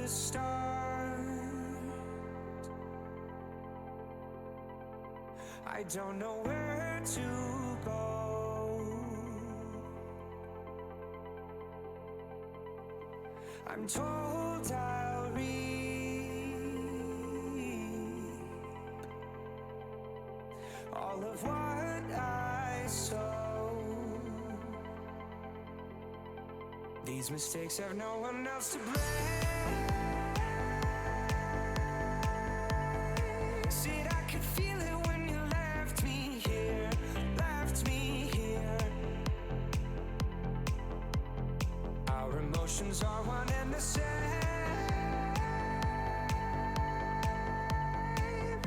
start. I don't know where to go. I'm told I'll reap all of what I sow. These mistakes have no one else to blame. Said I could feel it when you left me here, left me here. Our emotions are one and the same.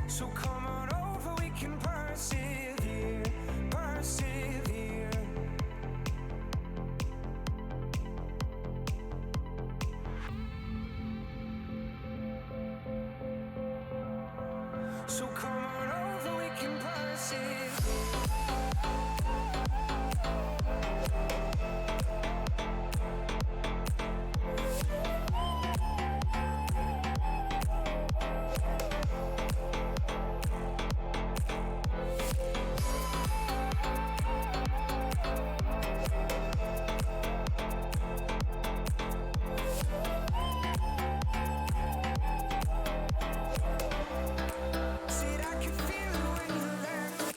So come on over, we can persevere, persevere. So come on over, we can persevere. Said I could feel it when you left.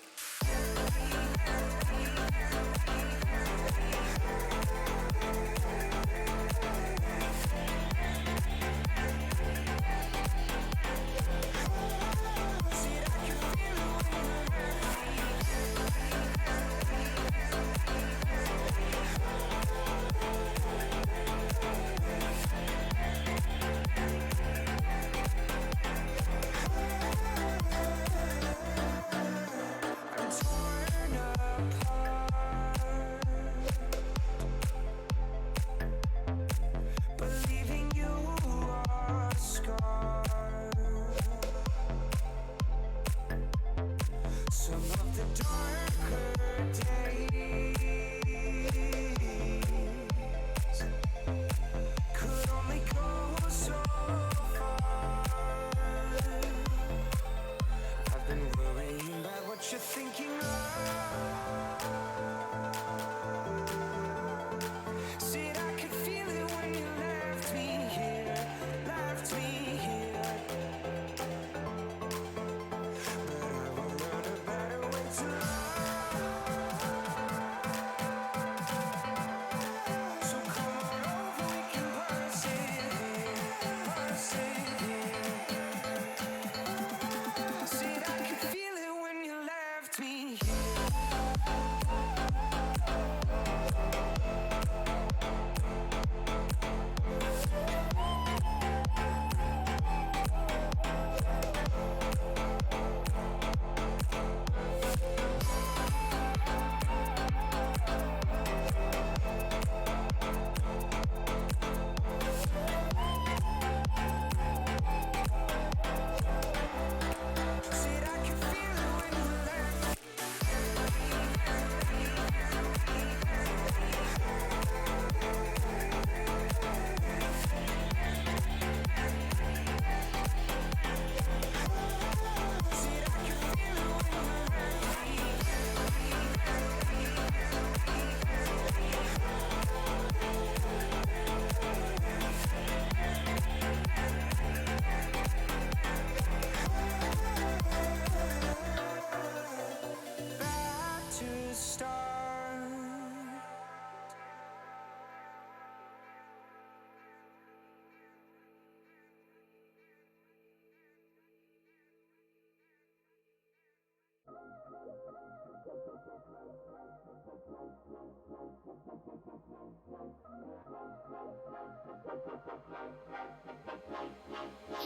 So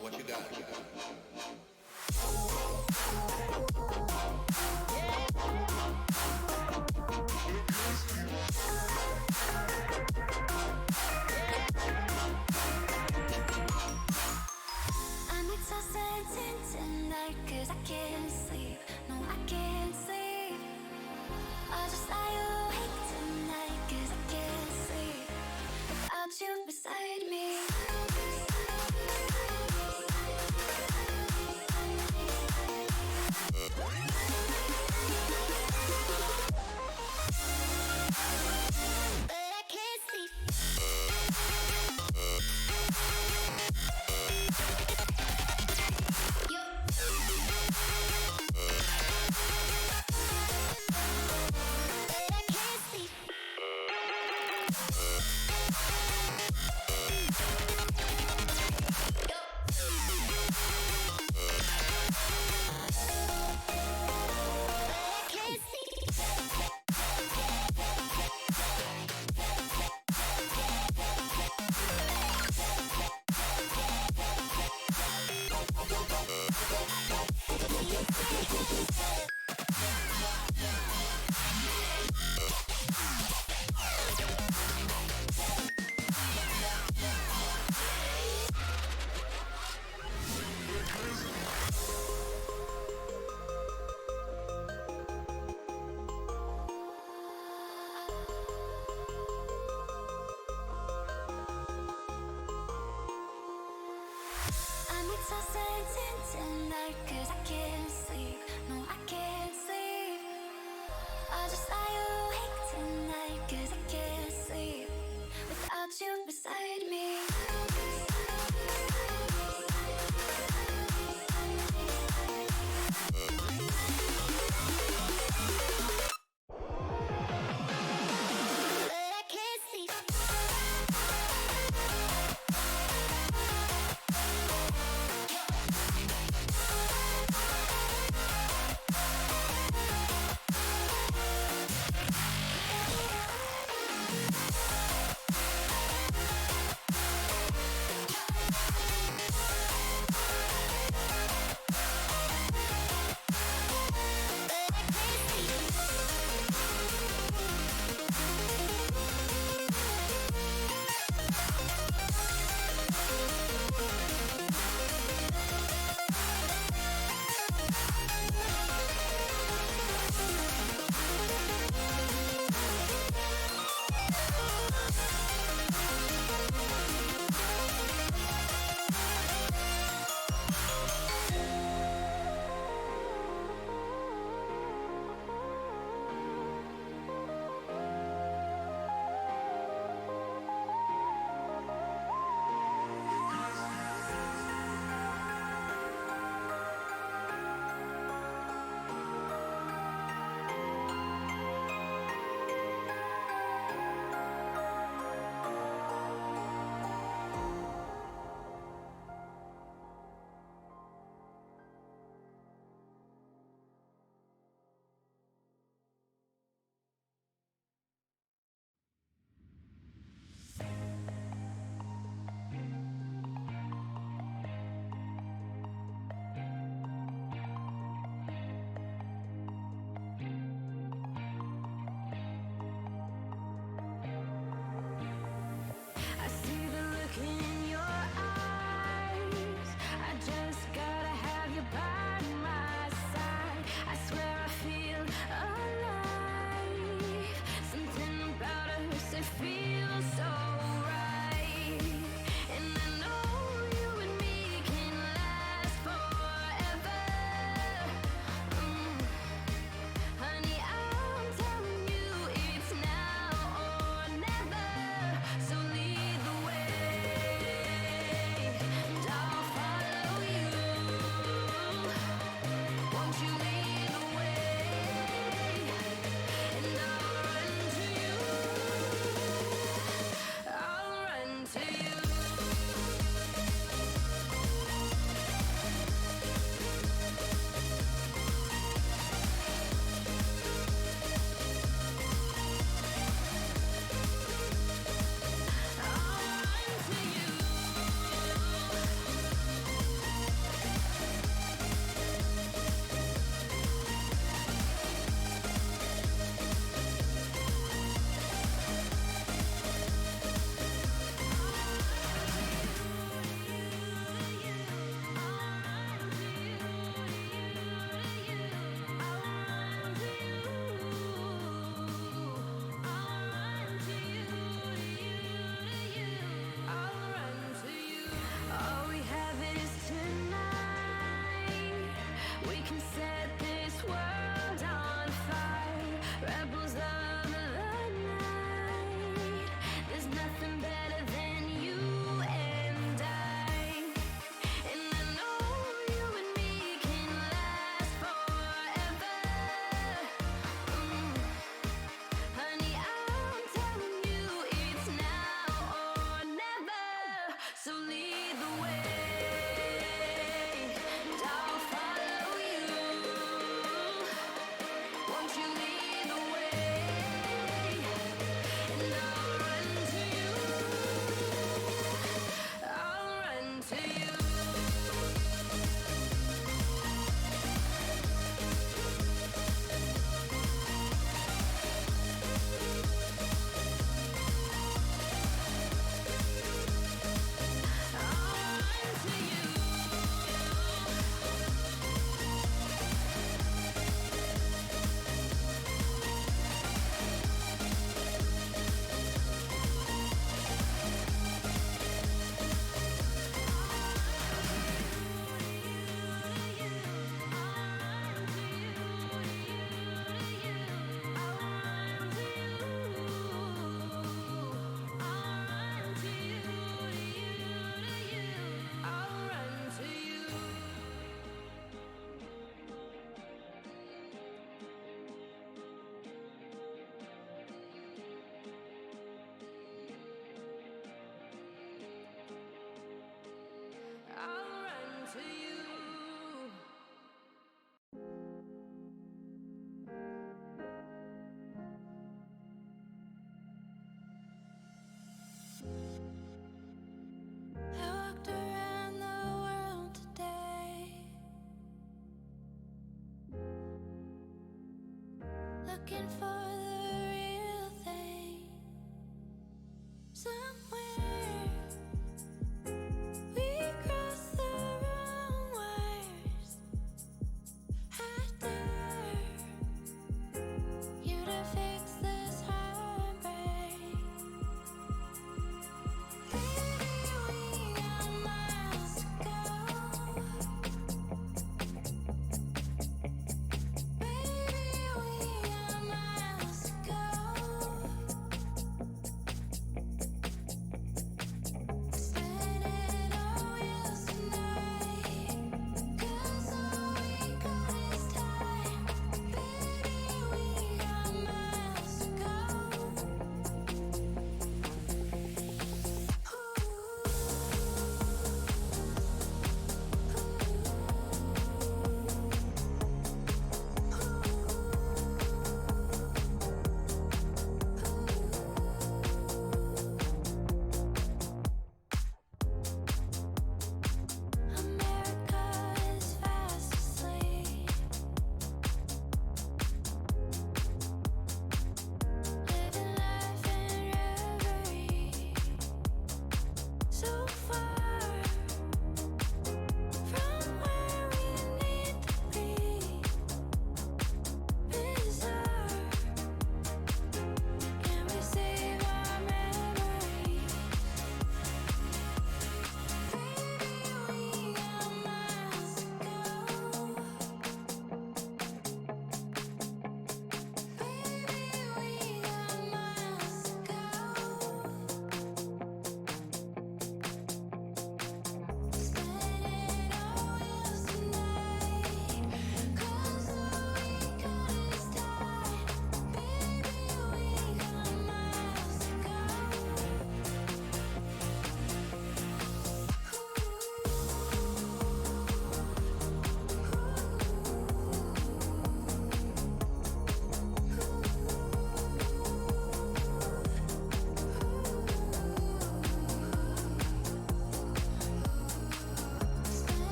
what you got? I'm exhausted tonight 'cause I can't sleep. No, I can't sleep. I'll just lie awake tonight 'cause I can't sleep without you beside me. But I can't sleep. But I can't sleep.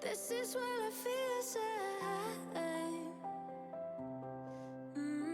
This is when I feel sad. Mm.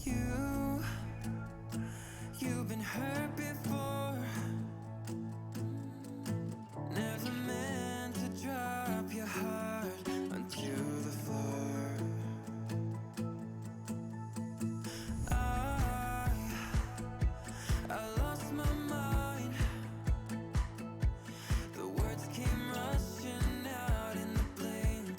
You, you've been hurt before. Never meant to drop your heart onto the floor. I, I lost my mind. The words came rushing out in the blink.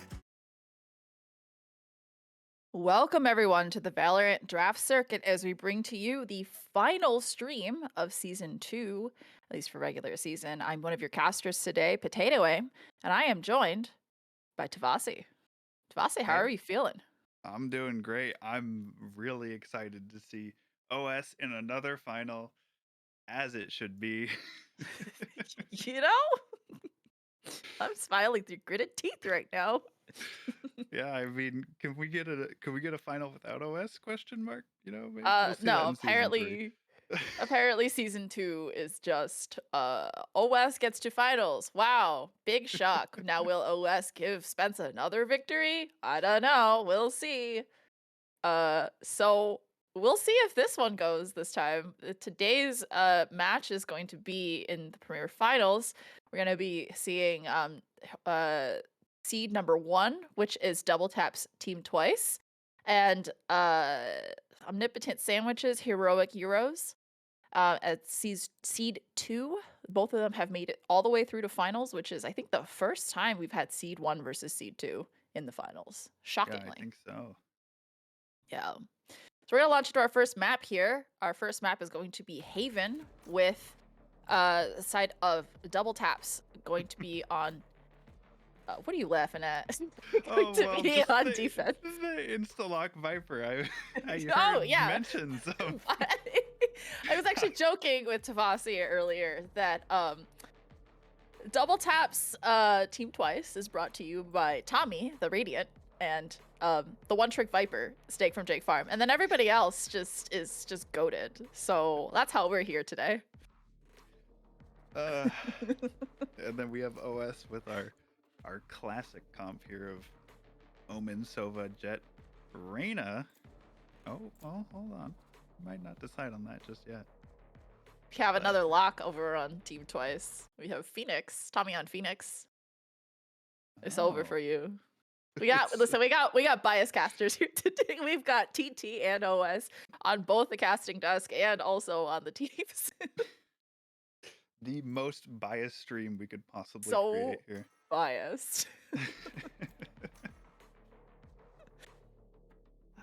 Welcome, everyone, to the Valorant Draft Circuit as we bring to you the final stream of Season 2, at least for regular season. I'm one of your casters today, Potato Aim, and I am joined by Tavasi. Tavasi, how are you feeling? I'm doing great. I'm really excited to see OS in another final, as it should be. You know? I'm smiling through gritted teeth right now. Yeah, I mean, can we get a final without OS? Question mark. You know, maybe we'll see that No, in season 3. apparently season 2 is just OS gets to finals. Wow, big shock. Now will OS give Spence another victory? I don't know. We'll see. So we'll see if this one goes this time. Today's match is going to be in the Premier Finals. We're going to be seeing seed number 1, which is Double Tap's Team Twice, and Omnipotent Sandwiches, Heroic Gyros. At seed 2, both of them have made it all the way through to finals, which is, I think, the first time we've had seed 1 versus seed 2 in the finals. Yeah, Shockingly. I think so. Yeah. So we're gonna launch into our first map here. Our first map is going to be Haven with side of Double Taps going to be on. What are you laughing at? going Oh to well, be just on the defense. Insta-lock Viper. I Oh, heard yeah. mentions of. I was actually joking with Tavasi earlier that Double Taps Team Twice is brought to you by Tommy the Radiant and the One Trick Viper, Steak from Jake Farm, and then everybody else is just goated. So that's how we're here today. And then we have OS with our classic comp here of Omen, Sova, Jet, Reyna. Oh, well, hold on. Might not decide on that just yet. We have another lock over on Team Twice. We have Phoenix, Tommy on Phoenix. It's over Oh. for you. We got listen, we got bias casters here today. We've got TT and OS on both the casting desk and also on the teams. The most biased stream we could possibly So create here. biased.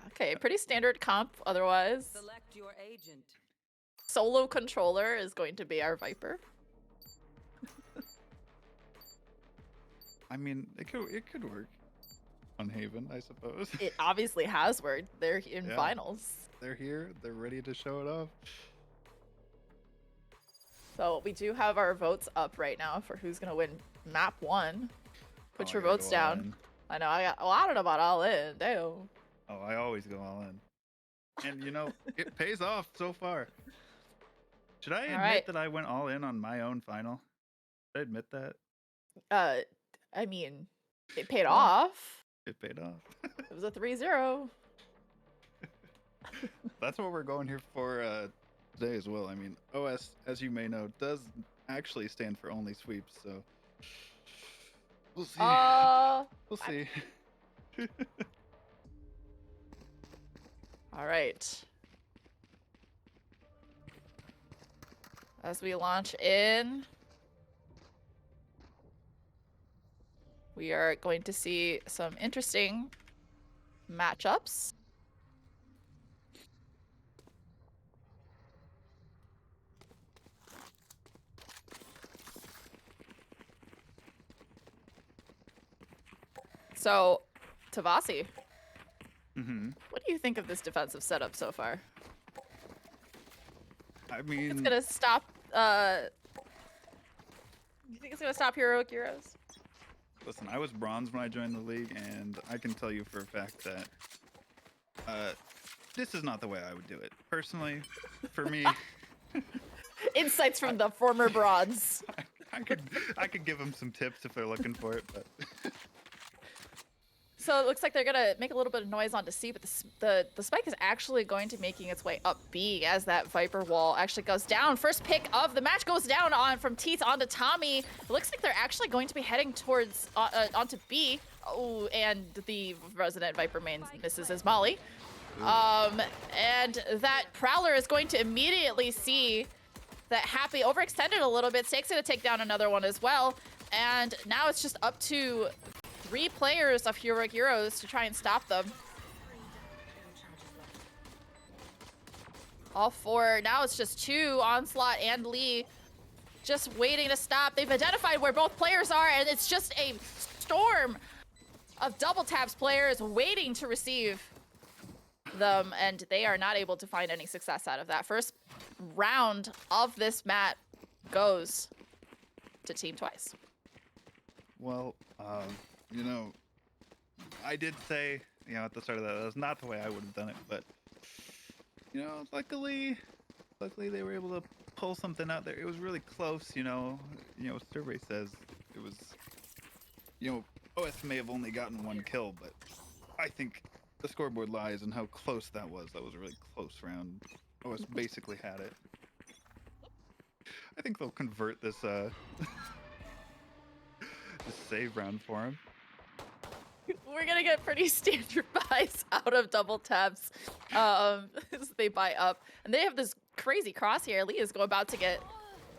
Okay, pretty standard comp otherwise. Select your agent. Solo controller is going to be our Viper. I mean, it could work on Haven, I suppose. It obviously has worked. They're in Yeah. finals. They're here. They're ready to show it off. So we do have our votes up right now for who's gonna win map 1. Put Oh, your I gotta votes go all down. in. I know I don't know about all in. Damn. Oh, I always go all in. And it pays off so far. Should I admit right. that I went all in on my own final? Should I admit that? I mean, it paid Well, off. It paid off. It was a 3-0. That's what we're going here for today as well. I mean, OS, as you may know, does actually stand for only sweeps, so we'll see. We'll see. All right. As we launch in, we are going to see some interesting matchups. So, Tavasi, what do you think of this defensive setup so far? I mean, It's gonna stop. You think it's gonna stop Heroic Gyros? listen, I was bronze when I joined the league, and I can tell you for a fact that this is not the way I would do it. Personally, for me, Insights from the former bronze. I could give them some tips if they're looking for it, but So it looks like they're gonna make a little bit of noise onto C, but the spike is actually going to making its way up B as that Viper wall actually goes down. First pick of the match goes down on from Teeth onto Tommy. It looks like they're actually going to be heading towards onto B. Oh, and the resident Viper main misses his Molly. And that Prowler is going to immediately see that Happy overextended a little bit. Snake's gonna take down another one as well. And now it's just up to 3 players of Heroic Heroes to try and stop them. All 4. Now it's just 2, Onslaught and Lee, just waiting to stop. They've identified where both players are, and it's just a storm of Double Taps players waiting to receive them, and they are not able to find any success out of that. First round of this mat goes to Team Twice. well, I did say, at the start of that was not the way I would have done it, but luckily they were able to pull something out there. It was really close, survey says it was, OS may have only gotten 1 kill, but I think the scoreboard lies and how close that was. That was a really close round. OS basically had it. I think they'll convert this this save round for him. We're gonna get pretty standard buys out of double taps as they buy up. And they have this crazy crosshair. Lee is about to get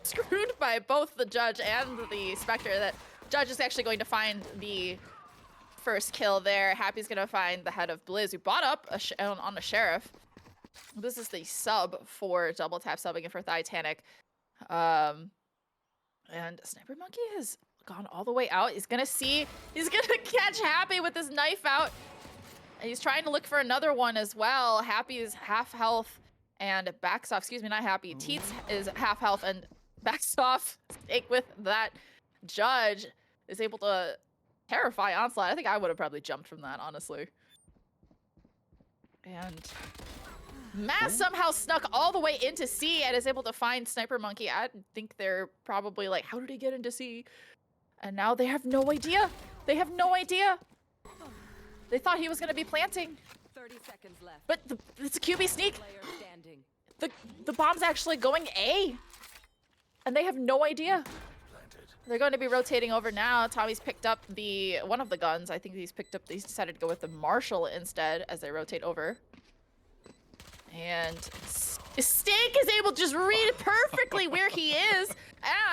screwed by both the Judge and the Spectre. That Judge is actually going to find the first kill there. Happy's gonna find the head of Blizz, who bought up on the Sheriff. This is the sub for double tap subbing in for Titanic. And Sniper Monkey has gone all the way out. He's gonna catch Happy with his knife out. And he's trying to look for another one as well. Happy is half health and backs off. Excuse me, not Happy. Teets is half health and backs off. Steak with that. Judge is able to terrify Onslaught. I think I would have probably jumped from that, honestly. And Mass somehow snuck all the way into C and is able to find Sniper Monkey. I think they're probably like, how did he get into C? And now they have no idea. They have no idea. They thought he was going to be planting. 30 seconds left. But it's a QB sneak. Player standing. The bomb's actually going A. And they have no idea. They're going to be rotating over now. Tommy's picked up one of the guns. I think he's decided to go with the Marshall instead as they rotate over. And Steak is able to just read perfectly where he is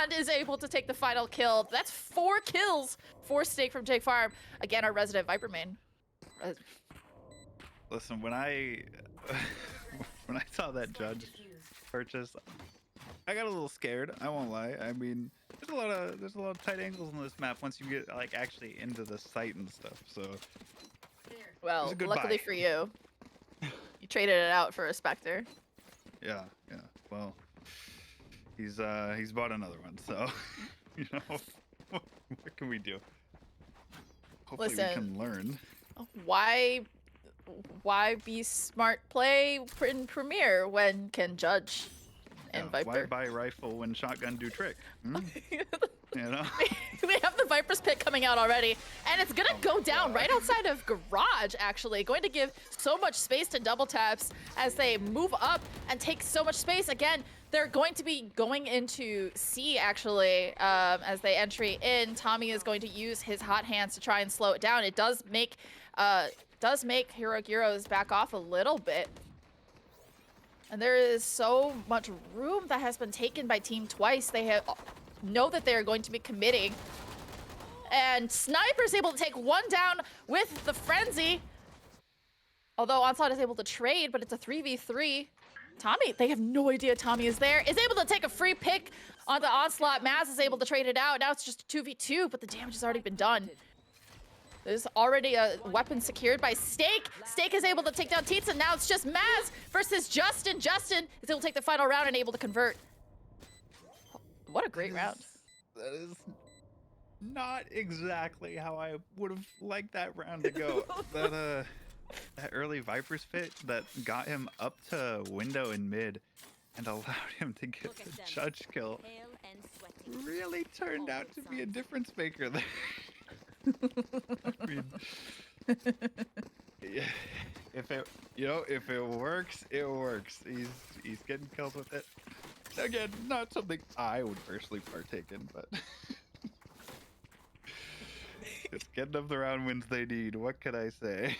and is able to take the final kill. That's 4 kills for Steak from Jake Farm. Again, our resident Viper main. Listen, when I saw that Judge purchase, I got a little scared. I won't lie. I mean, there's a lot of tight angles on this map once you get like actually into the site and stuff. So, Well, a good luckily buy. for you, you traded it out for a Spectre. yeah. Well, he's bought another one, so you know, what can we do? Hopefully we Listen. can learn. Why be smart play in Premiere when can Judge and Yeah, why Viper? buy rifle when shotgun do trick? Hmm? You know? We have the Viper's pit coming out already, and it's gonna go down right outside of Garage, actually. Going to give so much space to double taps as they move up and take so much space. Again, they're going to be going into C, actually, as they entry in. Tommy is going to use his hot hands to try and slow it down. It does make Hero Gyros back off a little bit. And there is so much room that has been taken by Team Twice. They know that they are going to be committing. And Sniper's able to take one down with the Frenzy. Although Onslaught is able to trade, but it's a 3v3. Tommy, they have no idea Tommy is there. Is able to take a free pick on the Onslaught. Maz is able to trade it out. Now it's just a 2v2, but the damage has already been done. There's already a weapon secured by Steak. Steak is able to take down Teets, and now it's just Maz versus Justin. Justin is able to take the final round and able to convert. What a great round. That is not exactly how I would have liked that round to go. That early Viper's pit that got him up to window and mid and allowed him to get the Judge kill Pale and sweaty. really turned out to be a difference maker there. I mean, yeah, if it works, it works. He's getting kills with it. Again, not something I would personally partake in, but it's getting them the round wins they need. What can I say?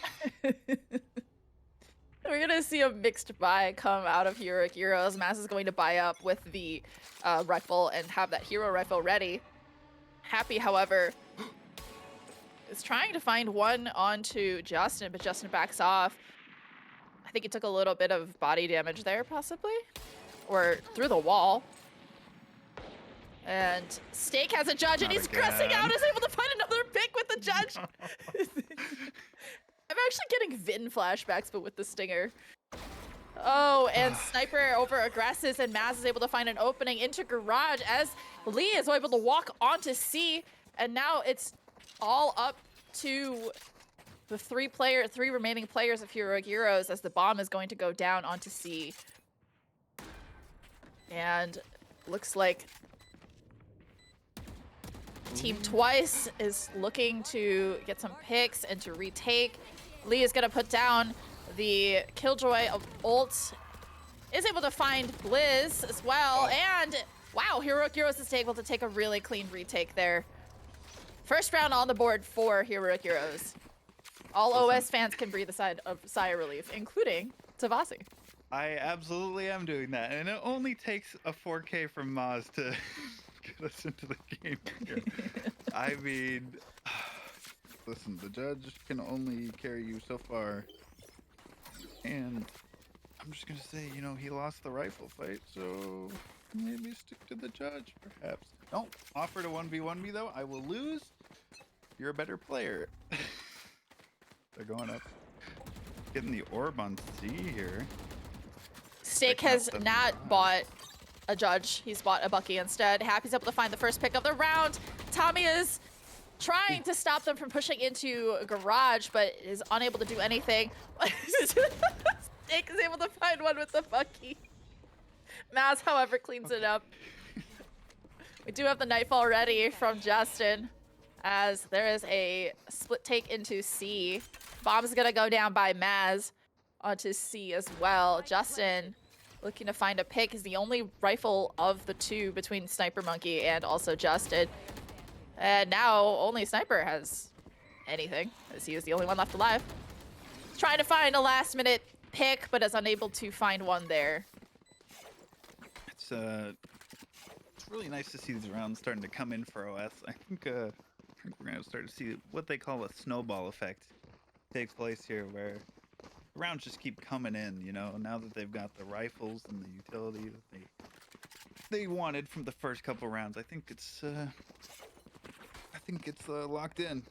We're gonna see a mixed buy come out of Heroic Heroes. Mass is going to buy up with the rifle and have that hero rifle ready. Happy, however, is trying to find one onto Justin, but Justin backs off. I think he took a little bit of body damage there, possibly, or through the wall. And Steak has a Judge, and Not he's pressing again. out, is able to find another pick with the Judge. I'm actually getting Vin flashbacks, but with the Stinger. Oh, and Sniper over aggresses, and Maz is able to find an opening into Garage as Lee is able to walk onto C, and now it's all up to the three remaining players of Heroic Heroes as the bomb is going to go down onto C. And looks like Team Twice is looking to get some picks and to retake. Lee is going to put down the Killjoy of ult. Is able to find Blizz as well. And wow, Heroic Heroes is able to take a really clean retake there. First round on the board for Heroic Heroes. All Listen. OS fans can breathe a sigh of relief, including Tavasi. I absolutely am doing that, and it only takes a 4K from Maz to get us into the game here. I mean, listen, the judge can only carry you so far, and I'm just gonna say, you know, he lost the rifle fight, so maybe stick to the judge, perhaps. Don't offer to 1v1 me though. I will lose. You're a better player. They're going up, getting the orb on C here. Steak Picking up has the not Mirage. bought a judge. He's bought a Bucky instead. Happy's able to find the first pick of the round. Tommy is trying to stop them from pushing into a garage, but is unable to do anything. Steak is able to find one with the Bucky. Maz, however, cleans it up. We do have the Nightfall ready from Justin, as there is a split take into C. Bomb's gonna go down by Maz onto C as well. Justin looking to find a pick is the only rifle of the two between Sniper Monkey and also Justin. And now only Sniper has anything, as he is the only one left alive. He's trying to find a last minute pick, but is unable to find one there. It's really nice to see these rounds starting to come in for OS. I think we're gonna start to see what they call a snowball effect takes place here, where the rounds just keep coming in. You know, now that they've got the rifles and the utility that they wanted from the first couple rounds, I think it's locked in.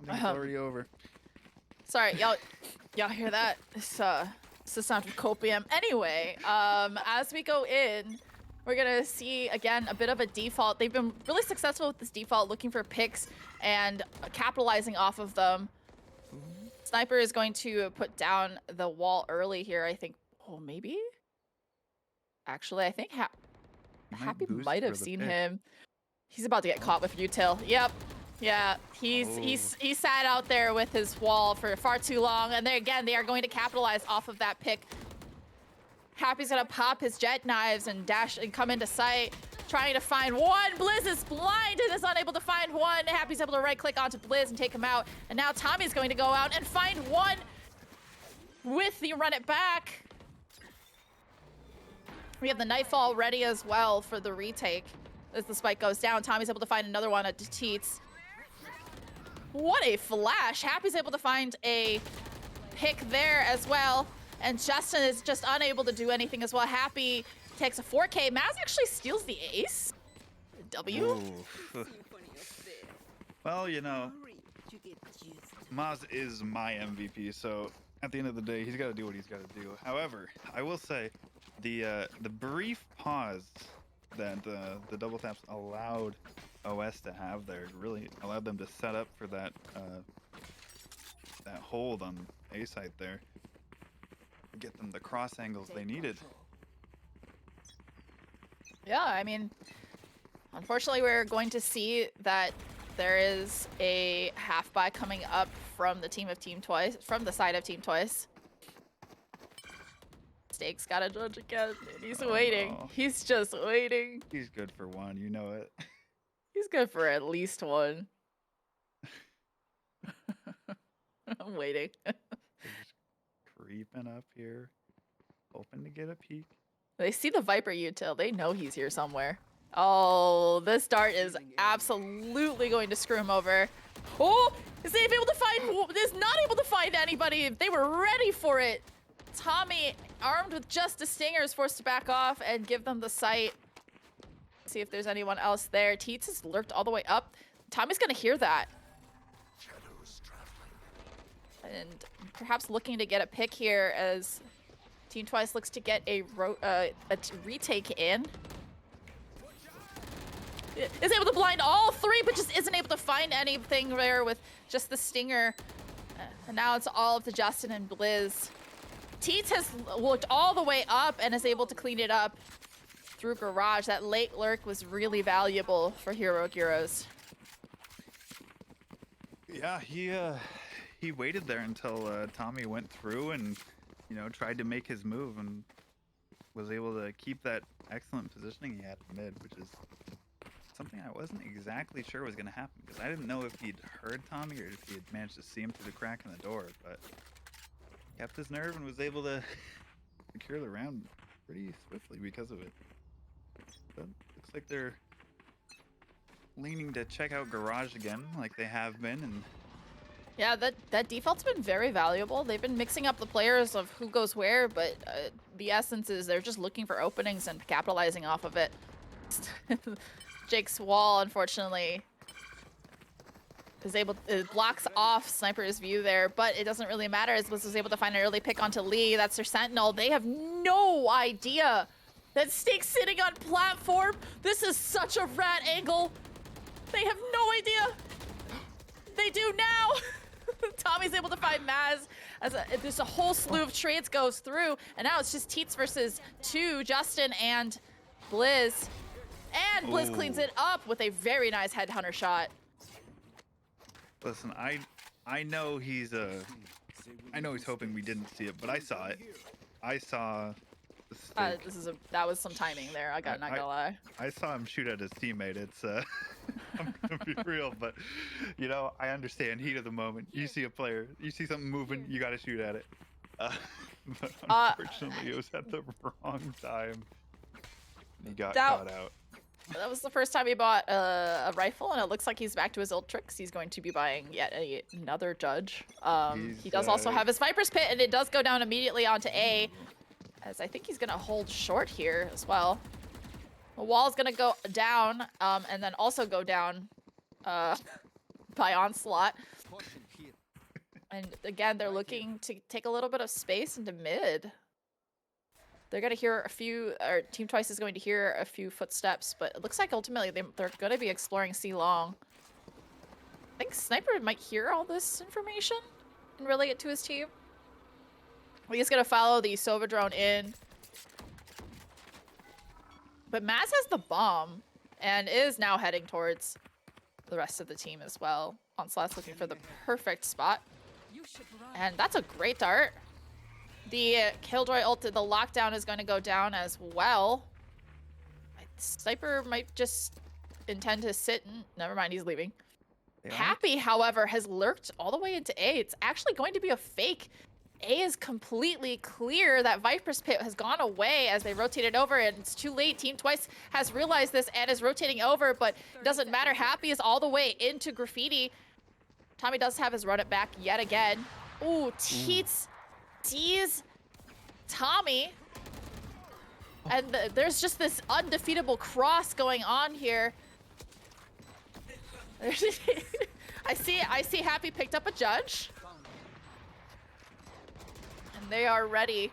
I think it's already over. Sorry, y'all hear that? It's the sound of copium. Anyway, as we go in, we're gonna see again a bit of a default. They've been really successful with this default, looking for picks and capitalizing off of them. Sniper is going to put down the wall early here, I think. Oh, maybe? Actually, I think Happy boost might for have the seen pick. him. He's about to get caught with util. Yep. Yeah, he sat out there with his wall for far too long, and they are going to capitalize off of that pick. Happy's gonna pop his jet knives and dash and come into sight, trying to find one. Blizz is blind and is unable to find one. Happy's able to right click onto Blizz and take him out, and now Tommy's going to go out and find one with the run it back. We have the Nightfall ready as well for the retake. As the spike goes down, Tommy's able to find another one at Teats. What a flash. Happy's able to find a pick there as well. And Justin is just unable to do anything as well. Happy takes a 4K. Maz actually steals the ace. W? Ooh. Well, you know, Maz is my MVP, so at the end of the day, he's got to do what he's got to do. However, I will say, the brief pause that the double taps allowed OS to have there really allowed them to set up for that that hold on A site there, get them the cross angles they needed. Yeah, I mean, unfortunately, we're going to see that there is a half buy coming up from the team of Team Twice, from the side of Team Twice. Steak's got a judge again, and he's waiting. no. He's just waiting. He's good for one, you know it. He's good for at least one. I'm waiting. They're just creeping up here, hoping to get a peek. They see the Viper util. They know he's here somewhere. Oh, this dart is absolutely going to screw him over. Oh, is he able to find? Is not able to find anybody. They were ready for it. Tommy, armed with just a stinger, is forced to back off and give them the sight. See if there's anyone else there. Teats is lurked all the way up. Tommy's gonna hear that. And perhaps looking to get a pick here as Team Twice looks to get a retake in. Is able to blind all three, but just isn't able to find anything there with just the stinger. And now it's all up to Justin and Blizz. Teats has looked all the way up and is able to clean it up through garage. That late lurk was really valuable for Hero Gyros. Yeah, he waited there until Tommy went through and, you know, tried to make his move and was able to keep that excellent positioning he had in mid, which is something I wasn't exactly sure was going to happen because I didn't know if he'd heard Tommy or if he had managed to see him through the crack in the door, but he kept his nerve and was able to secure the round pretty swiftly because of it. But looks like they're leaning to check out Garage again like they have been, and Yeah, that default's been very valuable. They've been mixing up the players of who goes where, but the essence is they're just looking for openings and capitalizing off of it. Jake's wall, unfortunately, it blocks off Sniper's view there, but it doesn't really matter as Blizz was able to find an early pick onto Lee. That's their Sentinel. They have no idea that Snake's sitting on platform. This is such a rat angle. They have no idea. They do now. Tommy's able to find Maz as there's a whole slew of trades goes through, and now it's just Teets versus 2, Justin and Blizz. And Blizz cleans it up with a very nice headhunter shot. listen, I know he's hoping we didn't see it, but I saw it. I saw the stick. That was some timing there. Not gonna lie. I saw him shoot at his teammate. It's I'm gonna be real, but you know, I understand heat of the moment. You see a player, you see something moving, you gotta shoot at it. But unfortunately, it was at the wrong time. He got caught out. That was the first time he bought a rifle, and it looks like he's back to his old tricks. He's going to be buying yet another Judge. He does also have his Viper's Pit, and it does go down immediately onto A, as I think he's going to hold short here as well. The wall's going to go down, and then also go down by Onslaught. And again, they're looking to take a little bit of space into mid. They're going to hear a few, or Team Twice is going to hear a few footsteps, but it looks like ultimately they're going to be exploring C long. I think Sniper might hear all this information and relay it to his team. He's going to follow the Sova drone in. But Maz has the bomb and is now heading towards the rest of the team as well. Onslaught's looking for the perfect spot. And that's a great dart. The Killjoy ulted, the lockdown is going to go down as well. Sniper might just intend to sit and... Never mind, he's leaving. Happy, however, has lurked all the way into A. It's actually going to be a fake. A is completely clear. That Viper's Pit has gone away as they rotated over, and it's too late. Team Twice has realized this and is rotating over, but it doesn't matter. Happy is all the way into Graffiti. Tommy does have his run it back yet again. Ooh, Teets tease Tommy. And there's just this undefeatable cross going on here. I see Happy picked up a Judge. And they are ready.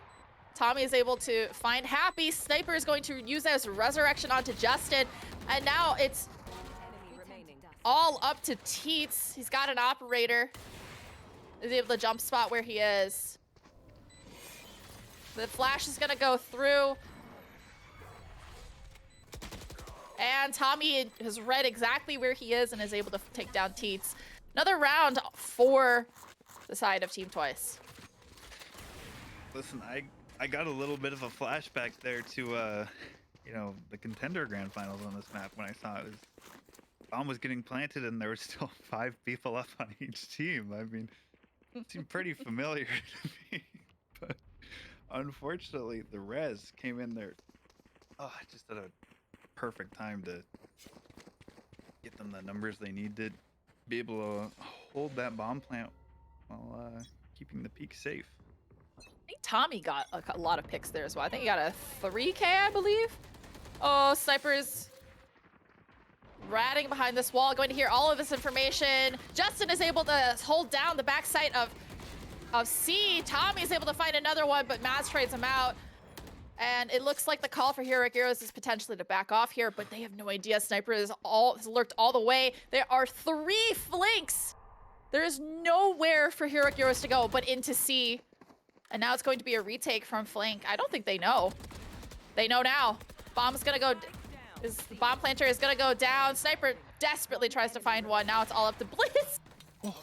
Tommy is able to find Happy. Sniper is going to use that as resurrection onto Justin. And now it's all up to Teets. He's got an operator. Is able to jump spot where he is. The flash is gonna go through. And Tommy has read exactly where he is and is able to take down Teets. Another round for the side of Team Twice. Listen, I got a little bit of a flashback there to you know, the contender grand finals on this map when I saw it. Bomb was getting planted and there were still 5 people up on each team. I mean, it seemed pretty familiar to me. But unfortunately, the res came in there just at a perfect time to get them the numbers they need to be able to hold that bomb plant while keeping the peak safe. I think Tommy got a lot of picks there as well. I think he got a 3K, I believe. Oh, Sniper is ratting behind this wall, going to hear all of this information. Justin is able to hold down the backside of C. Tommy is able to find another one, but Maz trades him out. And it looks like the call for Heroic Gyros is potentially to back off here, but they have no idea. Sniper has lurked all the way. There are 3 flanks. There is nowhere for Heroic Gyros to go but into C. And now it's going to be a retake from flank. I don't think they know. They know now. Bomb's gonna go... The bomb planter is gonna go down. Sniper desperately tries to find one. Now it's all up to Blizz. Oh.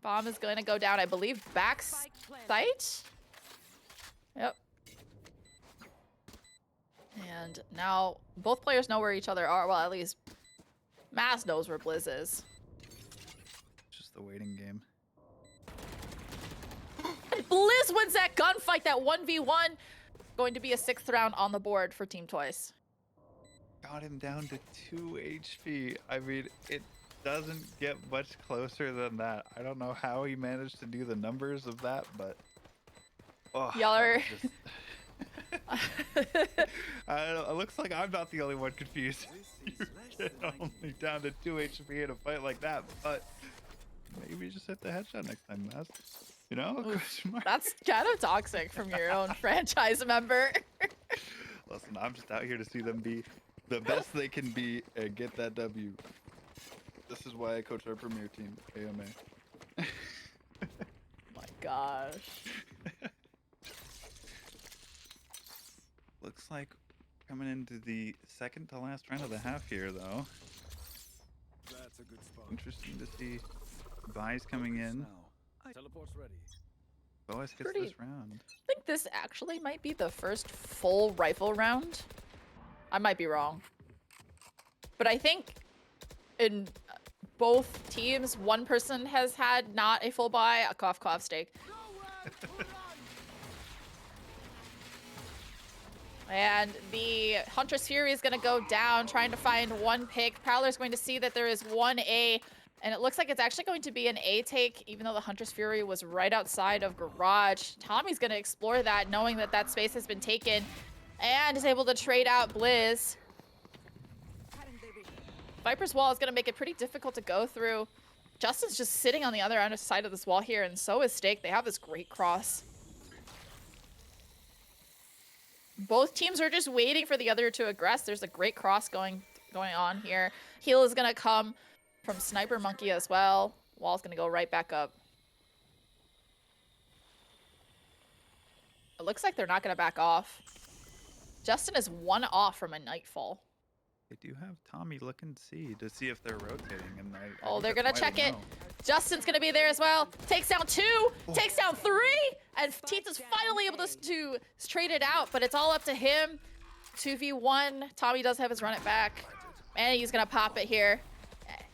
Bomb is going to go down, I believe, back site. Yep. And now both players know where each other are. Well, at least Maz knows where Blizz is. Just the waiting game. And Blizz wins that gunfight, that 1v1. Going to be a 6th round on the board for Team Twice. Got him down to 2 HP. I mean, it doesn't get much closer than that. I don't know how he managed to do the numbers of that, but oh, Y'all that are- was just- it looks like I'm not the only one confused. You get only down to 2 HP in a fight like that, but maybe just hit the headshot next time, Maz. You know? Question mark. That's kind of toxic from your own franchise member. Listen, I'm just out here to see them be the best they can be and get that W. This is why I coach our premier team, AMA. My gosh. Looks like coming into the second to last round of the half here, though. That's a good spot. Interesting to see buys coming in. Teleport's ready. Boas gets Pretty- this round. I think this actually might be the first full rifle round. I might be wrong. But I think in both teams, one person has had not a full buy, a cough cough steak. And the Huntress Fury is going to go down, trying to find one pick. Prowler's going to see that there is one A, and it looks like it's actually going to be an A take, even though the Huntress Fury was right outside of Garage. Tommy's going to explore that, knowing that that space has been taken, and is able to trade out Blizz. Viper's wall is going to make it pretty difficult to go through. Justin's just sitting on the other side of this wall here, and so is Steak. They have this great cross. Both teams are just waiting for the other to aggress. There's a great cross going on here. Heal is going to come from Sniper Monkey as well. Wall's going to go right back up. It looks like they're not going to back off. Justin is 1 off from a Nightfall. They do have Tommy looking to see if they're rotating, and I Oh, think they're that's gonna why check they it. know. Justin's gonna be there as well. Takes down 2, takes down 3, and Teets is finally able to trade it out, but it's all up to him. 2v1. Tommy does have his run it back, and he's gonna pop it here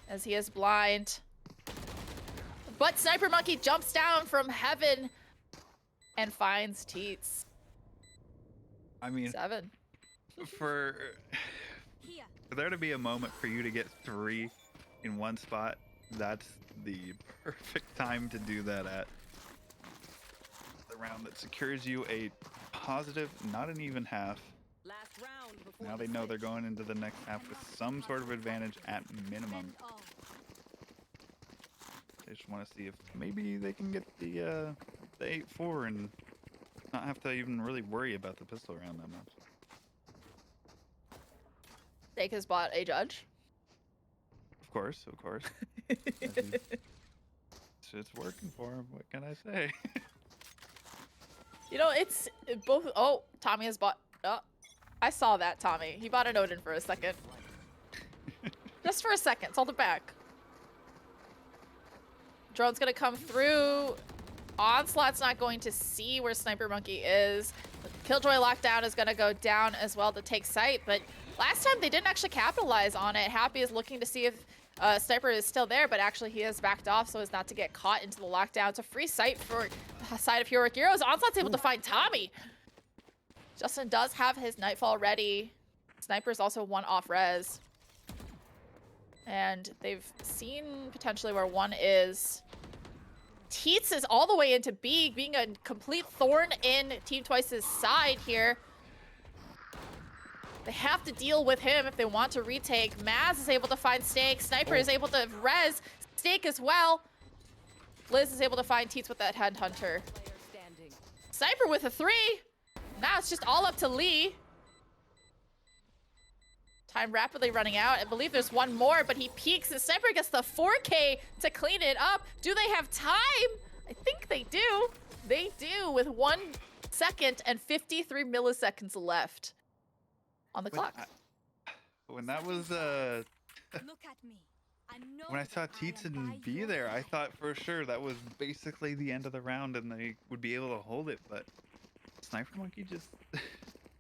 as he is blind. But Sniper Monkey jumps down from heaven and finds Teets. I mean, 7. for Here. there to be a moment for you to get 3 in one spot, that's the perfect time to do that at. The round that secures you a positive, not an even half. Last round before Now the they know they're switch. going into the next half with some sort of advantage at minimum. Defend all. They just want to see if maybe they can get the 8-4 and not have to even really worry about the pistol round that much. Steak has bought a judge. Of course, of course. It's working for him. What can I say? You know, it's both. Oh, Tommy has bought. Oh, I saw that, Tommy. He bought an Odin for a second. Just for a second. Hold it back. Drone's gonna come through. Onslaught's not going to see where Sniper Monkey is. Killjoy lockdown is gonna go down as well to take sight, but last time they didn't actually capitalize on it. Happy is looking to see if Sniper is still there, but actually he has backed off so as not to get caught into the lockdown. It's a free sight for the side of Heroic Heroes. Onslaught's able to find Tommy. Justin does have his Nightfall ready. Sniper's also 1 off res. And they've seen potentially where one is. Teets is all the way into B, being a complete thorn in Team Twice's side here. They have to deal with him if they want to retake. Maz is able to find Steak. Sniper is able to res Steak as well. Liz is able to find Teets with that Headhunter. Player standing. Sniper with a 3. Now it's just all up to Lee. Time rapidly running out. I believe there's one more, but he peeks and Sniper gets the 4K to clean it up. Do they have time? I think they do. They do, with 1 second and 53 milliseconds left on the clock. When that was Look at me. I know when I saw that I am Tietzen by be your there, I side. thought for sure that was basically the end of the round and they would be able to hold it, but Sniper Monkey just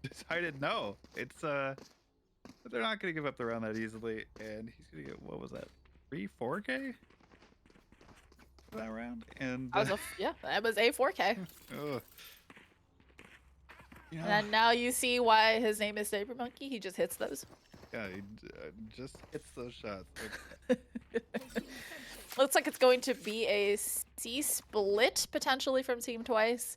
decided no. It's they're not gonna give up the round that easily, and he's gonna get, what was that, 4K for that round? And That was yeah, that was a 4K. ugh. You know, And now you see why his name is Saber Monkey. He just hits those. yeah, he just hits those shots. Looks like it's going to be a C split potentially from Team Twice.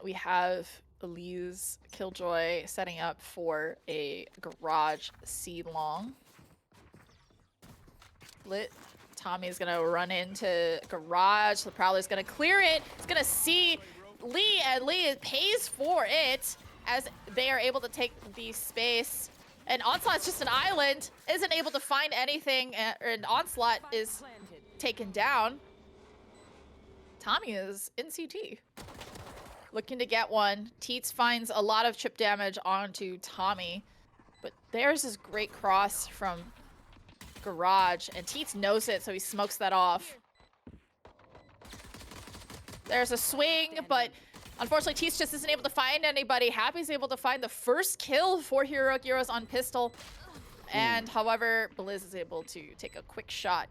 We have Elise Killjoy setting up for a garage C long. Split. Tommy is gonna run into garage. The Prowler's gonna clear it. He's gonna see Lee, and Lee pays for it as they are able to take the space. And Onslaught's just an island, isn't able to find anything, and Onslaught is Planted. taken down. Tommy is in CT. Looking to get one. Teets finds a lot of chip damage onto Tommy. But there's this great cross from Garage, and Teets knows it, so he smokes that off. There's a swing, but unfortunately Teets just isn't able to find anybody. Happy's able to find the first kill for Gyros on pistol. And however, Blizz is able to take a quick shot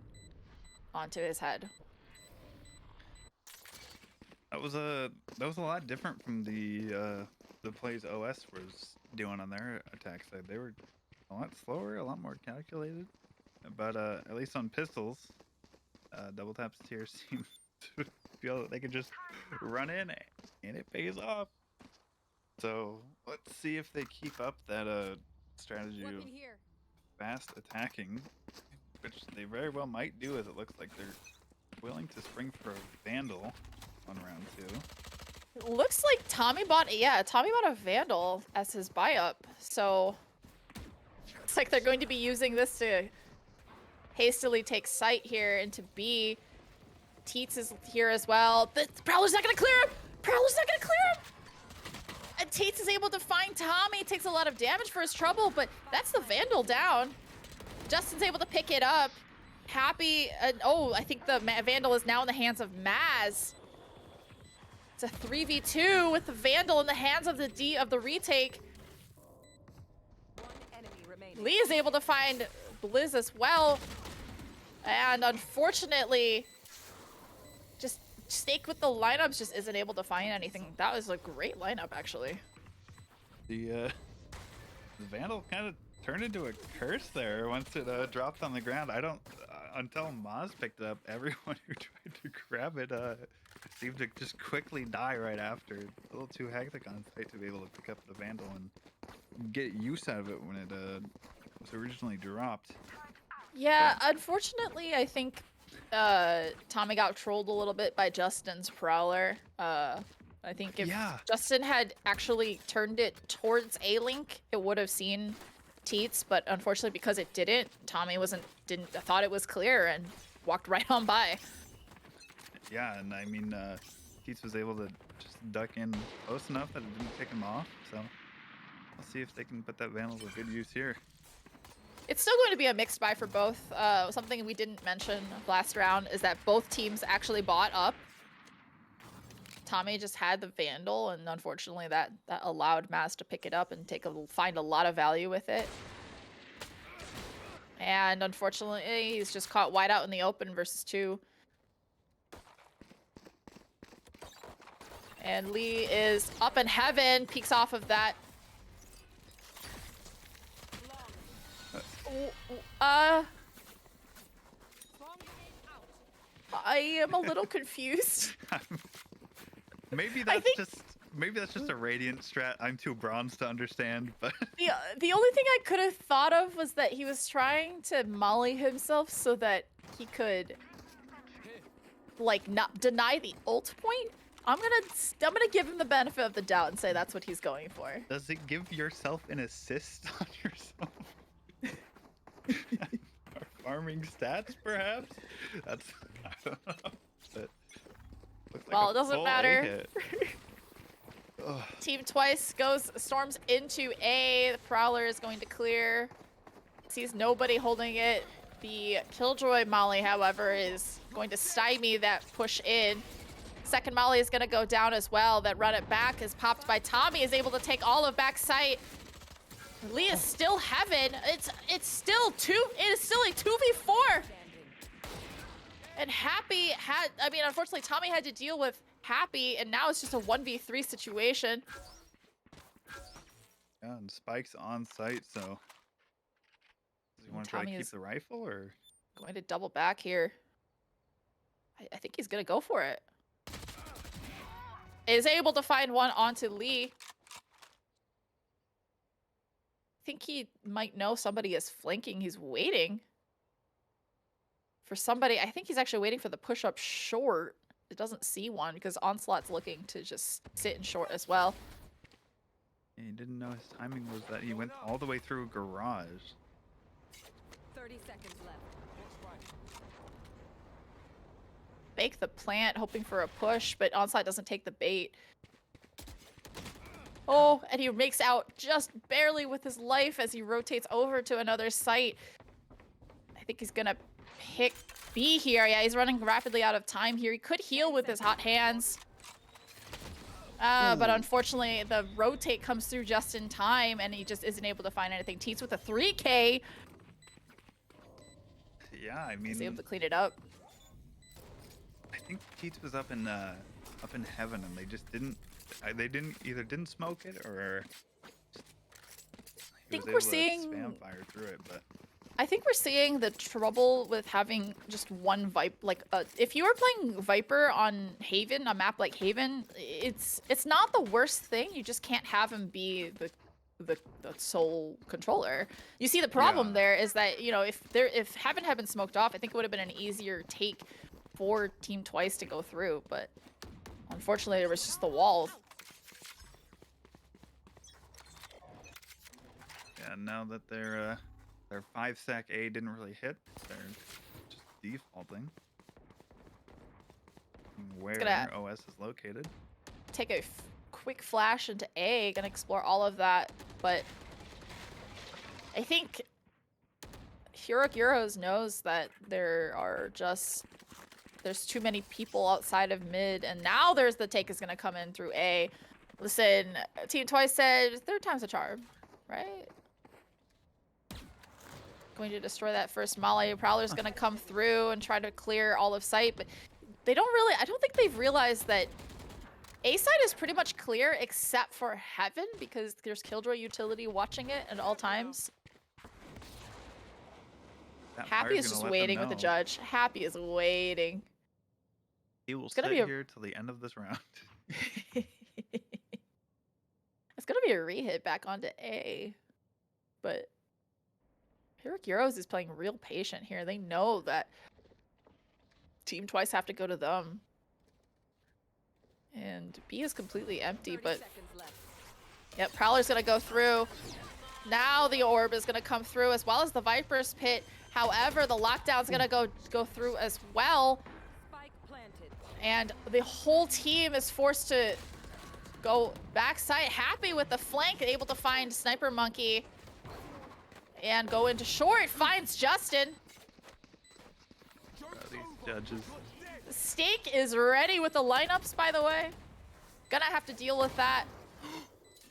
onto his head. That was a lot different from the plays OS was doing on their attack side. They were a lot slower, a lot more calculated. But at least on pistols, double taps here seem to feel that they can just run in and it pays off. So let's see if they keep up that strategy of Weapon here. fast attacking, which they very well might do, as it looks like they're willing to spring for a Vandal on round 2. It looks like Tommy bought a Vandal as his buy up. So it's like they're going to be using this to hastily take sight here into B. Teets is here as well. The Prowler's not gonna clear him! Prowler's not gonna clear him! And Teets is able to find Tommy. Takes a lot of damage for his trouble, but that's the Vandal down. Justin's able to pick it up. Happy, oh, I think the Vandal is now in the hands of Maz. It's a 3v2 with the Vandal in the hands of the retake. One enemy remaining. Lee is able to find Blizz as well. And unfortunately, just Snake with the lineups just isn't able to find anything. That was a great lineup, actually. The Vandal kind of turned into a curse there once it dropped on the ground. I don't until Maz picked it up. Everyone who tried to grab it seemed to just quickly die right after. It's a little too hectic on site to be able to pick up the Vandal and get use out of it when it was originally dropped. Yeah, unfortunately, I think Tommy got trolled a little bit by Justin's Prowler. I think if Justin had actually turned it towards A-Link, it would have seen Teets, but unfortunately because it didn't, Tommy thought it was clear and walked right on by. Yeah, and I mean, Teets was able to just duck in close enough that it didn't pick him off, so we'll see if they can put that Vandal to good use here. It's still going to be a mixed buy for both. Something we didn't mention last round is that both teams actually bought up. Tommy just had the Vandal, and unfortunately that allowed Maz to pick it up and find a lot of value with it. And unfortunately, he's just caught wide out in the open versus 2. And Lee is up in heaven, peeks off of that. I am a little confused. Maybe that's just a Radiant strat I'm too bronze to understand, but the only thing I could have thought of was that he was trying to molly himself so that he could like not deny the ult point. I'm gonna give him the benefit of the doubt and say that's what he's going for. does it give yourself an assist on yourself? Or farming stats, perhaps? That's I don't know. But looks like Well, a it doesn't full A matter. hit. Ugh. Team Twice storms into A. The Prowler is going to clear. Sees nobody holding it. The Killjoy Molly, however, is going to stymie that push in. Second Molly is gonna go down as well. That run it back is popped by Tommy, is able to take all of back sight. Lee is still heaven. It's still a 2v4. And Happy had, I mean, unfortunately Tommy had to deal with Happy, and now it's just a 1v3 situation. Yeah, and Spike's on site, so does he want to try to Tommy keep is- the rifle or? Going to double back here. I think he's gonna go for it. Is able to find one onto Lee. I think he might know somebody is flanking. He's waiting for somebody. I think he's actually waiting for the push-up short. It doesn't see one because Onslaught's looking to just sit in short as well. He didn't know his timing was that he went all the way through garage. 30 seconds left. Fake the plant, hoping for a push, but Onslaught doesn't take the bait. Oh, and he makes out just barely with his life as he rotates over to another site. I think he's gonna pick B here. Yeah, he's running rapidly out of time here. He could heal with his hot hands. But unfortunately, the rotate comes through just in time, and he just isn't able to find anything. Teats with a 3K. Yeah, I mean, He's able to clean it up. I think Teats was up in heaven, and they just didn't. They didn't smoke it, or think was we're able to seeing- spam fire through it. But I think we're seeing the trouble with having just one Viper. Like, if you were playing Viper on Haven, a map like Haven, it's not the worst thing. You just can't have him be the sole controller. You see, the problem Yeah. there is that, you know, if Heaven had been smoked off, I think it would have been an easier take for Team Twice to go through. But unfortunately, there was just the walls. yeah, now that their 5-stack A didn't really hit, they're just defaulting. Where gonna- OS is located. Take a quick flash into A, gonna explore all of that, but I think Heroic Gyros knows that there's too many people outside of mid, and now there's the take is gonna come in through A. Listen, Team Twice said third time's a charm, right? Going to destroy that first Molly. Prowler's gonna come through and try to clear all of sight, but they don't really, I don't think they've realized that A side is pretty much clear except for Heaven, because there's Killjoy utility watching it at all times. That Happy fire's is gonna just let them waiting with the know. judge. Happy is waiting. He will gonna sit be a- here till the end of this round. It's gonna be a re-hit back onto A, but Heroic Gyros is playing real patient here. They know that Team Twice have to go to them. And B is completely empty, 30 but seconds left. yep, Prowler's gonna go through. Now the orb is gonna come through, as well as the Viper's pit. However, the lockdown's gonna go through as well, Spike planted. and the whole team is forced to go backside. Happy with the flank, able to find Sniper Monkey and go into short. Finds Justin. These judges. Steak is ready with the lineups, by the way. Gonna have to deal with that.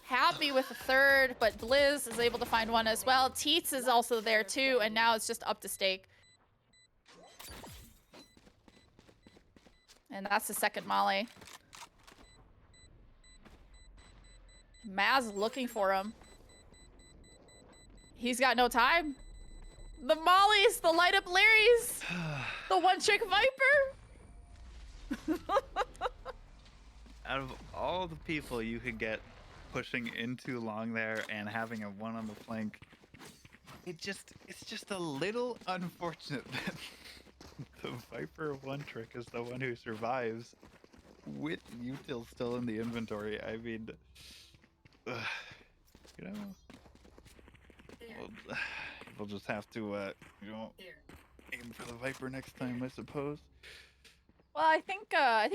Happy with the third, but Blizz is able to find one as well. Teats is also there too, and now it's just up to Steak. And that's the second Molly. Maz looking for him. He's got no time. The Mollies, the light up Larrys, the one trick Viper. Out of all the people you could get pushing in too long there and having a one on the flank, it's just a little unfortunate that the Viper one trick is the one who survives with util still in the inventory. I mean, you know, we'll just have to aim for the Viper next time, I suppose. Well, I think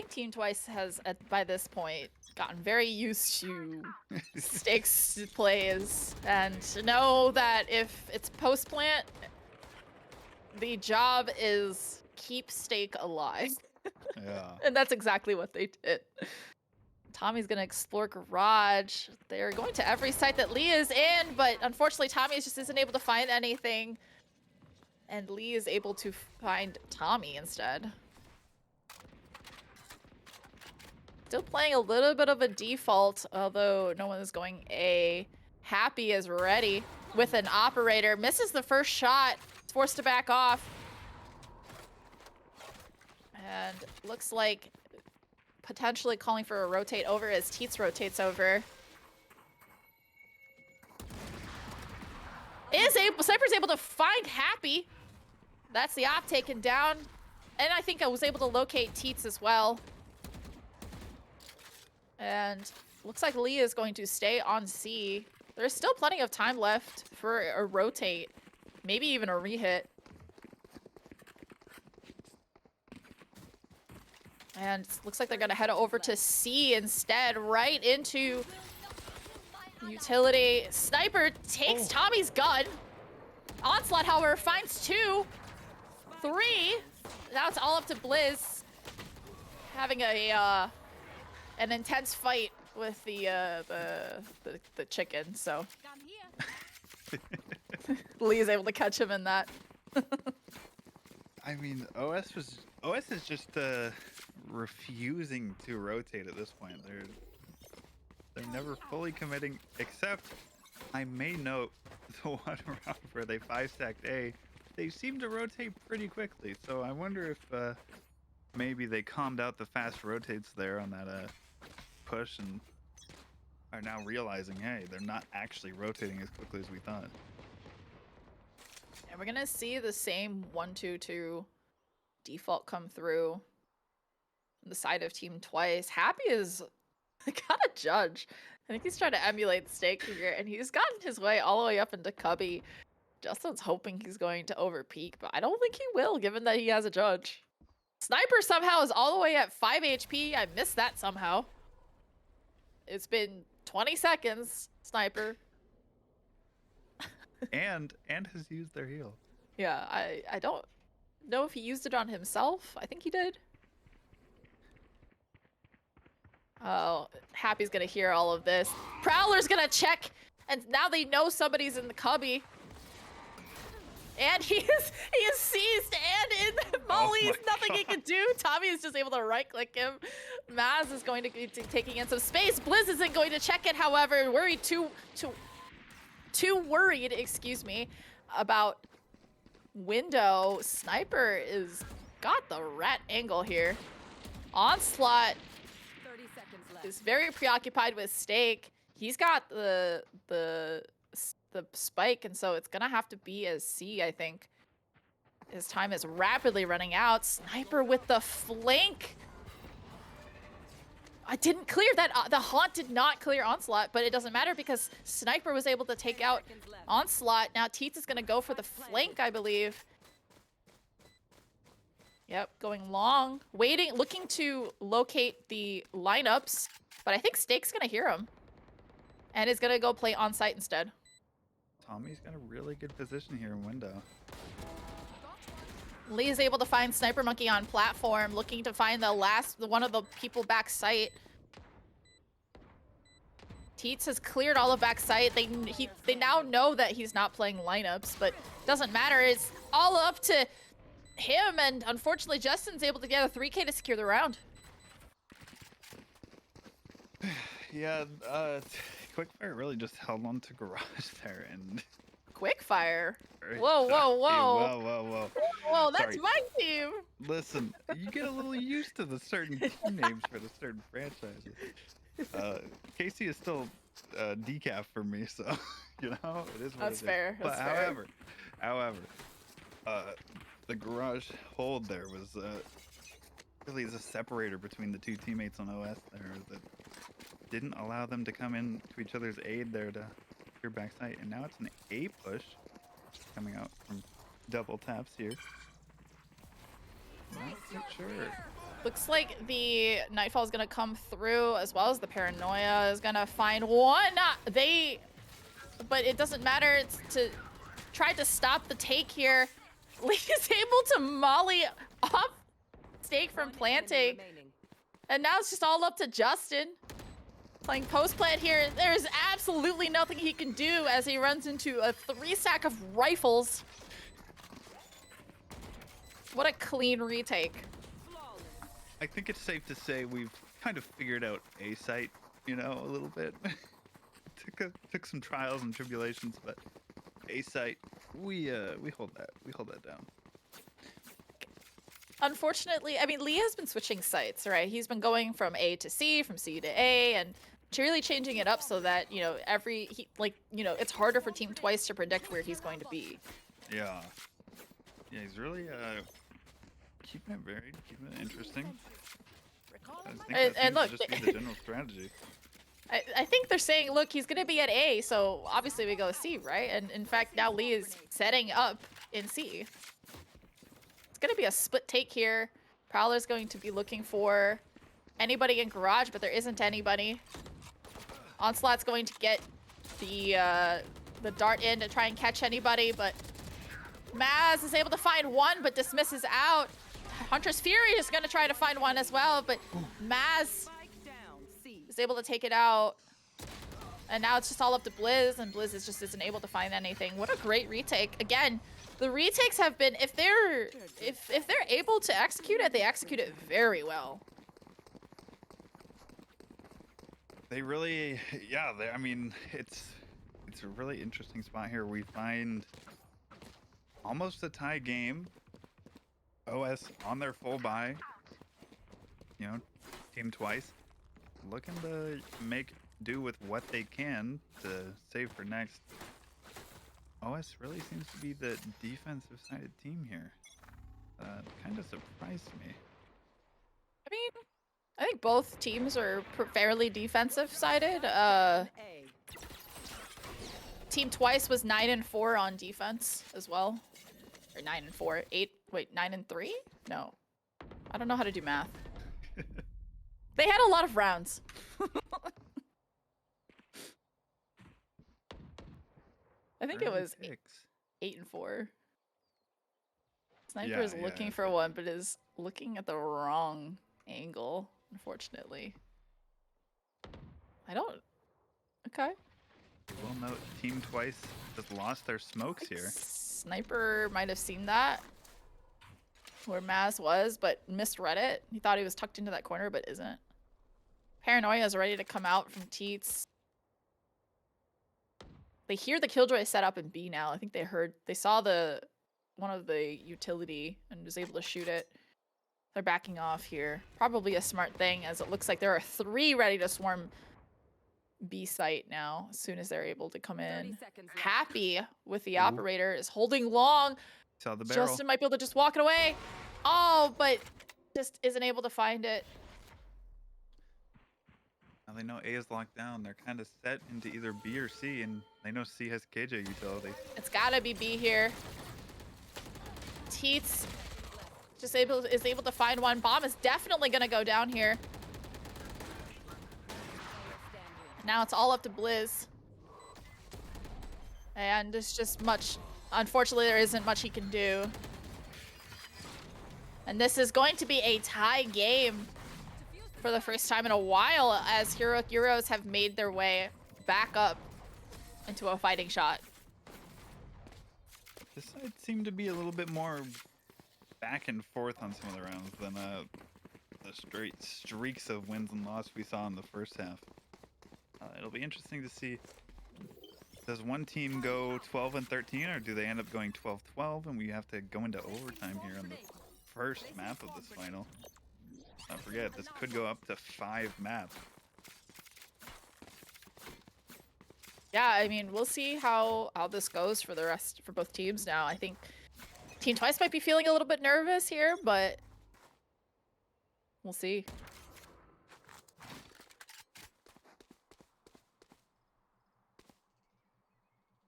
Team Twice has, by this point, gotten very used to Steak's plays and to know that if it's post plant, the job is keep Steak alive. Yeah. And that's exactly what they did. Tommy's gonna explore garage. They're going to every site that Lee is in, but unfortunately Tommy just isn't able to find anything. And Lee is able to find Tommy instead. Still playing a little bit of a default, although no one is going A. Happy is ready with an operator. Misses the first shot. Is forced to back off. And looks like potentially calling for a rotate over as Teets rotates over. Sniper's able to find Happy. That's the op taken down. And I think I was able to locate Teets as well. And looks like Lee is going to stay on C. There's still plenty of time left for a rotate. Maybe even a rehit. And looks like they're gonna head over to C instead, right into utility. Sniper takes Tommy's gun. Onslaught, however, finds 2, 3. Now it's all up to Blizz. Having a an intense fight with the chicken, so Lee is able to catch him in that. I mean, OS is just refusing to rotate at this point. They're never fully committing, except I may note the one round where they 5-stacked A, they seem to rotate pretty quickly. So I wonder if maybe they calmed out the fast rotates there on that push and are now realizing, hey, they're not actually rotating as quickly as we thought. And we're gonna see the same 1-2-2 default come through on the side of team twice. Happy is kind of judge. I think he's trying to emulate Steak here, and he's gotten his way all the way up into Cubby. Justin's hoping he's going to overpeak, but I don't think he will, given that he has a judge. Sniper somehow is all the way at 5 HP. I missed that somehow. It's been 20 seconds, Sniper. and has used their heal. Yeah, I don't know if he used it on himself. I think he did. Oh, Happy's gonna hear all of this. Prowler's gonna check, and now they know somebody's in the Cubby. And he is seized and in Molly's nothing he can do. Tommy is just able to right click him. Maz is going to be taking in some space. Blizz isn't going to check it, however, worried too worried, excuse me, about window. Sniper is got the rat angle here. Onslaught 30 seconds left. is very preoccupied with Steak. He's got the spike, and so it's gonna have to be as C, I think. His time is rapidly running out. Sniper with the flank. I didn't clear that. The Haunt did not clear Onslaught, but it doesn't matter because Sniper was able to take out Onslaught. Now Teets is gonna go for the flank, I believe. Yep, going long, waiting, looking to locate the lineups, but I think Steak's gonna hear him and is gonna go play on site instead. Tommy's got a really good position here in window. Lee is able to find Sniper Monkey on platform, looking to find one of the people back site. Teets has cleared all of back site. They now know that he's not playing lineups, but doesn't matter. It's all up to him, and unfortunately Justin's able to get a 3K to secure the round. Yeah, Quickfire really just held on to garage there and Quickfire. Very Whoa, whoa, whoa. Whoa. Whoa, that's Sorry. my team. Listen, you get a little used to the certain team names for the certain franchises. Casey is still decaf for me, so you know it is what That's it is. fair. But That's fair. however, the garage hold there was really is a separator between the two teammates on OS there that didn't allow them to come in to each other's aid there to your backside, and now it's an A push coming out from double taps here. Not quite sure. Looks like the Nightfall is gonna come through, as well as the Paranoia is gonna find one. But it doesn't matter. It's to try to stop the take here. Lee is able to molly off stake from One enemy planting. remaining. And now it's just all up to Justin. Playing post plant here. There's absolutely nothing he can do as he runs into a 3-stack of rifles. What a clean retake. Flawless. I think it's safe to say we've kind of figured out A site, you know, a little bit. took some trials and tribulations, but A site, we hold that down. Unfortunately, I mean, Lee has been switching sites, right? He's been going from A to C, from C to A, and really changing it up so that, you know, it's harder for Team Twice to predict where he's going to be. Yeah. Yeah, he's really keeping it varied, keeping it interesting. I think And- that and seems look, to just be the general strategy. I think they're saying, look, he's going to be at A, so obviously we go C, right? And in fact, now Lee is setting up in C. It's going to be a split take here. Prowler's going to be looking for anybody in garage, but there isn't anybody. Onslaught's going to get the dart in to try and catch anybody, but Maz is able to find one, but dismisses out. Hunter's Fury is going to try to find one as well, but Maz Spike down. C. is able to take it out. And now it's just all up to Blizz, and Blizz just isn't able to find anything. What a great retake. Again, the retakes have been, if they're able to execute it, they execute it very well. They really, yeah. I mean, it's a really interesting spot here. We find almost a tie game. OS on their full buy. You know, Team Twice looking to make do with what they can to save for next. OS really seems to be the defensive sided team here. Kind of surprised me. I mean, I think both teams are fairly defensive sided. A. Team Twice was 9-4 on defense as well. Or 9-4. 9-3? No. I don't know how to do math. They had a lot of rounds. I think it was 8-4. Sniper Yeah, is looking for one, but is looking at the wrong angle, unfortunately. I don't... Okay. We'll note Team Twice has lost their smokes here. Sniper might have seen that. Where Maz was, but misread it. He thought he was tucked into that corner, but isn't. Paranoia is ready to come out from Teats. They hear the Killjoy set up in B now. I think they saw one of the utility and was able to shoot it. They're backing off here. Probably a smart thing, as it looks like there are 3 ready to swarm B site now, as soon as they're able to come 30 in. seconds left. Happy with the operator, is holding long. Saw the barrel. Justin might be able to just walk it away. Oh, but just isn't able to find it. Now they know A is locked down. They're kind of set into either B or C, and they know C has KJ utility. It's gotta be B here. Teats is able to find one. Bomb is definitely gonna go down here. Now it's all up to Blizz. And there's just much... Unfortunately, there isn't much he can do. And this is going to be a tie game for the first time in a while, as Gyros have made their way back up into a fighting shot. This side seemed to be a little bit more back and forth on some of the rounds than the straight streaks of wins and losses we saw in the first half. It'll be interesting to see. Does one team go 12-13, or do they end up going 12-12, and we have to go into overtime here on the first map of this final? Don't forget, this could go up to 5 maps. Yeah, I mean, we'll see how this goes for both teams now. I think Team Twice might be feeling a little bit nervous here, but we'll see.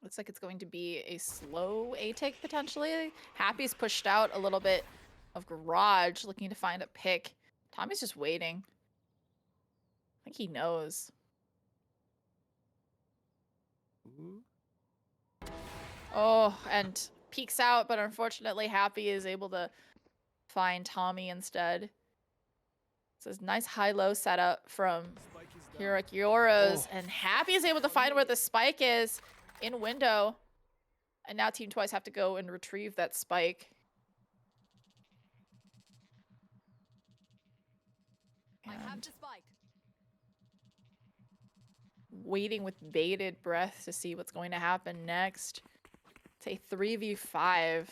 Looks like it's going to be a slow A take potentially. Happy's pushed out a little bit of garage, looking to find a pick. Tommy's just waiting. I think he knows. Ooh. Oh, and peeks out, but unfortunately Happy is able to find Tommy instead. So it's nice high-low setup from Spike is down. Gyros, and Happy is able to find where the spike is in window. And now Team Twice have to go and retrieve that spike. And spike. waiting with bated breath to see what's going to happen next. It's a 3v5.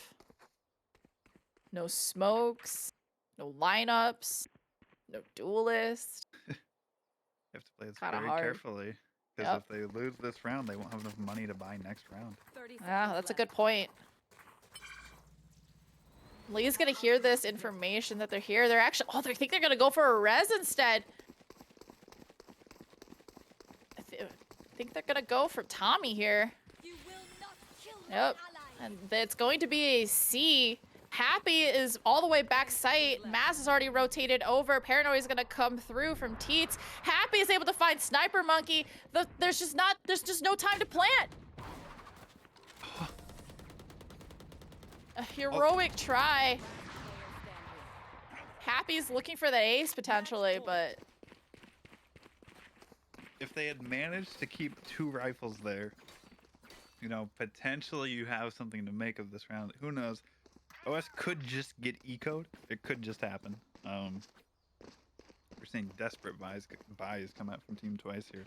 No smokes, no lineups, no duelist. You have to play this Kinda very hard. carefully. Because Yep. if they lose this round, they won't have enough money to buy next round. 30 Yeah, seconds that's a left. good point. Lee's gonna hear this information that they're here. They're actually, oh, they think they're gonna go for a res instead. I think they're gonna go for Tommy here. You will not kill my Yep. ally. And it's going to be a C. Happy is all the way back site. Maz is already rotated over. Paranoid is gonna come through from Teats. Happy is able to find Sniper Monkey. There's just no time to plant. A heroic try. Happy's looking for the ace potentially, but If they had managed to keep 2 rifles there, you know, potentially you have something to make of this round. Who knows? OS could just get ecoed. It could just happen. We're seeing desperate buys come out from Team Twice here,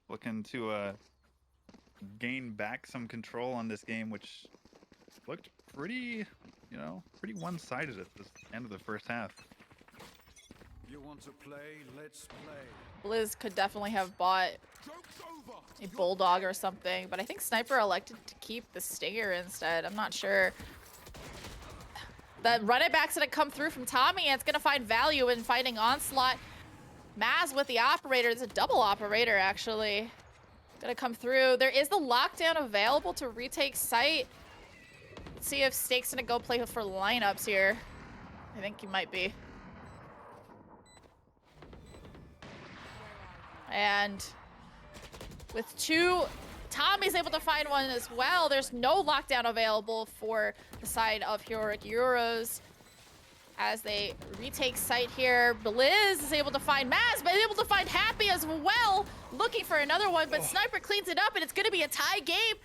looking to gain back some control on this game, which looked pretty, you know, pretty one-sided at the end of the first half. You want to play? Let's play. Blizz could definitely have bought Joke's over. a Bulldog or something, but I think Sniper elected to keep the Stinger instead. I'm not sure. The run it back's gonna come through from Tommy, and it's gonna find value in finding Onslaught. Maz with the operator. It's a double operator, actually. Gonna come through. There is the lockdown available to retake site. Let's see if Steak's gonna go play for lineups here. I think he might be. And with 2, Tommy's able to find one as well. There's no lockdown available for the side of Heroic Euros as they retake site here. Blizz is able to find Maz, but is able to find Happy as well. Looking for another one, but Sniper cleans it up, and it's going to be a tie game,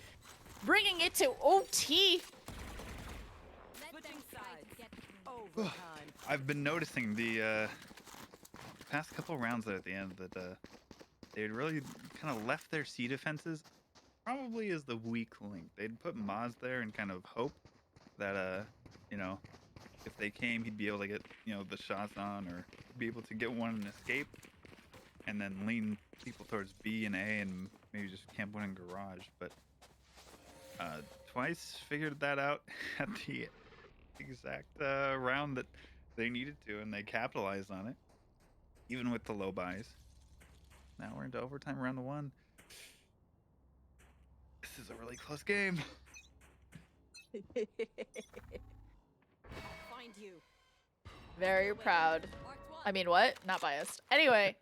bringing it to OT. Switching sides. Overtime. I've been noticing the past couple rounds there at the end that they'd really kind of left their C defenses probably as the weak link. They'd put Maz there and kind of hope that you know, if they came, he'd be able to get, you know, the shots on or be able to get one and escape, and then lean people towards B and A and maybe just camp one in garage. But Twice figured that out at the exact round that they needed to, and they capitalized on it, even with the low buys. Now we're into overtime round 1. This is a really close game. Find you. Very proud. Marked one. I mean, what? Not biased. Anyway,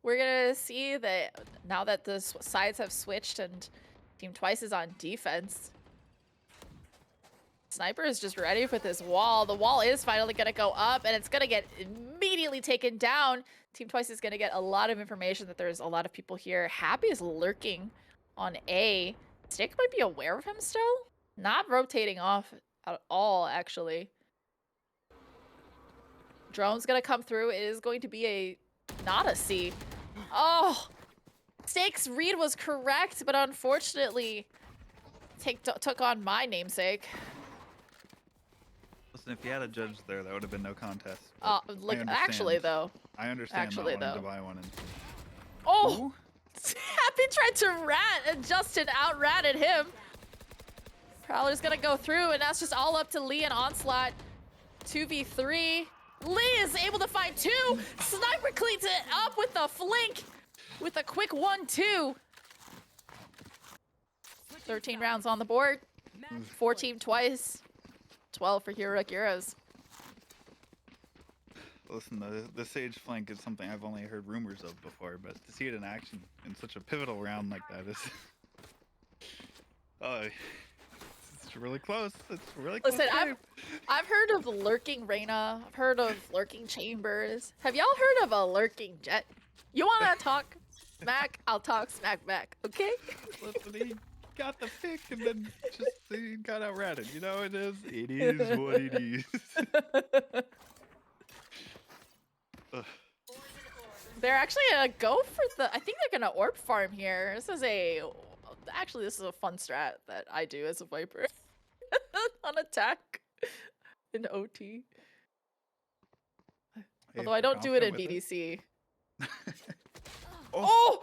we're gonna see that now that the sides have switched and Team Twice is on defense. Sniper is just ready for this wall. The wall is finally gonna go up, and it's gonna get immediately taken down. Team Twice is gonna get a lot of information that there's a lot of people here. Happy is lurking on A. Stick might be aware of him still. Not rotating off at all, actually. Drone's gonna come through. It is going to be not a C. Oh, Steak's read was correct, but unfortunately, took on my namesake. Listen, if you had a judge there, that would have been no contest. Look, I actually understand. though. I understand actually, not wanting though. to buy one. And... Oh, Happy tried to rat, and Justin out-ratted him. Prowler's gonna go through, and that's just all up to Lee and Onslaught. 2v3. Lee is able to find 2. Sniper cleans it up with a flink, with a quick 1-2. 13 rounds on the board. 4 Team Twice. 12 for Heroic Euros. Listen, the Sage flank is something I've only heard rumors of before, but to see it in action in such a pivotal round like that is... oh, it's It's really close. It's really close. Listen, game. I've heard of lurking Reyna. I've heard of lurking Chambers. Have y'all heard of a lurking Jet? You wanna talk smack? I'll talk smack back, okay? Listen, he got the pick and then just he got outratted. You know, it is what it is. Ugh. They're actually gonna go for the. I think they're gonna orb farm here. Actually, this is a fun strat that I do as a Viper on attack in OT. Hey, Although if I we're don't do it in confident with BDC. Oh. Oh,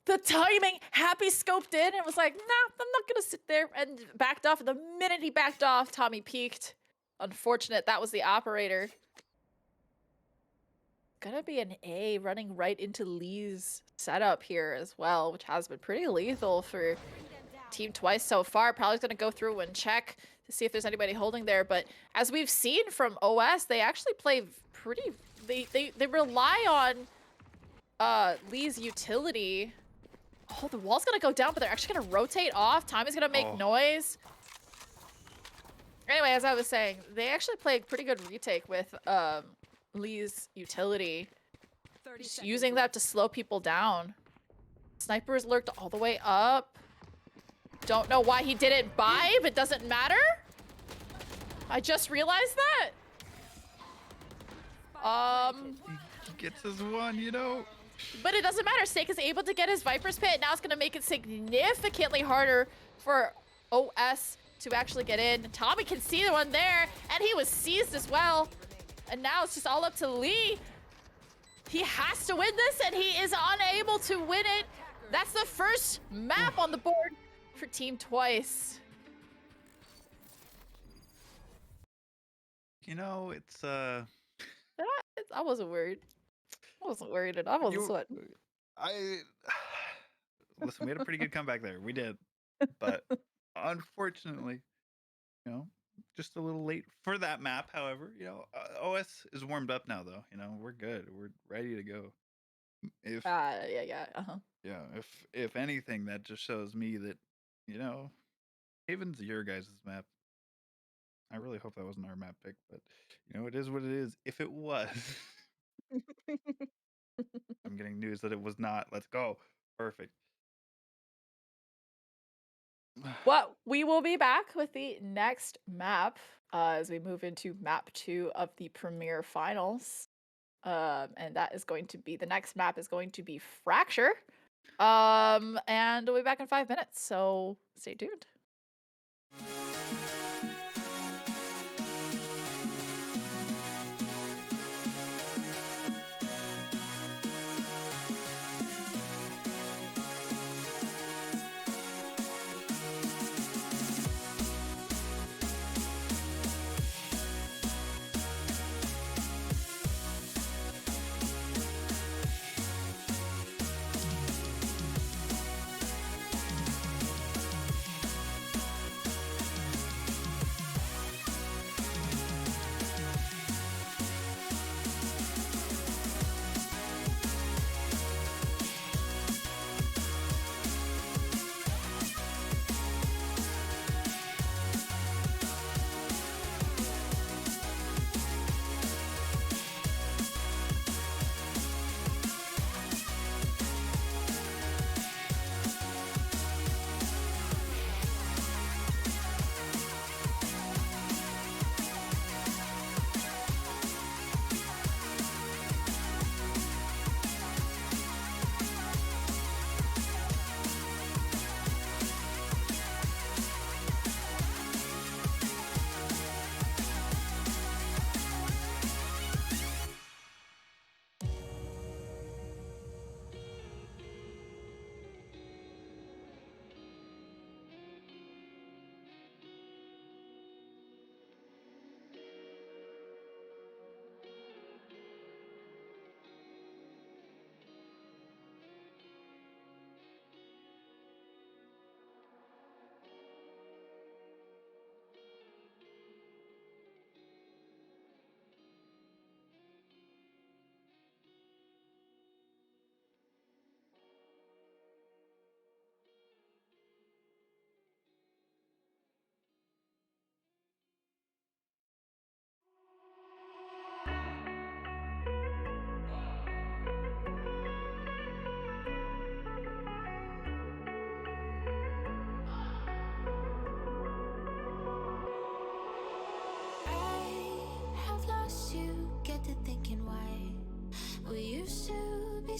the timing! Happy scoped in and was like, nah, I'm not gonna sit there, and backed off. The minute he backed off, Tommy peeked. Unfortunate, that was the operator. Gonna be an A running right into Lee's setup here as well, which has been pretty lethal for Team Twice so far. Probably gonna go through and check to see if there's anybody holding there. But as we've seen from OS, they actually play pretty. They rely on Lee's utility. Oh, the wall's gonna go down, but they're actually gonna rotate off. Time is gonna make noise. Anyway, as I was saying, they actually play a pretty good retake with Lee's utility. Just using that to slow people down. Snipers lurked all the way up. Don't know why he didn't buy, but doesn't matter. I just realized that. He gets his one, you know. But it doesn't matter. Snake is able to get his Viper's Pit. Now it's going to make it significantly harder for OS to actually get in. Tommy can see the one there, and he was seized as well. And now it's just all up to Lee. He has to win this, and he is unable to win it. That's the first map on the board for Team Twice. You know, it's I wasn't worried. I wasn't worried at all. I wasn't sweating. Listen, we had a pretty good comeback there. We did. But unfortunately, you know, just a little late for that map. However, you know, OS is warmed up now, though. You know, we're good. We're ready to go. If Yeah. if anything, that just shows me that, you know, Haven's your guys' map. I really hope that wasn't our map pick, but you know, it is what it is. If it was, I'm getting news that it was not. Let's go. Perfect. Well, we will be back with the next map as we move into map 2 of the Premier Finals. And that is going to be, the next map is going to be Fracture. And we'll be back in 5 minutes, so stay tuned.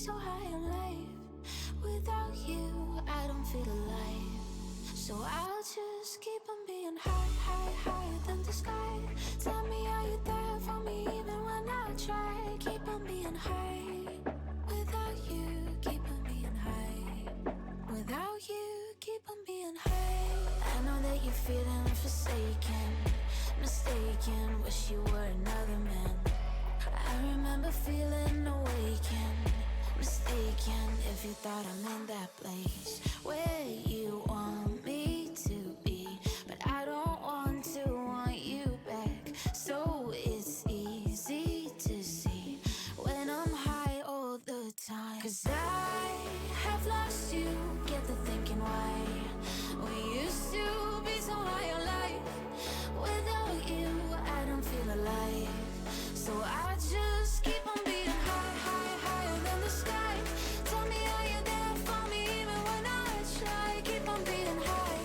so high on life. Without you, I don't feel alive. So I'll just keep on being higher than the sky. Tell me, are you there for me even when I try? Keep on being high. Without you, keep on being high. Without you, keep on being high. I know that you're feeling forsaken, mistaken, wish you were another man. I remember feeling awakened, mistaken if you thought I'm in that place where you want me to be. But I don't want you back. So it's easy to see when I'm high all the time. 'Cause I have lost you, get the thinking why. We used to be so high on life. Without you, I don't feel alive. So I just keep on being higher than the sky. Tell me, are you there for me even when I try? Keep on being high.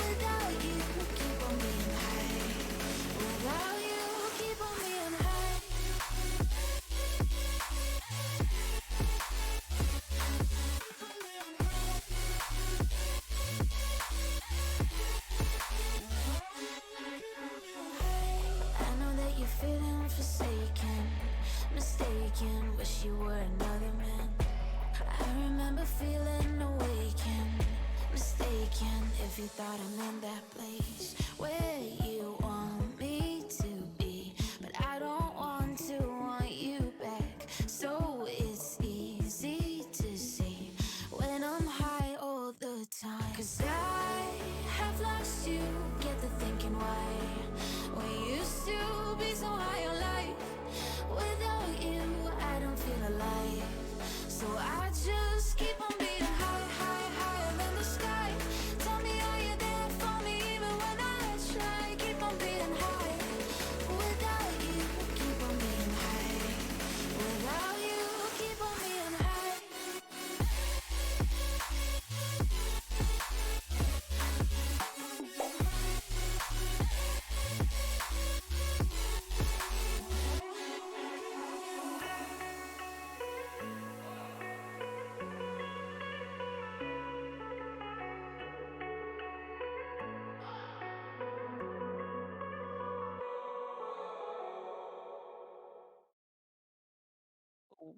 Without you, keep on being high. Without you, keep on being high. I know that you're feeling forsaken, mistaken, wish you were another man. I remember feeling awakened, mistaken if you thought I'm in that place where you want me to be. But I don't want you back. So it's easy to see when I'm high all the time. 'Cause I have lost you, get the thinking why. We used to be so high on life. Without you, I don't feel alive. So I just keep on being higher than the sky. Tell me, are you there for me even when I try? Keep on being high. Without you, keep on being high. Without you, keep on being high.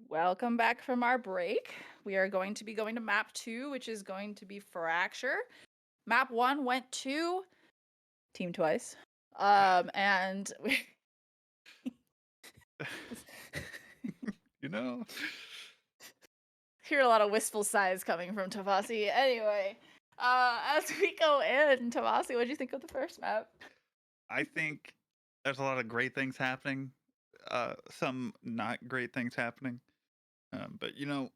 Welcome back from our break. We are going to be going to map 2, which is going to be Fracture. Map 1 went to Team Twice. And we You know, hear a lot of wistful sighs coming from Tavasi. Anyway, as we go in, Tavasi, what do you think of the first map? I think there's a lot of great things happening. Some not great things happening. But you know,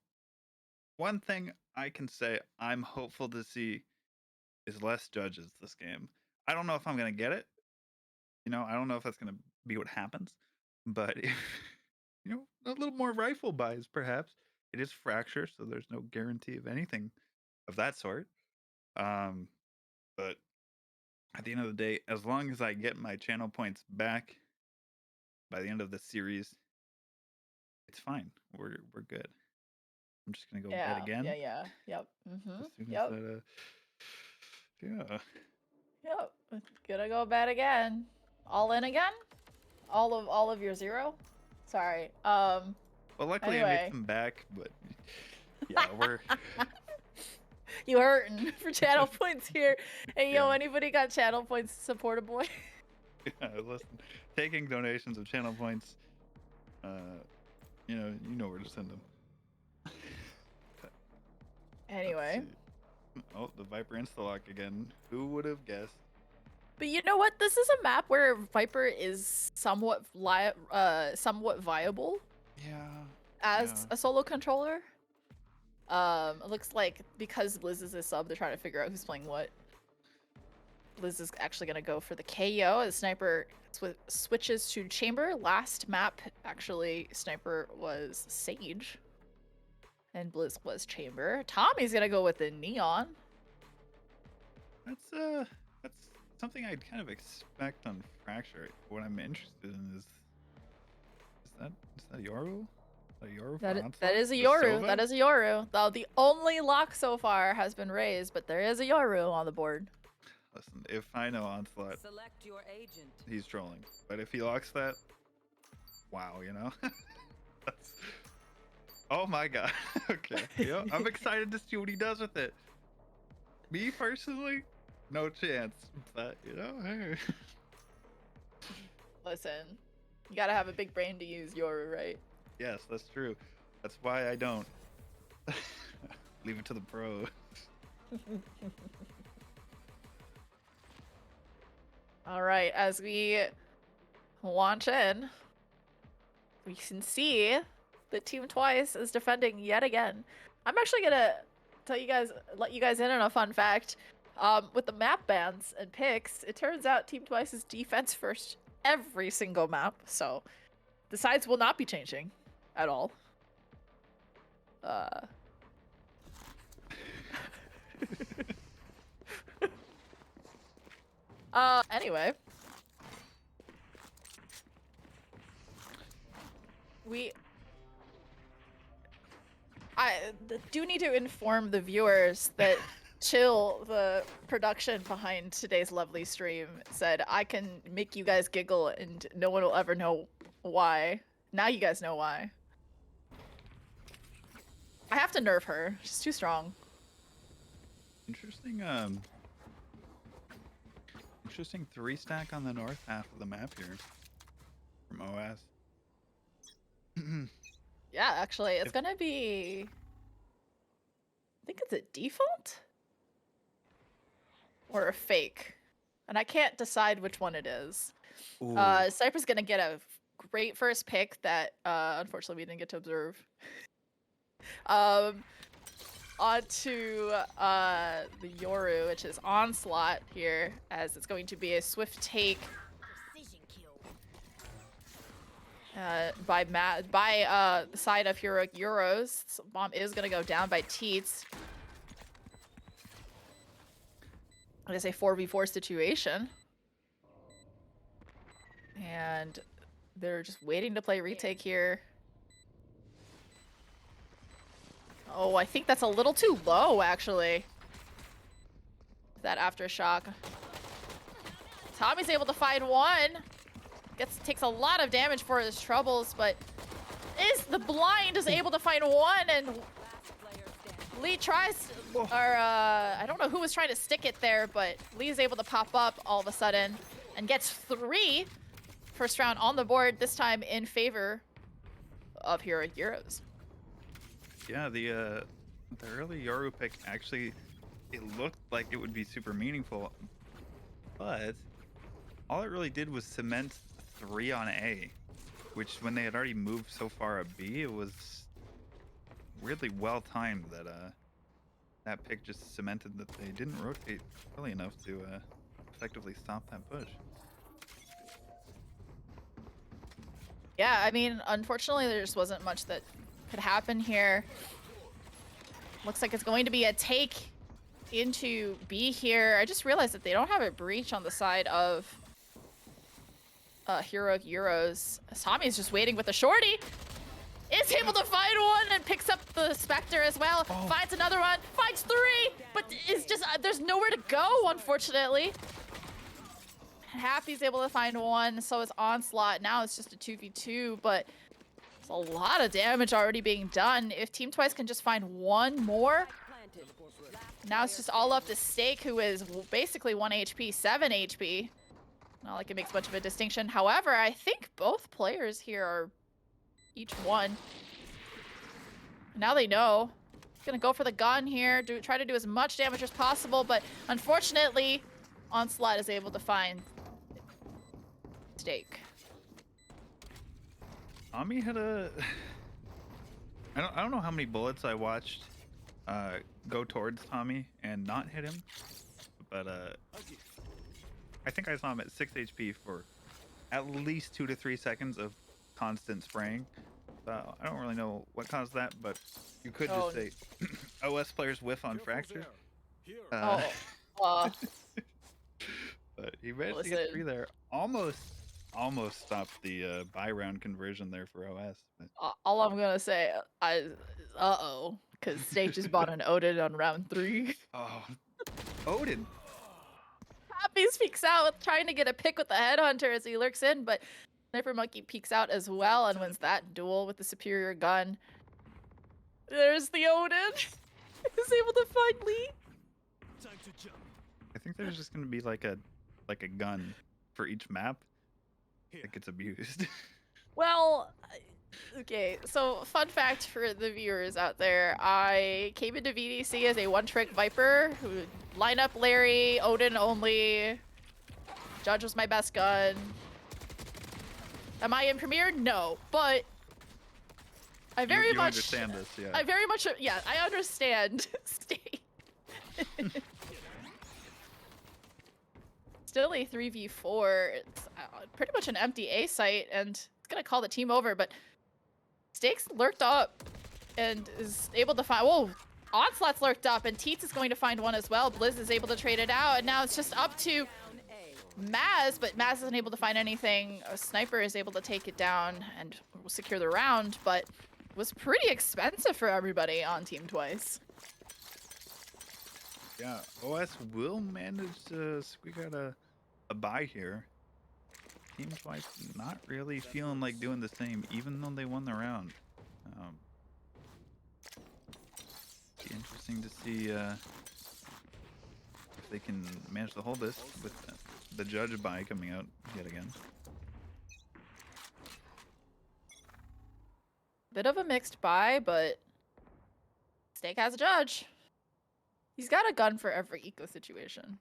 one thing I can say I'm hopeful to see is less judges this game. I don't know if I'm gonna get it. You know, I don't know if that's gonna be what happens. But if, you know, a little more rifle buys, perhaps. It is Fracture, so there's no guarantee of anything of that sort. Um, but at the end of the day, as long as I get my channel points back by the end of the series, it's fine. We're good. I'm just gonna go bet again. Yep. As soon as Yep. that, yeah. Yep. Gonna go bad again. All in again? All of your 0? Sorry. Well, luckily I Anyway. made some back, but yeah, we're You hurting for channel points here. Hey, yo, Yeah. anybody got channel points to support a boy? yeah, listen, taking donations of channel points. You know where to send them. Anyway. Oh, the Viper Instalock again. Who would have guessed? But you know what? This is a map where Viper is somewhat viable Yeah. as a solo controller. It looks like because Blizz is a sub, they're trying to figure out who's playing what. Blizz is actually gonna go for the KO as Sniper switches to Chamber. Last map, actually, Sniper was Sage, and Blizz was Chamber. Tommy's gonna go with the Neon. That's something I'd kind of expect on Fracture. What I'm interested in is that Yoru? A Yoru That for that Onslaught? is a The Yoru. Sova? That is a Yoru. Though the only lock so far has been raised, but there is a Yoru on the board. Listen, if I know Onslaught, Select your agent. he's trolling. But if he locks that, wow, you know? That's... Oh my god. Okay. I'm excited to see what he does with it. Me personally, no chance. But, hey. Listen, you gotta have a big brain to use Yoru, right? Yes, that's true. That's why I don't. Leave it to the pros. All right, as we launch in, we can see that Team Twice is defending yet again. I'm actually gonna let you guys in on a fun fact. With the map bans and picks, it turns out Team Twice is defense first every single map, so the sides will not be changing at all. Anyway. I do need to inform the viewers that Chill, the production behind today's lovely stream, said I can make you guys giggle and no one will ever know why. Now you guys know why. I have to nerf her. She's too strong. Interesting, interesting 3-stack on the north half of the map here from OS. Yeah, actually, it's gonna be... I think it's a default? Or a fake. And I can't decide which one it is. Cypher's gonna get a great first pick that, unfortunately, we didn't get to observe. Onto the Yoru, which is Onslaught here, as it's going to be a swift take by the side of Heroic Euros. So bomb is gonna go down by Teets. It is a 4v4 situation. And they're just waiting to play retake here. Oh, I think that's a little too low, actually. That aftershock. Tommy's able to find one. Takes a lot of damage for his troubles, but the blind is able to find one, and Lee tries, or I don't know who was trying to stick it there, but Lee is able to pop up all of a sudden and gets 3 first round on the board, this time in favor of Heroic Euros. Yeah, the early Yoru pick actually, it looked like it would be super meaningful, but all it really did was cement 3 on A, which when they had already moved so far at B, it was weirdly well timed that that pick just cemented that they didn't rotate early enough to effectively stop that push. Yeah, I mean, unfortunately, there just wasn't much that could happen here. Looks like it's going to be a take into B here. I just realized that they don't have a breach on the side of Heroic Euros. Tommy's just waiting with a shorty. Is able to find one and picks up the Spectre as well. Oh. Finds another one. Finds 3, but is just there's nowhere to go, unfortunately. Happy's able to find one. So is Onslaught. Now it's just a 2v2, but it's a lot of damage already being done. If Team Twice can just find one more, now it's just all up to Stake, who is basically 1 HP, 7 HP. Not like it makes much of a distinction. However, I think both players here are each one. Now they know. Gonna go for the gun here, try to do as much damage as possible, but unfortunately, Onslaught is able to find Stake. Tommy had a... I don't know how many bullets I watched go towards Tommy and not hit him, but I think I saw him at 6 HP for at least 2 to 3 seconds of constant spraying. I don't really know what caused that, but you could just say OS players whiff on fracture. Oh. But he managed to get 3 there. Almost almost stopped the buy round conversion there for OS. But All I'm gonna say, uh-oh, because Steak just bought an Odin on round 3. oh, Odin. Happy's peeks out, trying to get a pick with the headhunter as he lurks in, but Sniper Monkey peeks out as well and wins that duel with the superior gun. There's the Odin. He's able to find Lee. I think there's just gonna be like a gun for each map that gets abused. Well, okay, so fun fact for the viewers out there, I came into VDC as a one-trick Viper who would line up Larry, Odin only. Judge was my best gun. Am I in Premiere? No, but I very you much understand this, yeah. I very much, yeah, I understand. Stay. Still a 3v4. It's pretty much an empty A site, and it's gonna call the team over, but Stakes lurked up and is able to find. Whoa! Onslaught's lurked up, and Teets is going to find one as well. Blizz is able to trade it out, and now it's just up to Maz, but Maz isn't able to find anything. A Sniper is able to take it down and secure the round, but it was pretty expensive for everybody on Team Twice. Yeah, OS will manage to squeak out a buy here. Team Twice not really feeling like doing the same, even though they won the round. Be interesting to see if they can manage to hold this with the judge buy coming out yet again. Bit of a mixed buy, but Steak has a judge. He's got a gun for every eco situation.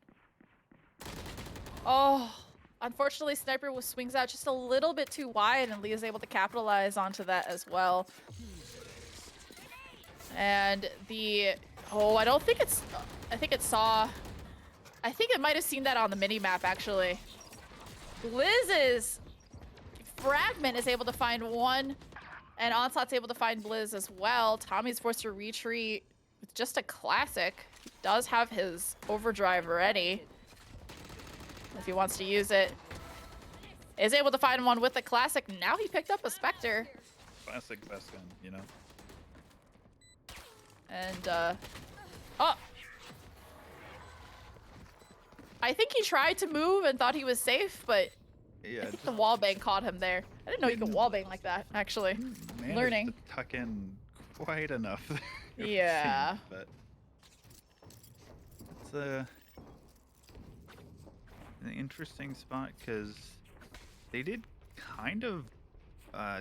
Oh, unfortunately, Sniper swings out just a little bit too wide, and Lee is able to capitalize onto that as well. And I don't think it's, I think it might have seen that on the mini-map, actually. Blizz's Fragment is able to find one, and Onslaught's able to find Blizz as well. Tommy's forced to retreat with just a classic. He does have his overdrive ready if he wants to use it. Is able to find one with the classic. Now he picked up a Spectre. Classic best gun, you know? And, oh! I think he tried to move and thought he was safe, but Yeah, I think the wallbang caught him there. I didn't know you could wallbang like that, actually. managed Learning. to tuck in quite enough there, it Yeah. seems, but it's an interesting spot because they did kind of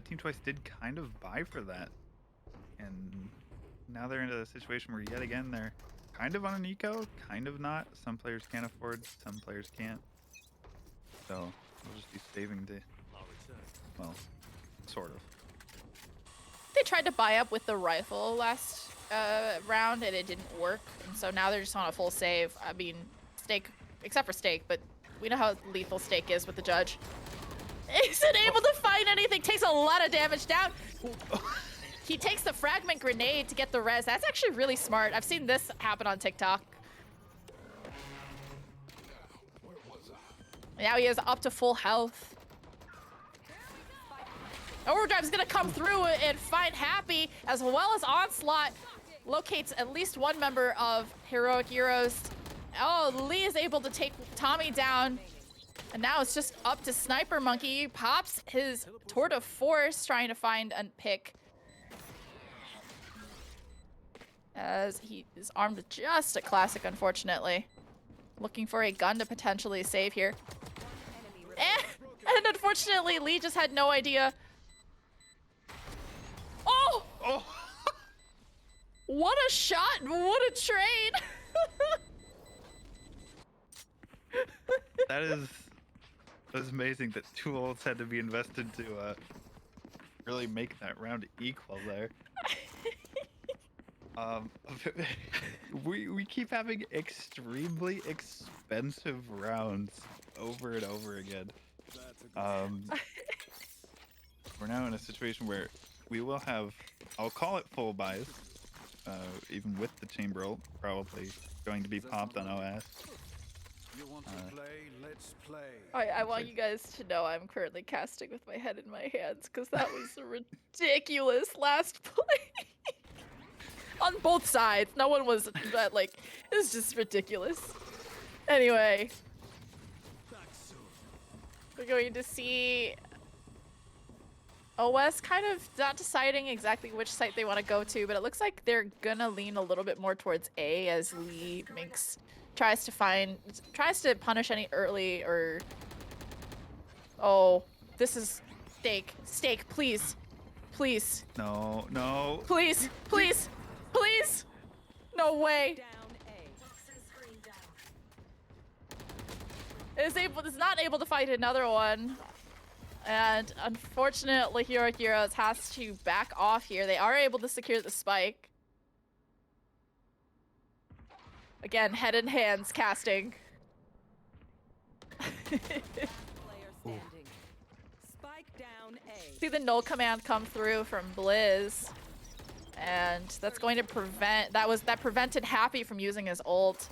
Team Twice did kind of buy for that, and now they're into a situation where yet again they're kind of on an eco, kind of not. Some players can't afford, some players can't. So we'll just be saving to, well, sort of. They tried to buy up with the rifle last round and it didn't work, and so now they're just on a full save. I mean, Steak, except for Steak, but we know how lethal Steak is with the judge. Isn't able to find anything, takes a lot of damage down. He takes the fragment grenade to get the res. That's actually really smart. I've seen this happen on TikTok. Now he is up to full health. Overdrive's gonna come through and find Happy, as well as Onslaught locates at least one member of Heroic Gyros. Oh, Lee is able to take Tommy down. And now it's just up to Sniper Monkey. He pops his Tour de Force, trying to find a pick. As he is armed with just a classic, unfortunately. Looking for a gun to potentially save here. And unfortunately, Lee just had no idea. Oh! Oh! What a shot! What a trade! That is amazing that two ults had to be invested to really make that round equal there. We keep having extremely expensive rounds over and over again. We're now in a situation where we will have, I'll call it full buys, even with the chamber ult probably going to be popped on OS. You want to play? Let's play. I want you guys to know I'm currently casting with my head in my hands because that was a ridiculous last play. On both sides. No one was that like it was just ridiculous. Anyway. We're going to see OS kind of not deciding exactly which site they want to go to, but it looks like they're gonna lean a little bit more towards A as Lee tries to punish any early or oh, this is steak, please. Please. No, no. Please, please, please. No way. Is not able to fight another one. And unfortunately, Heroic Gyros has to back off here. They are able to secure the spike. Again, head and hands casting. Player standing. Spike down A. See the null command come through from Blizz. And that's going to prevent, that prevented Happy from using his ult.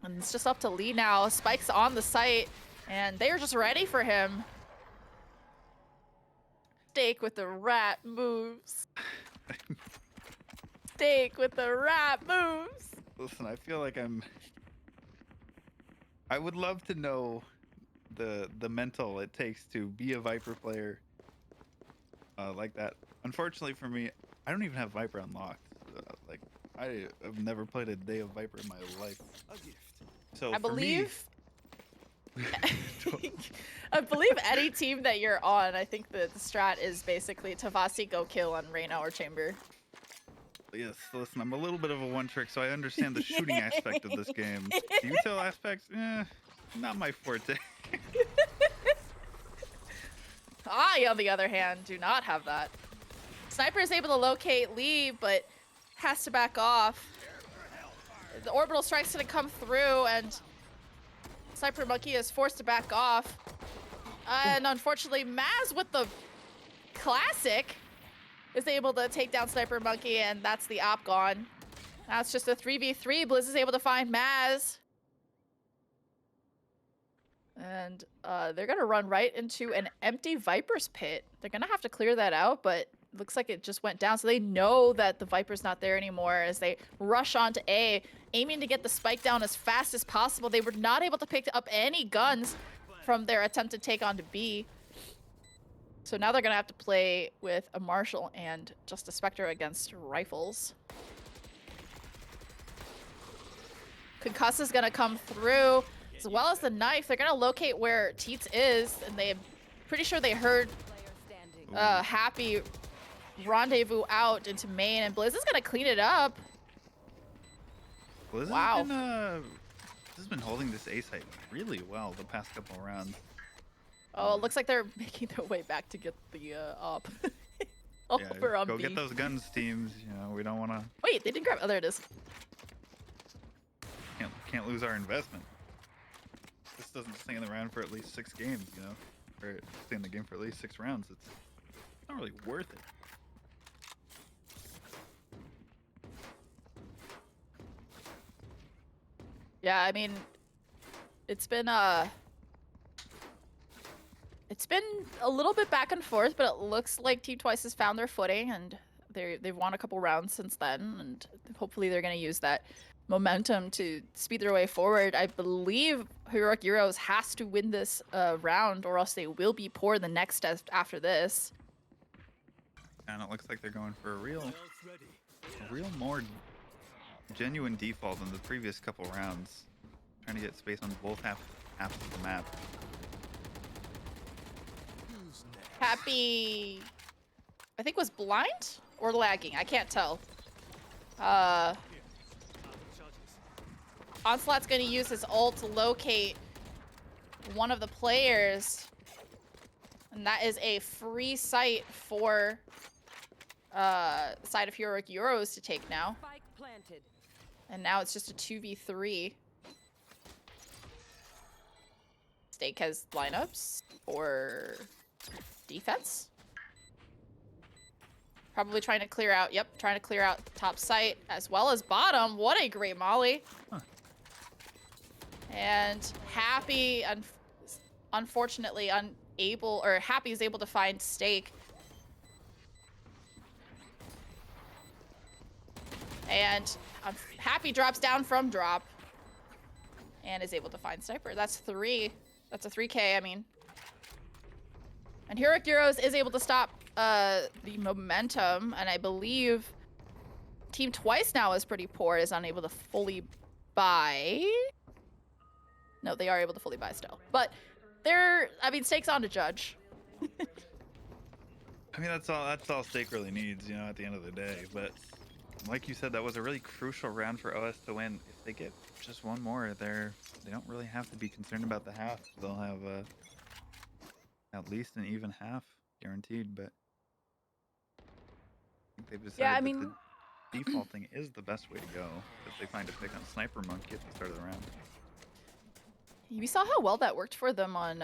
And it's just up to Lee now. Spike's on the site, and they're just ready for him. Steak with the rat moves. Steak with the rat moves. Listen, I feel like I would love to know the mental it takes to be a Viper player like that. Unfortunately for me, I don't even have Viper unlocked. Like, I have never played a day of Viper in my life. A gift. So I for believe. me, I believe any team that you're on, I think the strat is basically Tavasi go kill on Reyna or Chamber. yes, listen, I'm a little bit of a one-trick, so I understand the shooting aspect of this game. The util aspects, not my forte. I, on the other hand, do not have that. Sniper is able to locate Lee, but has to back off. The orbital strike's gonna come through, and Sniper Monkey is forced to back off. And unfortunately, Maz with the classic is able to take down Sniper Monkey, and that's the op gone. Now it's just a 3v3. Blizz is able to find Maz. And they're gonna run right into an empty Viper's pit. They're gonna have to clear that out, but looks like it just went down. So they know that the Viper's not there anymore as they rush onto A, aiming to get the spike down as fast as possible. They were not able to pick up any guns from their attempt to take on to B. So now they're gonna have to play with a Marshall and just a Spectre against rifles. Concuss is gonna come through, as well as the knife. They're gonna locate where Teets is, and they're pretty sure they heard Player standing. Happy rendezvous out into main, and Blizz is gonna clean it up. Blizz Wow. has been holding this A site really well the past couple of rounds. Oh, it looks like they're making their way back to get the op. Over on Go B. get those guns, teams. You know, we don't want to. Wait, they didn't grab. Oh, there it is. Can't lose our investment. This doesn't stay in the round for at least 6 games, you know, or stay in the game for at least 6 rounds. It's not really worth it. Yeah, I mean, it's been a little bit back and forth, but it looks like Team Twice has found their footing, and they've won a couple rounds since then, and hopefully they're going to use that momentum to speed their way forward. I believe Heroic Gyros has to win this round, or else they will be poor the next test after this. And it looks like they're going for a real more genuine default than the previous couple rounds. Trying to get space on both halves of the map. Happy, I think, was blind or lagging. I can't tell. Onslaught's going to use his ult to locate one of the players. And that is a free site for side of Heroic Gyros to take now. Spike planted. And now it's just a 2v3. Steak has lineups for defense. Probably trying to clear out, yep, trying to clear out the top site as well as bottom. What a great molly. Huh. And Happy, unfortunately, unable, or Happy is able to find Steak. And Happy drops down from drop and is able to find Sniper. That's 3. That's a 3K, I mean. And Heroic Gyros is able to stop the momentum, and I believe Team Twice now is pretty poor, is unable to fully buy. No, they are able to fully buy still. But they're, I mean, Steak's on to judge. I mean, that's all Steak really needs, you know, at the end of the day. But like you said, that was a really crucial round for OS to win. If they get just one more, they don't really have to be concerned about the half. They'll have at least an even half guaranteed. But I think they've decided Yeah, I that mean, the defaulting is the best way to go if they find a pick on Sniper Monkey at the start of the round. we saw how well that worked for them on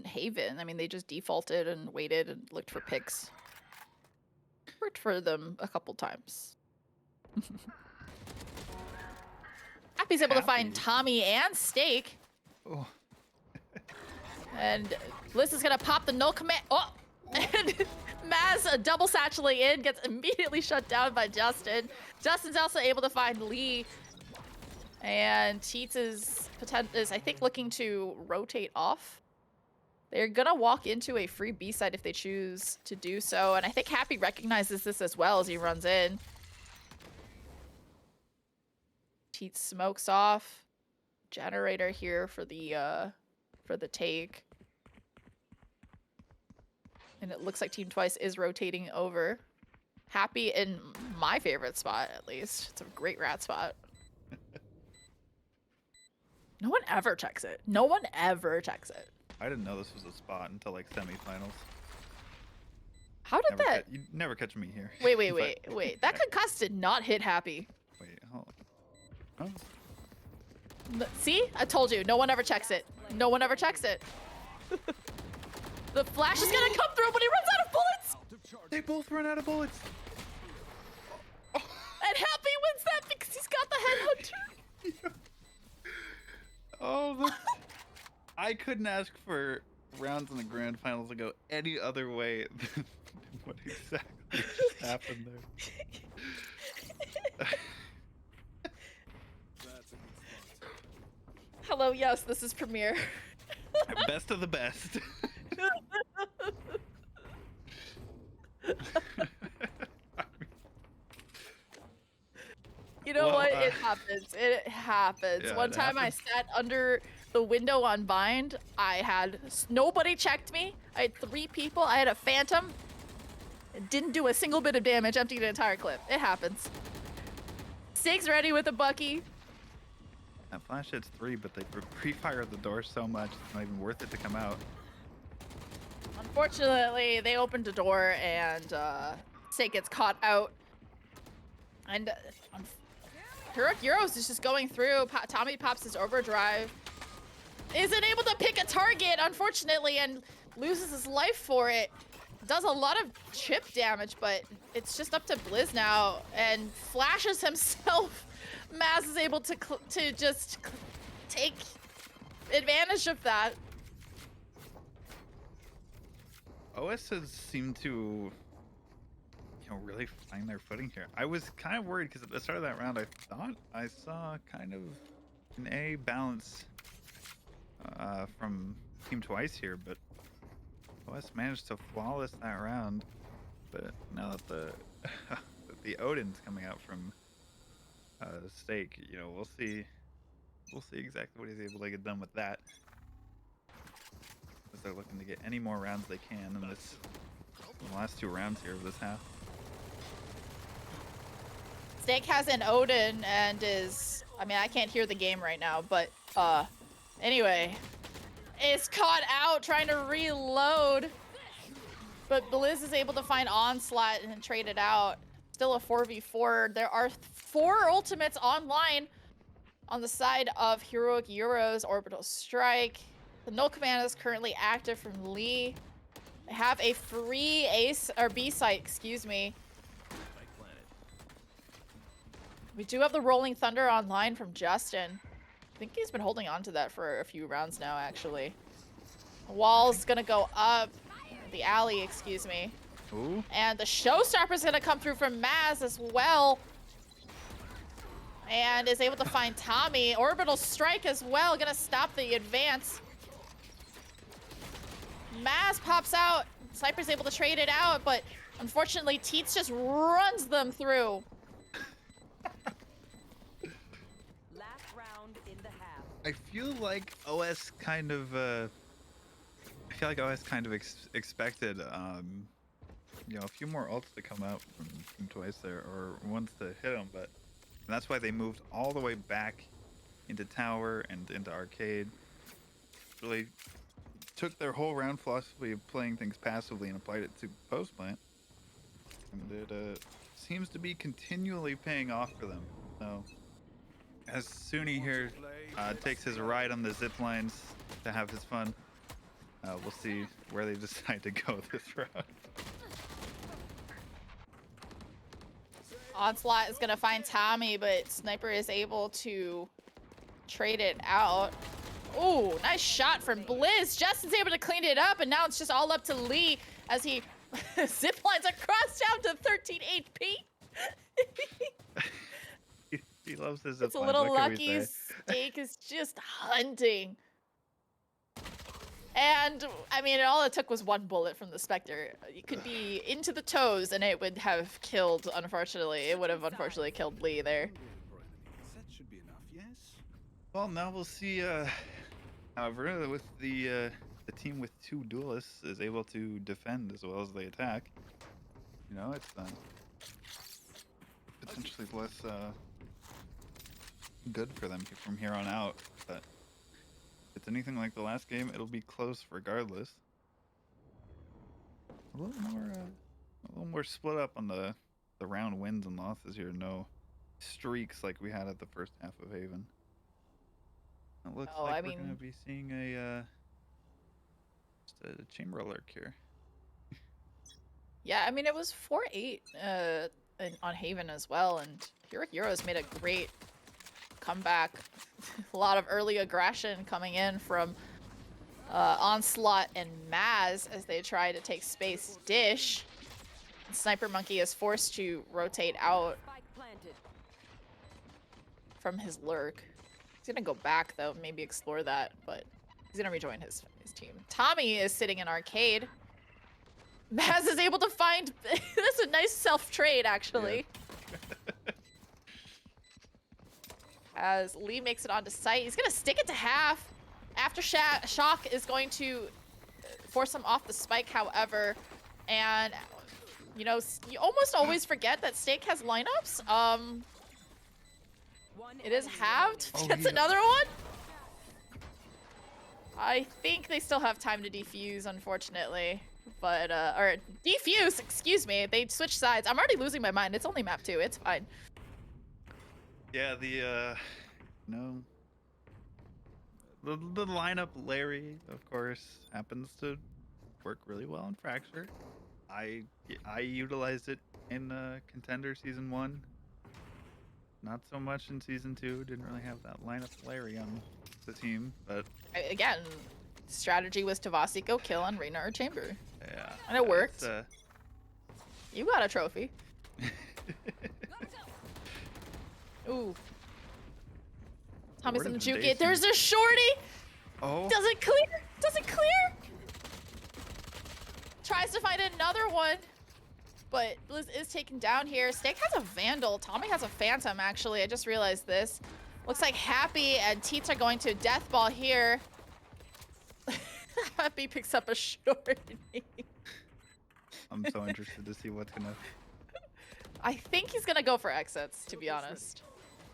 Haven. I mean, they just defaulted and waited and looked for picks. Worked for them a couple times. Happy's able to find Happy. Tommy and Steak. Oh, And Bliss is gonna pop the null command. Oh! And Maz, a double satchel in, gets immediately shut down by Justin. Justin's also able to find Lee. And Teets is, I think, looking to rotate off. They're gonna walk into a free B side if they choose to do so. And I think Happy recognizes this as well as he runs in. Teets smokes off. Generator here for the take. And it looks like Team Twice is rotating over. Happy in my favorite spot, at least. It's a great rat spot. No one ever checks it. No one ever checks it. I didn't know this was a spot until like semifinals. How did that? You never catch me here. Wait. That concuss did not hit Happy. Wait, hold on. Oh. See? I told you. No one ever checks it. No one ever checks it. The flash is gonna come through, but he runs out of bullets! They both run out of bullets. And Happy wins that because he's got the headhunter. Oh, I couldn't ask for rounds in the grand finals to go any other way than what exactly just happened there. Hello, yes, this is Premiere. Best of the best. You know Well, what? It happens. It happens. Yeah, One it time happens. I sat under the window on Bind. I had nobody checked me. I had 3 people. I had a Phantom. It didn't do a single bit of damage. Emptied an entire clip. It happens. Steak's ready with a Bucky. That flash hits 3, but they pre-fire the door so much it's not even worth it to come out. Unfortunately, they opened a door and Steak gets caught out. And Heroic Gyros is just going through. Tommy pops his overdrive. Isn't able to pick a target, unfortunately, and loses his life for it. Does a lot of chip damage, but it's just up to Blizz now, and flashes himself. Maz is able to just take advantage of that. OS has seemed to, really find their footing here. I was kind of worried because at the start of that round, I thought I saw kind of an A balance from Team Twice here, but OS managed to flawless that round. But now that the Odin's coming out from Steak, we'll see exactly what he's able to get done with that. As they're looking to get any more rounds they can in the last 2 rounds here of this half. Steak has an Odin and is, I mean, I can't hear the game right now, but anyway, is caught out trying to reload. But Blizz is able to find Onslaught and trade it out. Still a 4v4. There are 4 ultimates online on the side of Heroic Gyros, Orbital Strike. The null command is currently active from Lee. They have a free B site, excuse me. We do have the Rolling Thunder online from Justin. I think he's been holding on to that for a few rounds now, actually. The wall's gonna go up. The alley, excuse me. Ooh. And the showstopper's gonna come through from Maz as well. And is able to find Tommy. Orbital strike as well, gonna stop the advance. Maz pops out. Sniper's able to trade it out, but unfortunately, Teets just runs them through. Last round in the half. I feel like OS kind of expected you know, a few more ults to come out from Twice there, or ones to hit them, but that's why they moved all the way back into tower and into arcade. Really took their whole round philosophy of playing things passively and applied it to post plant, and it seems to be continually paying off for them. So as Suni here takes his ride on the zip lines to have his fun, we'll see where they decide to go this round. Onslaught is gonna find Tommy, but Sniper is able to trade it out. Ooh, nice shot from Blizz. Justin's able to clean it up, and now it's just all up to Lee as he ziplines across down to 13 HP. He loves his It's a ziplines, little what can we lucky. say? Steak is just hunting. And, I mean, all it took was one bullet from the Spectre. It could be into the toes, and it would have killed, unfortunately. It would have unfortunately killed Lee there. That should be enough, yes? Well, now we'll see. However, with the team with two duelists is able to defend as well as they attack. You know, it's potentially less good for them from here on out. But if it's anything like the last game, it'll be close regardless. A little more split up on the round wins and losses here. No streaks like we had at the first half of Haven. It looks Oh, like I we're mean- gonna be seeing just a chamber lurk here. Yeah, I mean, it was 4-8 on Haven as well, and here Gyros made a great comeback. A lot of early aggression coming in from Onslaught and Maz as they try to take space dish. And Sniper Monkey is forced to rotate out Spike planted. from his lurk. He's gonna go back though, maybe explore that, but he's gonna rejoin his team. Tommy is sitting in arcade. Maz is able to find that's a nice self-trade actually. As Lee makes it onto site, he's gonna stick it to half. Shock is going to force him off the spike, however, and you know, you almost always forget that Steak has lineups. One It is enemy halved. Oh, Gets yeah. another one. I think they still have time to defuse, unfortunately. But, or defuse, excuse me. They switched sides. I'm already losing my mind. It's only map 2. It's fine. Yeah, the lineup Larry, of course, happens to work really well in Fracture. I utilized it in Contender Season 1. Not so much in Season 2. Didn't really have that lineup Larry on the team, but Again, strategy was Tavasi go kill on Reyna or Chamber. yeah. And it worked. It's, You got a trophy. Ooh. Tommy's Word gonna of the juke day it. There's seems- a shorty! Oh. Doesn't clear! Doesn't clear! Tries to find another one. But Blizz is taken down here. Steak has a Vandal. Tommy has a Phantom, actually. I just realized this. Looks like Happy and Teets are going to Death Ball here. Happy picks up a shorty. I'm so interested to see what's gonna. I think he's gonna go for exits, to be honest.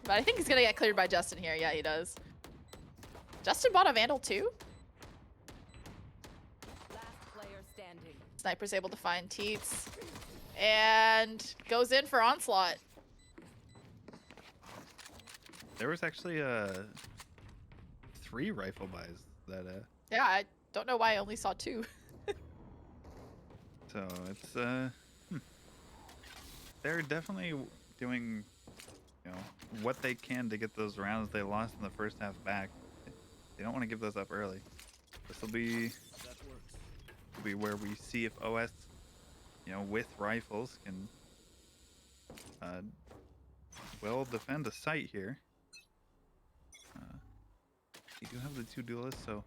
But I think he's gonna get cleared by Justin here. Yeah, he does. Justin bought a Vandal too? Last player standing. Sniper's able to find Teets. And goes in for Onslaught. There was actually 3 rifle buys that Yeah, I don't know why I only saw 2. so it's they're definitely doing, you you know, what they can to get those rounds they lost in the first half back. They don't want to give those up early. This will be where we see if OS, you know, with rifles can well defend the site here. You do have the two duelists, so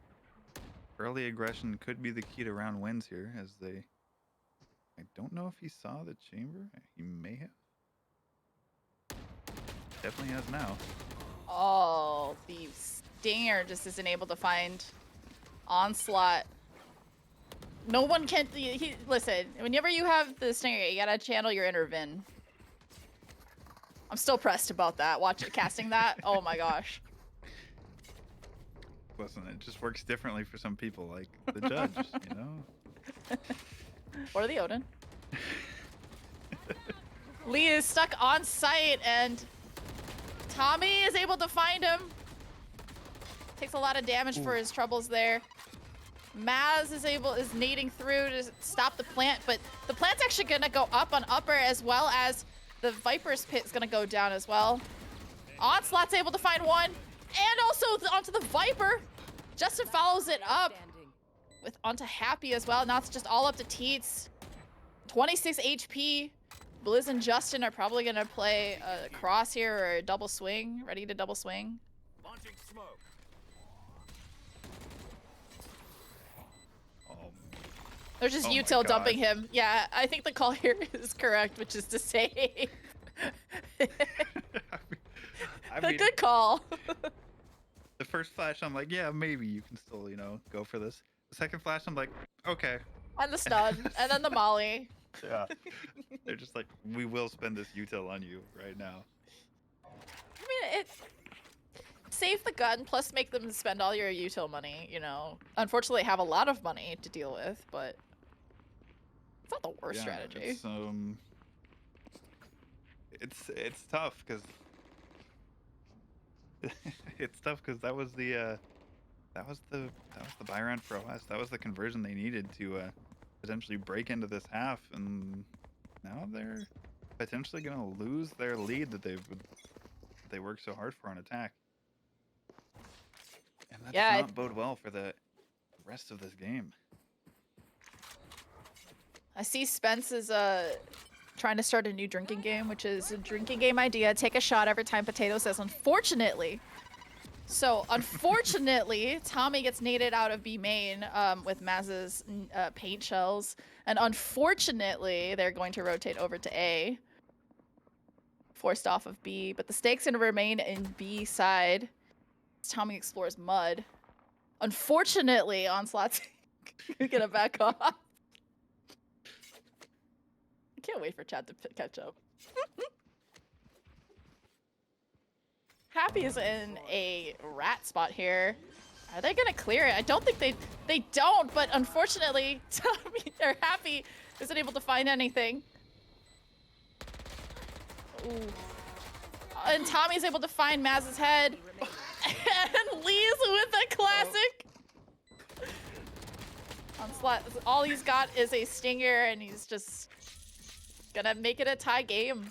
early aggression could be the key to round wins here. As they, I don't know if he saw the chamber. He may have. Definitely has now. Oh, the Stinger just isn't able to find Onslaught. No one can. Listen, whenever you have the Stinger, you gotta channel your inner Vin. I'm still pressed about that. Watch it, casting that. Oh my gosh. Listen, it just works differently for some people, like the judge, you know? Or the Odin. Lee is stuck on site, and Tommy is able to find him. Takes a lot of damage for his troubles there. Maz is nading through to stop the plant, but the plant's actually gonna go up on upper, as well as the Viper's pit is gonna go down as well. Onslaught's able to find one, and also onto the Viper. Justin follows it up with onto Happy as well. Now it's just all up to Teets. 26 HP. Blizz and Justin are probably gonna play a cross here or a double swing, ready to double swing. Launching smoke. They're just Oh my util dumping God. him. Yeah, I think the call here is correct, which is to say, I a mean, good call. the first flash, I'm like, yeah, maybe you can still, you know, go for this. The second flash, I'm like, okay. And the stun, and then the molly. Yeah. They're just like, we will spend this util on you right now. I mean, it save the gun plus make them spend all your util money. You know, unfortunately, have a lot of money to deal with, but it's not the worst strategy. It's tough because it's tough because that was the buy round for OS. That was the conversion they needed to potentially break into this half, and now they're potentially gonna lose their lead that they worked so hard for on attack. And that does not bode well for the rest of this game. I see Spence is trying to start a new drinking game, which is a drinking game idea. Take a shot every time Potato says unfortunately. So unfortunately, Tommy gets naded out of B main with Maz's paint shells. And unfortunately, they're going to rotate over to A. Forced off of B, but the stake's gonna remain in B side. Tommy explores mud. Unfortunately, Onslaught's gonna back off. I can't wait for Chad to catch up. Happy is in a rat spot here. Are they gonna clear it? I don't think they don't, but unfortunately, Tommy or Happy isn't able to find anything. Ooh. And Tommy's able to find Maz's head. And Lee's with a classic. Onslaught, all he's got is a stinger, and he's just gonna make it a tie game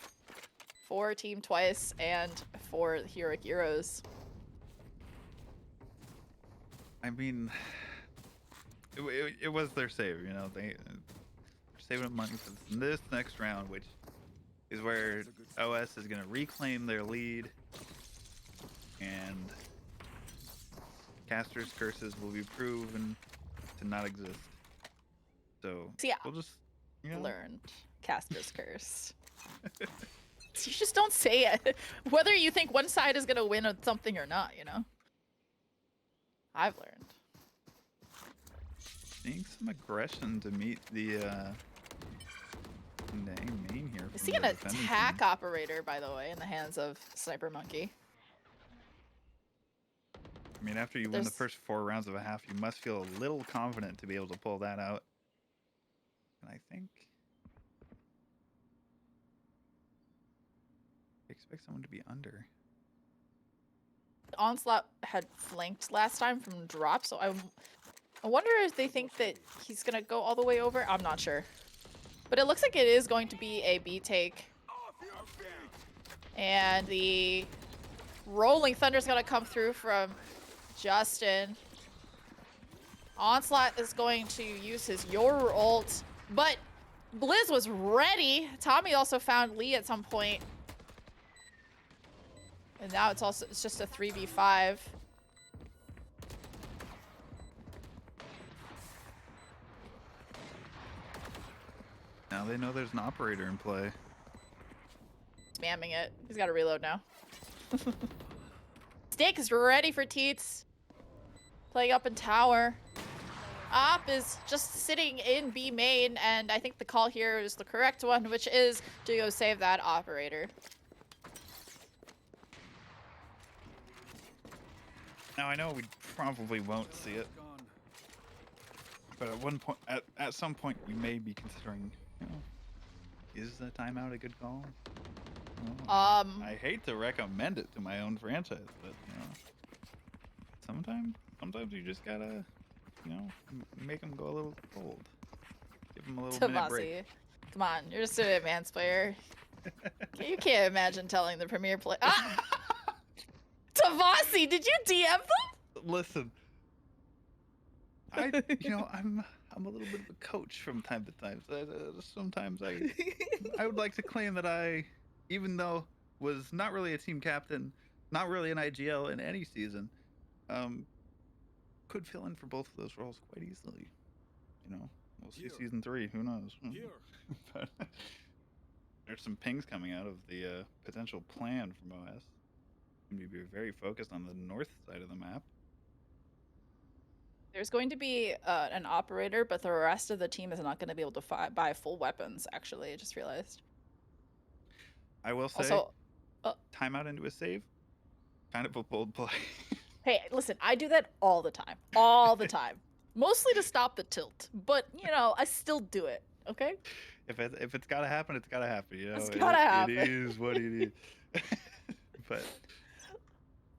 for Team Twice and for Heroic Gyros. I mean, it was their save, you know. They're saving up money for this next round, which is where OS is going to reclaim their lead, and Caster's curses will be proven to not exist. So See, we'll just, you know, learned Caster's curse. You just don't say it. Whether you think one side is gonna win on something or not, you know? I've learned. seeing some aggression to meet the main here. Is from he an the defending team. attack operator, by the way, in the hands of Sniper Monkey? I mean, after you win the first 4 rounds of a half, you must feel a little confident to be able to pull that out. And I think I expect someone to be under. Onslaught had flanked last time from drop, so I wonder if they think that he's gonna go all the way over. I'm not sure. But it looks like it is going to be a B take. And the Rolling Thunder's gonna come through from Justin. Onslaught is going to use his Your ult, but Blizz was ready. Tommy also found Lee at some point. And now it's just a 3v5. Now they know there's an operator in play. Spamming it. He's got to reload now. Steak is ready for Teets. Playing up in tower. Op is just sitting in B main, and I think the call here is the correct one, which is to go save that operator. Now I know we probably won't see it, Gone. but at one point, at some point, you may be considering, you know, is the timeout a good call? You know, I hate to recommend it to my own franchise, but you know, sometimes you just gotta, you know, make them go a little cold. Give them a little minute break. Tavasi, come on, you're just an advanced player. You can't imagine telling the premier player. Ah! Tavasi, did you DM them? Listen, I'm a little bit of a coach from time to time. So sometimes I would like to claim that I, even though was not really a team captain, not really an IGL in any season, could fill in for both of those roles quite easily. You know, we'll see Here. season 3. Who knows? Here. But there's some pings coming out of the potential plan from OS. Going to be very focused on the north side of the map. There's going to be an operator, but the rest of the team is not going to be able to buy full weapons, actually. I just realized. I will say, Also, timeout into a save, kind of a bold play. hey, listen, I do that all the time. All the time. Mostly to stop the tilt, but, you know, I still do it, okay? If it's got to happen, it's got to happen. You know, It's gotta happen. It is what it is. But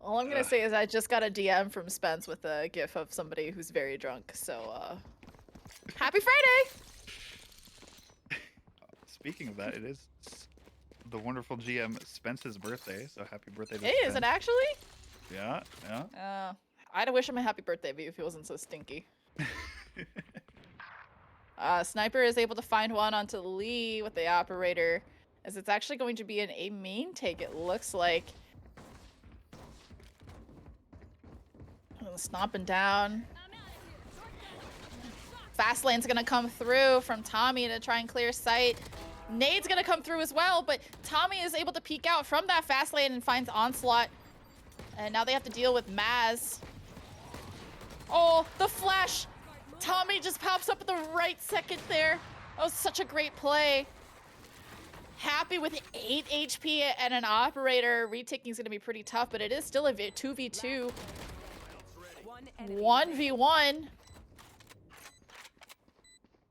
all I'm going to say is I just got a DM from Spence with a gif of somebody who's very drunk, so, happy Friday! Speaking of that, it is the wonderful GM Spence's birthday, so happy birthday to Hey, is it Spence. actually? Yeah, yeah. I'd wish him a happy birthday if he wasn't so stinky. Sniper is able to find one onto Lee with the operator, as it's actually going to be an A main take, it looks like. Stomping down. Fast lane's gonna come through from Tommy to try and clear sight. Nade's gonna come through as well, but Tommy is able to peek out from that fast lane and finds Onslaught. And now they have to deal with Maz. Oh, the flash! Tommy just pops up at the right second there. That was such a great play. Happy with 8 HP and an operator. Retaking is gonna be pretty tough, but it is still a 2v2. 1v1.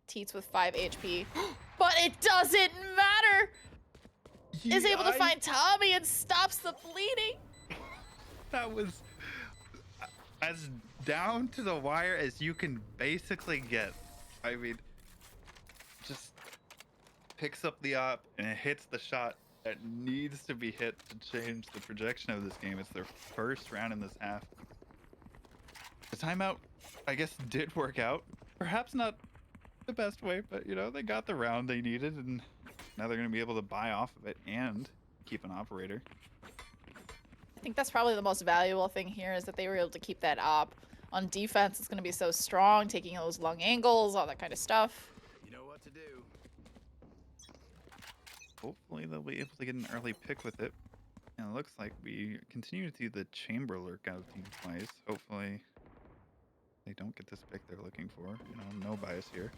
Teets with 5 HP. But it doesn't matter! Is able to find Tommy and stops the bleeding. That was as down to the wire as you can basically get. I mean, just picks up the op and it hits the shot that needs to be hit to change the projection of this game. It's their first round in this half. The timeout, I guess, did work out. Perhaps not the best way, but you know, they got the round they needed, and now they're going to be able to buy off of it and keep an operator. I think that's probably the most valuable thing here is that they were able to keep that op. On defense, it's going to be so strong, taking those long angles, all that kind of stuff. You know what to do. Hopefully they'll be able to get an early pick with it. And it looks like we continue to see the chamber lurk out of team twice. Hopefully they don't get this pick they're looking for. You know, no bias here.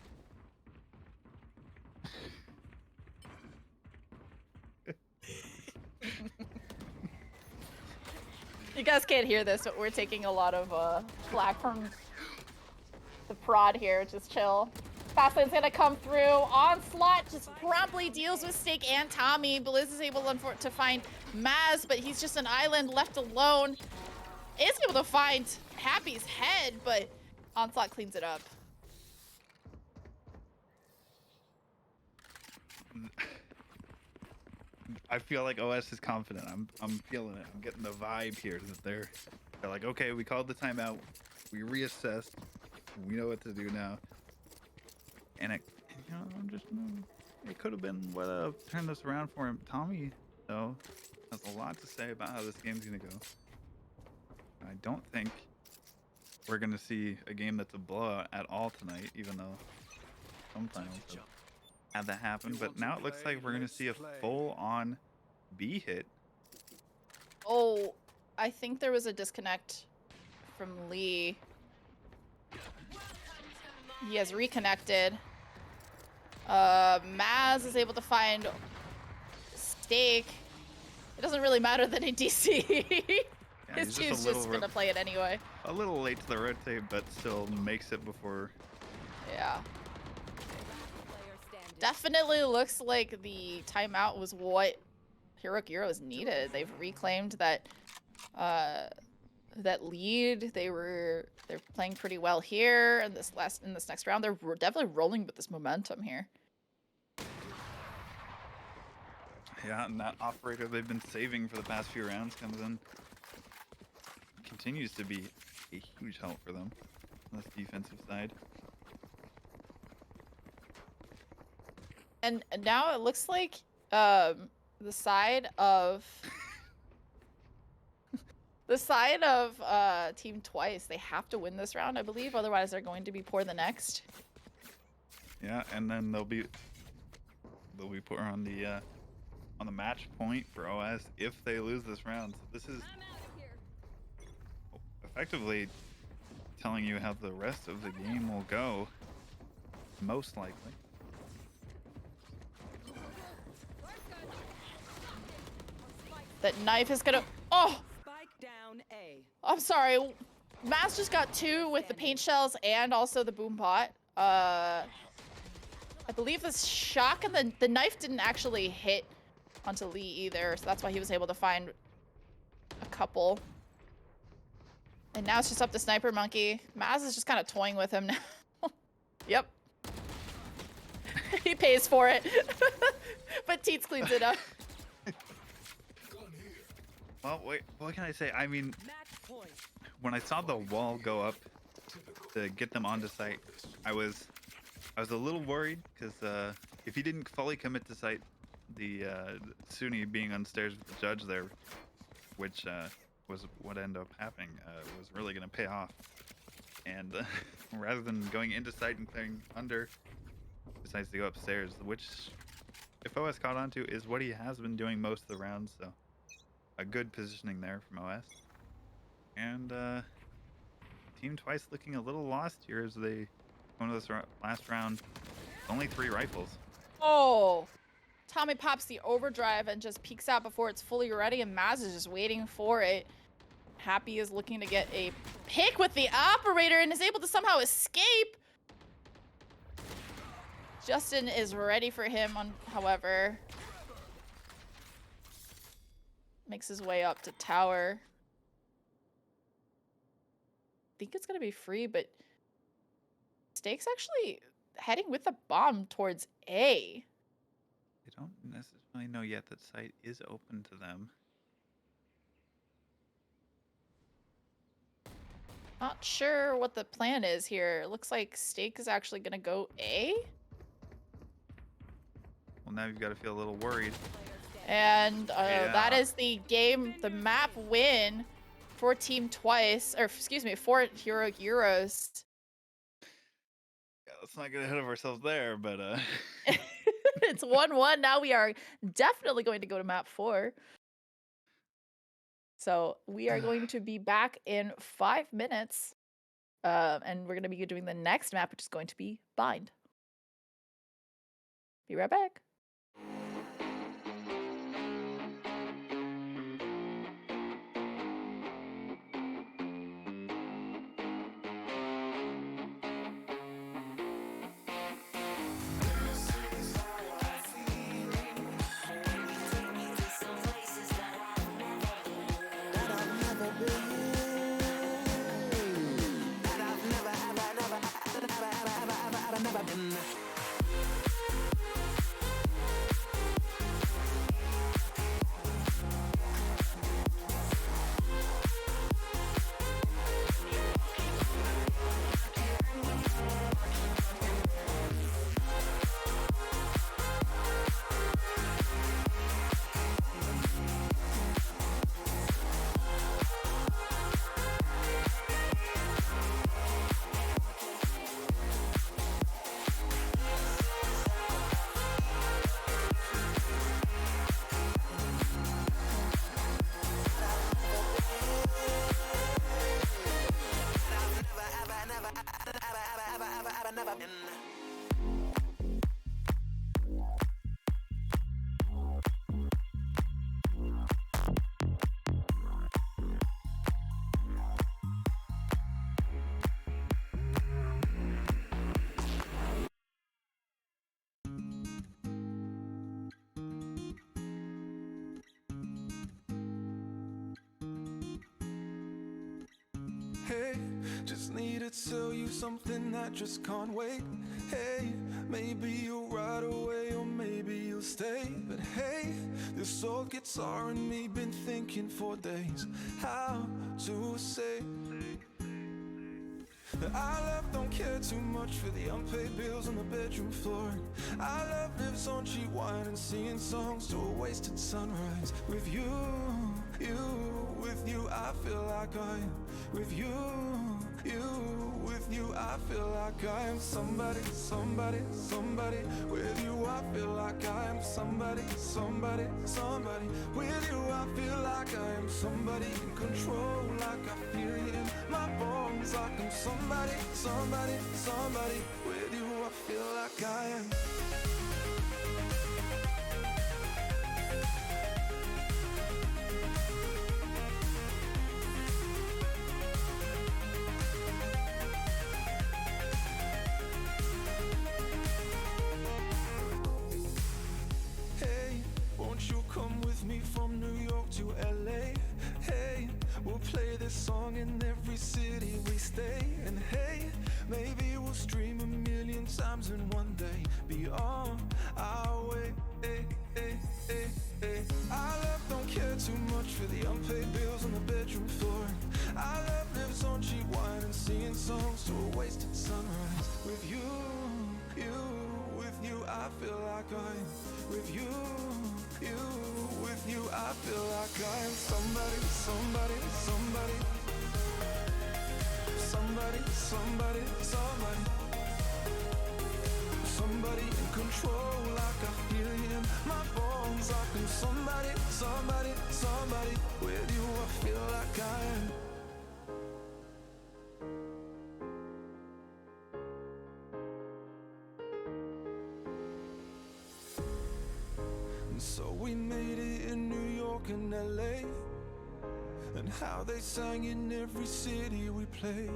You guys can't hear this, but we're taking a lot of flack from the prod here, just chill. Fastlane's gonna come through. Onslaught just promptly deals with Steak and Tommy. Blizz is able to find Maz, but he's just an island left alone. Is able to find Happy's head, but Onslaught cleans it up. I feel like OS is confident. I'm feeling it. I'm getting the vibe here that they're like, okay, we called the timeout, we reassessed, we know what to do now. And I'm just it could have been what turned this around for him. Tommy, though, has a lot to say about how this game's gonna go. I don't think we're gonna see a game that's a blowout at all tonight, even though sometimes I've had that happen. But now it looks like we're gonna see a full-on B hit. Oh, I think there was a disconnect from Lee. He has reconnected. Maz is able to find Steak. It doesn't really matter that in DC. Yeah, His team's just gonna play it anyway. A little late to the rotate, but still makes it before. Yeah. Player standing. Definitely looks like the timeout was what Heroic Heroes needed. They've reclaimed that that lead. They're playing pretty well here in this next round. They're definitely rolling with this momentum here. Yeah, and that operator they've been saving for the past few rounds comes in. Continues to be a huge help for them on this defensive side. And now it looks like the side of Team Twice, they have to win this round, I believe, otherwise they're going to be poor the next. Yeah, and then they'll be put on the match point for OS if they lose this round. So this is effectively telling you how the rest of the game will go, most likely. That knife is gonna. Oh, Spike down A. I'm sorry. Mass just got 2 with the paint shells and also the boom pot. I believe the shock and the knife didn't actually hit onto Lee either, so that's why he was able to find a couple. And now it's just up to Sniper Monkey. Maz is just kind of toying with him now. Yep. He pays for it. But Teets cleans it up. Well, wait, what can I say? I mean, Match point. when I saw the wall go up to get them onto site, I was a little worried because if he didn't fully commit to site, the Sunni being on stairs with the judge there, which was what ended up happening, was really going to pay off. And rather than going into site and clearing under, decides to go upstairs, which, if OS caught onto, is what he has been doing most of the rounds. So a good positioning there from OS. And Team Twice looking a little lost here as they go into this last round. Only 3 rifles. Oh, Tommy pops the overdrive and just peeks out before it's fully ready, and Maz is just waiting for it. Happy is looking to get a pick with the operator and is able to somehow escape. Justin is ready for him, however. Makes his way up to tower. I think it's going to be free, but Steak's actually heading with the bomb towards A. They don't necessarily know yet that site is open to them. Not sure what the plan is here. It looks like Steak is actually going to go A. Well, now you've got to feel a little worried. And that Yeah. is the game, the map win for Team Twice, or excuse me, for Heroic Heroes. Yeah, let's not get ahead of ourselves there, but It's 1-1. Now we are definitely going to go to map 4. So we are going to be back in 5 minutes. And we're going to be doing the next map, which is going to be Bind. Be right back. Just need to tell you something that just can't wait. Hey, maybe you'll ride away or maybe you'll stay. But hey, this old guitar and me been thinking for days how to say that our love don't care too much for the unpaid bills on the bedroom floor. Our love lives on cheap wine and singing songs to a wasted sunrise. With you, with you, I feel like I am. With you, with you, I feel like I am somebody, somebody, somebody. With you, I feel like I am somebody, somebody, somebody. With you, I feel like I am somebody in control, like I feel it in my bones, like I'm somebody, somebody, somebody. With you, I feel like I am. Hey, won't you come with me from New York to LA? Hey, we'll play this song in every city we stay. And hey, maybe we'll stream 1,000,000 times in one day. Be on our way. Hey, hey, hey, hey. Our love don't care too much for the unpaid bills on the bedroom floor. Our love lives on cheap wine and singing songs to a wasted sunrise. With you, with you, I feel like I'm. With you, with you, I feel like I'm somebody, somebody, somebody. Somebody, somebody, somebody. Somebody in control, like I feel it in my bones, like I'm somebody, somebody, somebody. With you, I feel like I am. And so we made it in New York and LA, and how they sang in every city we played.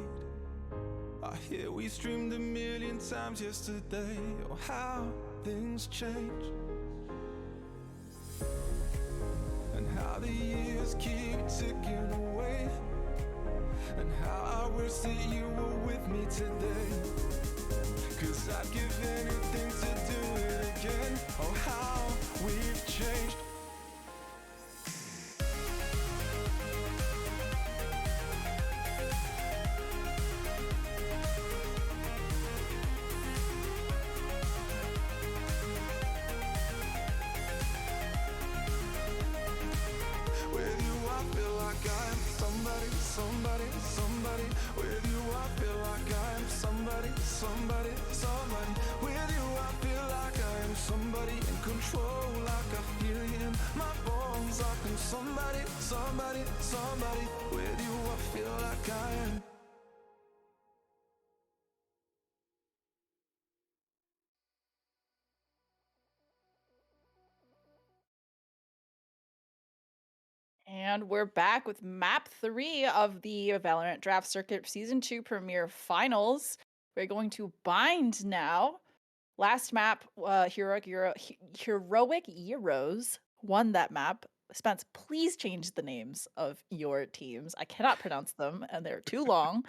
I hear we streamed 1,000,000 times yesterday. Oh, how things change, and how the years keep ticking away, and how I wish that you were with me today. 'Cause I'd give anything to do it again. Oh, how we've changed. With you, I feel like I'm somebody, somebody, somebody. With you, I feel like I'm somebody, somebody, somebody. With you, I feel like I'm somebody in control, like I feel it in my bones, like I'm somebody, somebody, somebody. With you, I feel like I am. And we're back with map 3 of the Valorant Draft Circuit Season 2 Premiere Finals. We're going to bind now. Last map, Heroic Heroes won that map. Spence, please change the names of your teams. I cannot pronounce them, and they're too long.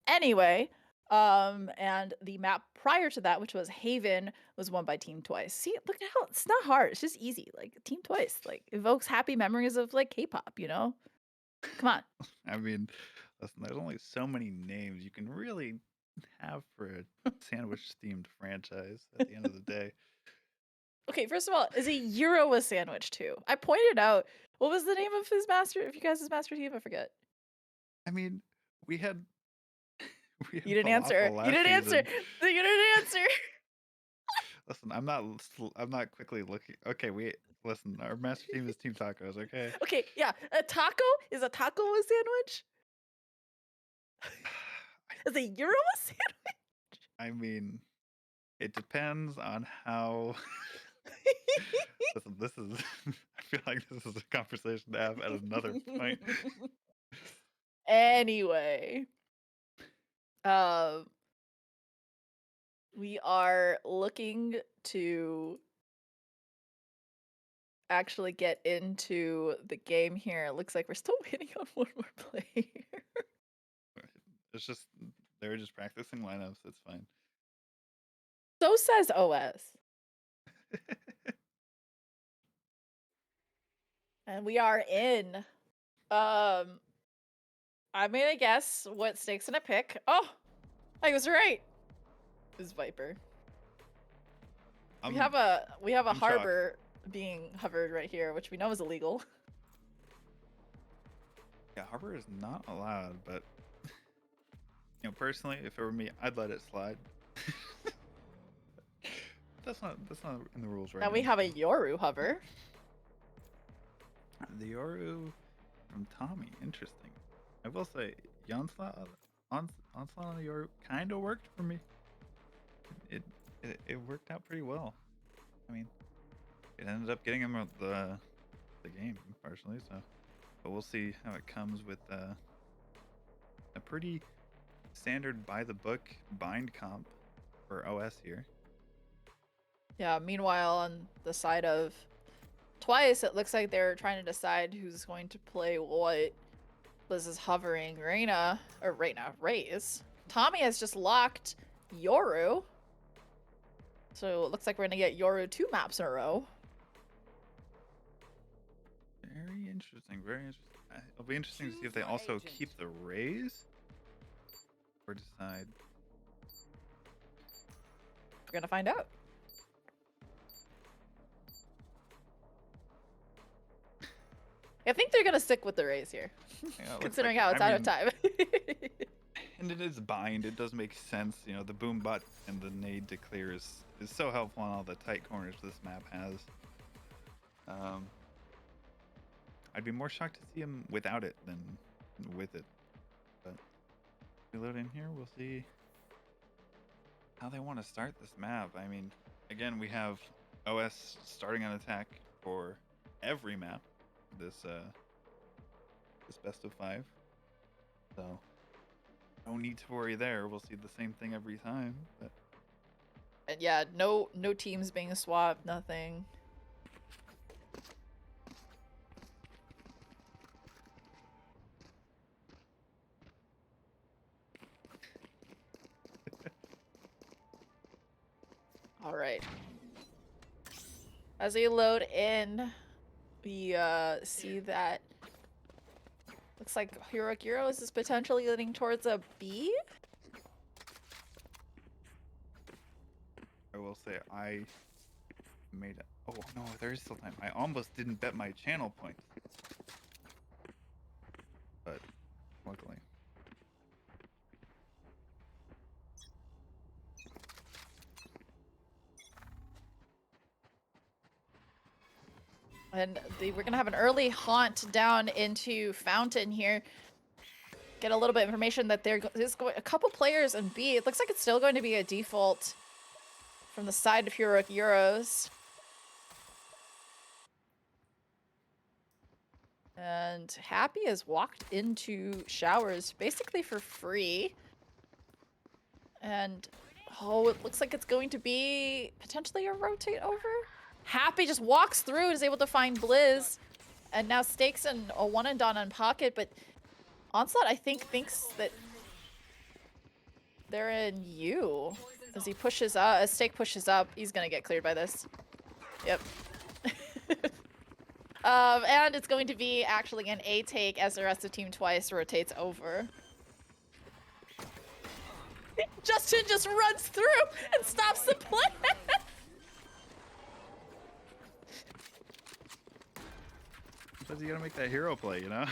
Anyway, and the map prior to that, which was Haven, was won by Team Twice. See, look at how it's not hard. It's just easy. Like Team Twice, like evokes happy memories of like K-pop. You know, come on. I mean, listen, there's only so many names you can really have for a sandwich-themed franchise at the end of the day. Okay, first of all, is a Euro a sandwich too? I pointed out what was the name of his master? If you guys' master team, I forget. I mean, we had we had You didn't answer. falafel You last didn't answer. season. You didn't answer. Listen, I'm not quickly looking. Okay, listen. Our master team is Team Tacos. Okay. Okay, yeah. A taco is a taco a sandwich? Is a Euro a sandwich? I mean, it depends on how. Listen, this is. I feel like this is a conversation to have at another point. Anyway, um, we are looking to actually get into the game here. It looks like we're still waiting on one more player. It's just they're just practicing lineups. It's fine. So says OS. And we are in. I'm gonna guess what Snake's gonna pick. Oh, I was right. Is Viper. We have a I'm shocked. harbor being hovered right here, which we know is illegal. Yeah, harbor is not allowed, but personally, if it were me, I'd let it slide. That's not in the rules right now. Now we have a Yoru hover. The Yoru from Tommy. Interesting. I will say, Onslaught on the Yoru kind of worked for me. It worked out pretty well. I mean, it ended up getting him the game partially. So, but we'll see how it comes with a pretty standard by the book bind comp for OS here. Yeah, meanwhile, on the side of Twice, it looks like they're trying to decide who's going to play what. Liz is hovering Raze. Tommy has just locked Yoru. So it looks like we're gonna get Yoru 2 maps in a row. Very interesting, very interesting. It'll be interesting to see if they also keep the Raze or decide. We're gonna find out. I think they're gonna stick with the Raze here, considering how it's out of time. And it is bind. It does make sense. The boom bot and the nade to clear is so helpful on all the tight corners this map has. I'd be more shocked to see him without it than with it. But we load in here, we'll see how they want to start this map. I mean, again, we have OS starting an attack for every map. This best of 5. So no need to worry there. We'll see the same thing every time. But And yeah, no teams being swapped, nothing. All right. As we load in, we see that looks like Gyros is potentially leaning towards a B. I will say I made it. Oh no, there is still time. I almost didn't bet my channel points, but luckily. And we're gonna have an early haunt down into Fountain here. Get a little bit of information that there's a couple players in B. It looks like it's still going to be a default from the side of Heroic Euros. And Happy has walked into Showers basically for free. And oh, it looks like it's going to be potentially a rotate over. Happy just walks through and is able to find Blizz. And now Stakes and a one and done on Pocket, but Onslaught I think thinks that they're in U. As he pushes up, as Stake pushes up, he's gonna get cleared by this. Yep. And it's going to be actually an A take as the rest of Team Twice rotates over. Justin just runs through and stops the play. Because you gotta make that hero play, you know?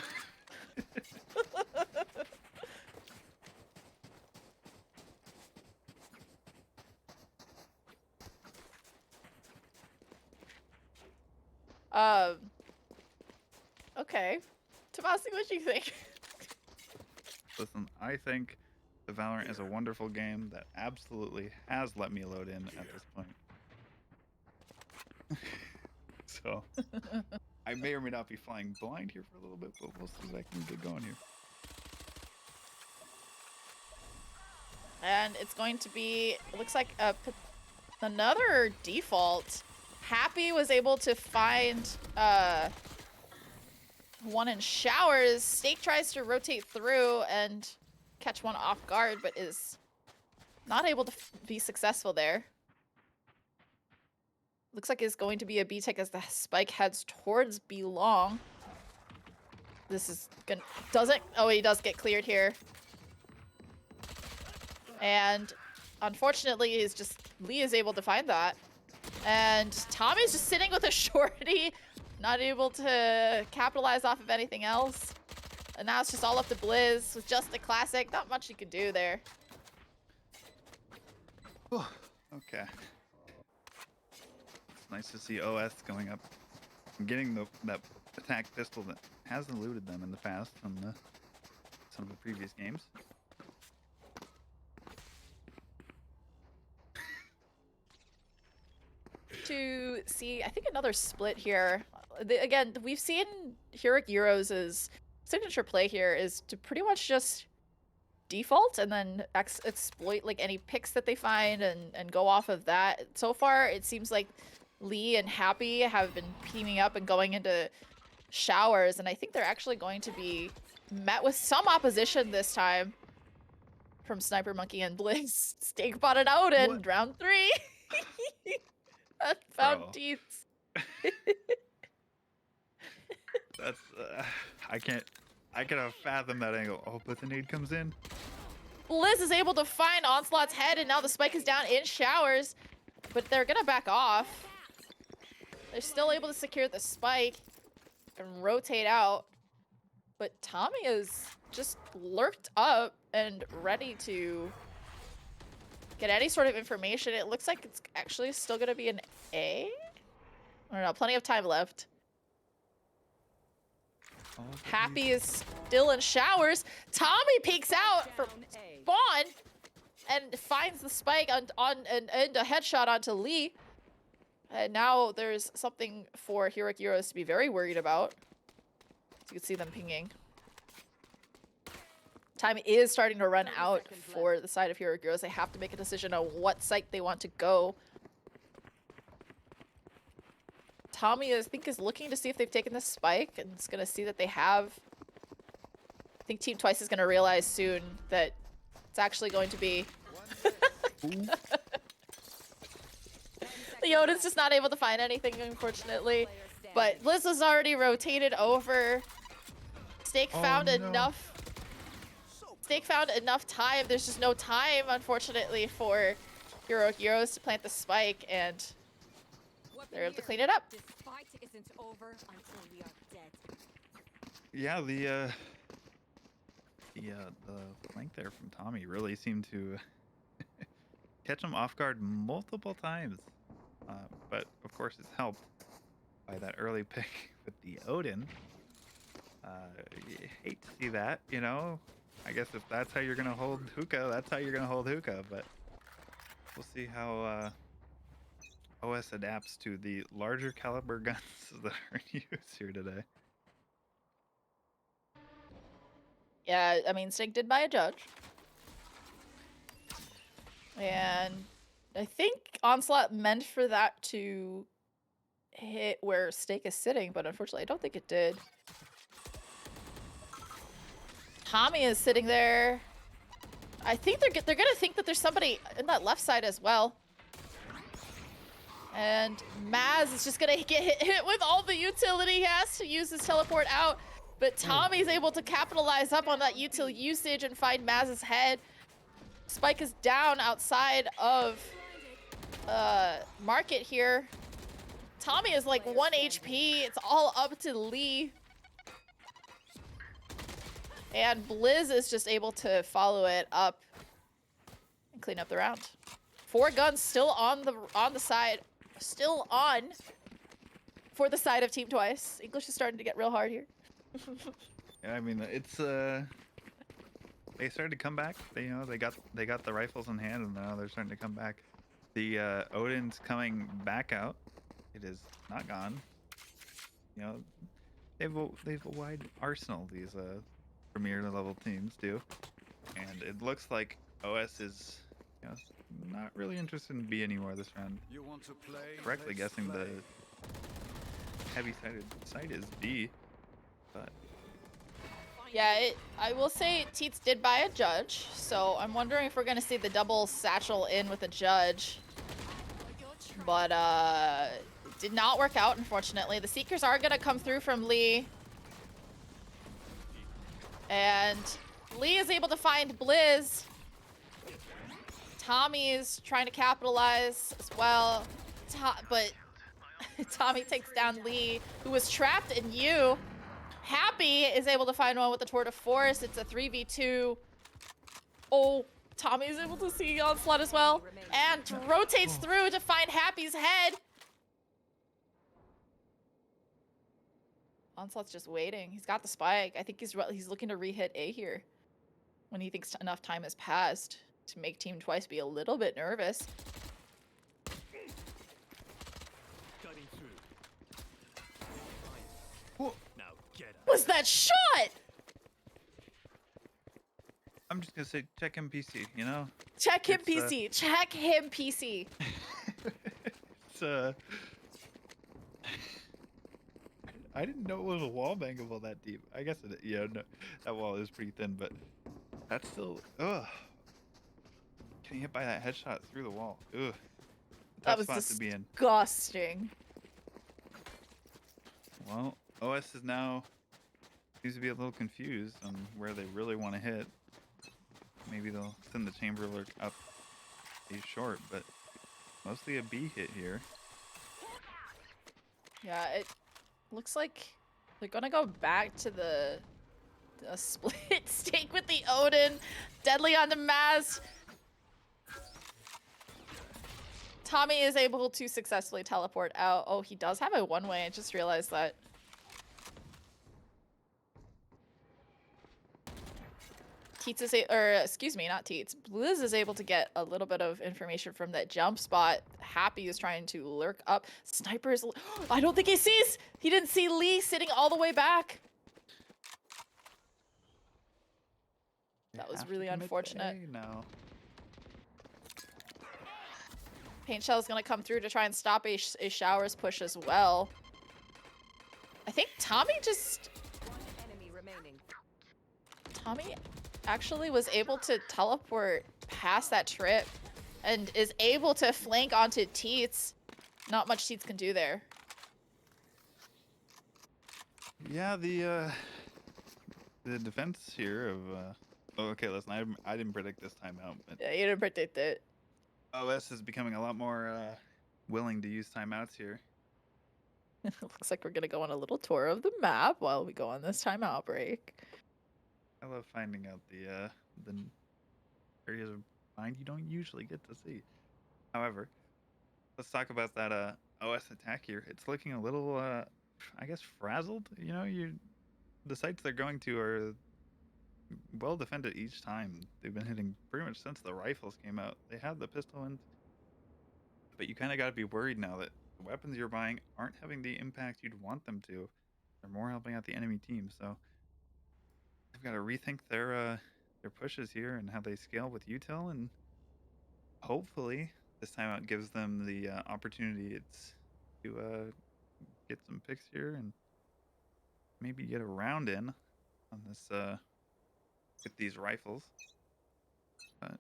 Okay. Tomasi, what do you think? Listen, I think the Valorant is a wonderful game that absolutely has let me load in at this point. So, I may or may not be flying blind here for a little bit, but we'll see what I can get going here. And it's going to be, it looks like another default. Happy was able to find one in Showers. Stake tries to rotate through and catch one off guard, but is not able to be successful there. Looks like it's going to be a B tech as the spike heads towards B long. This is gonna oh, he does get cleared here. And unfortunately, Lee is able to find that. And Tommy's just sitting with a shorty, not able to capitalize off of anything else. And now it's just all up to Blizz with just a classic. Not much you can do there. Okay. It's nice to see OS going up and getting that attack pistol that has eluded them in the past from some of the previous games. To see, I think, another split here. Again, we've seen Heroic Gyros' signature play here is to pretty much just default and then exploit like any picks that they find and go off of that. So far, it seems like Lee and Happy have been teaming up and going into showers, and I think they're actually going to be met with some opposition this time from Sniper Monkey and Blizz. Steak botted out in round 3. Found teeth. That's I cannot fathom that angle. Oh, but the nade comes in. Blizz is able to find Onslaught's head, and now the spike is down in showers, but they're gonna back off. They're still able to secure the spike and rotate out, but Tommy is just lurked up and ready to get any sort of information. It looks like it's actually still gonna be an A. I don't know, plenty of time left. Happy is still in showers. Tommy peeks out from spawn and finds the spike and a headshot onto Lee. And now there's something for Heroic Gyros to be very worried about. So you can see them pinging. Time is starting to run out for the side of Heroic Gyros. They have to make a decision on what site they want to go. Tommy, I think, is looking to see if they've taken this spike, and it's going to see that they have. I think Team Twice is going to realize soon that it's actually going to be... Leona's just not able to find anything, unfortunately. But Blizz was already rotated over. Steak found enough. Steak found enough time. There's just no time, unfortunately, for Heroic Gyros to plant the spike, and they're able to clean it up. This fight isn't over until we are dead. Yeah, the flank there from Tommy really seemed to catch him off guard multiple times. But of course, it's helped by that early pick with the Odin. You hate to see that, you know. I guess if that's how you're gonna hold hookah, that's how you're gonna hold hookah. But we'll see how OS adapts to the larger caliber guns that are in use here today. Yeah, I mean, Steak did buy a judge. And I think Onslaught meant for that to hit where Steak is sitting, but unfortunately I don't think it did. Tommy is sitting there. I think they're gonna think that there's somebody in that left side as well. And Maz is just gonna get hit with all the utility. He has to use his teleport out, but Tommy's able to capitalize up on that util usage and find Maz's head. Spike is down outside of market here. Tommy is like 1 HP. It's all up to Lee. And Blizz is just able to follow it up and clean up the round. 4 guns still on the side, still on for the side of Team Twice. English is starting to get real hard here. Yeah, I mean, it's they started to come back. They got the rifles in hand, and now they're starting to come back. The Odin's coming back out. It is not gone. You know, they've a wide arsenal, these premier level teams do, and it looks like OS is, you know, not really interested in B anymore this round. You want to play? Correctly Let's guessing play. the heavy-sided site is B, but Yeah, I will say Teats did buy a judge, so I'm wondering if we're gonna see the double satchel in with a judge. But it did not work out, unfortunately. The Seekers are gonna come through from Lee. And Lee is able to find Blizz. Tommy's trying to capitalize as well. But Tommy takes down Lee, who was trapped in U. Happy is able to find one with the Tour de Force. It's a 3v2. Oh, Tommy is able to see Onslaught as well. And rotates through to find Happy's head. Onslaught's just waiting. He's got the spike. I think he's looking to re-hit A here when he thinks enough time has passed to make Team Twice be a little bit nervous. Cutting through. Whoa. Now get up. Was that shot? I'm just gonna say check him PC. You know. Check him It's, PC. Check him PC. It's I didn't know it was a wall bangable that deep. I guess it, yeah, no, that wall is pretty thin, but that's still, ugh. Getting hit by that headshot through the wall. Ugh. That Tough was spot to be in. disgusting. Well, OS is now seems to be a little confused on where they really want to hit. Maybe they'll send the chamber lurk up a short, but mostly a B hit here. Yeah, it looks like they're gonna go back to the split stake with the Odin. Deadly on the Maz. Tommy is able to successfully teleport out. Oh, he does have a one-way. I just realized that. Teats is excuse me, not Teats. Blizz is able to get a little bit of information from that jump spot. Happy is trying to lurk up. Snipers, I don't think he sees. He didn't see Lee sitting all the way back. That was really unfortunate. No. Paint Shell is gonna come through to try and stop a Showers push as well. I think Tommy just... One enemy remaining. Tommy actually was able to teleport past that trip and is able to flank onto Teats. Not much Teats can do there. Yeah, the defense here of oh, okay, listen, I didn't predict this timeout, but Yeah, you didn't predict it. OS is becoming a lot more willing to use timeouts here. Looks like we're gonna go on a little tour of the map while we go on this timeout break. I love finding out the areas of mind you don't usually get to see. However, let's talk about that OS attack here. It's looking a little I guess frazzled. You know, the sites they're going to are well defended each time. They've been hitting pretty much since the rifles came out. They have the pistol in, but you kind of got to be worried now that the weapons you're buying aren't having the impact you'd want them to. They're more helping out the enemy team, so they've got to rethink their pushes here and how they scale with util, and hopefully this time out gives them the opportunity to get some picks here and maybe get a round in on this with these rifles. But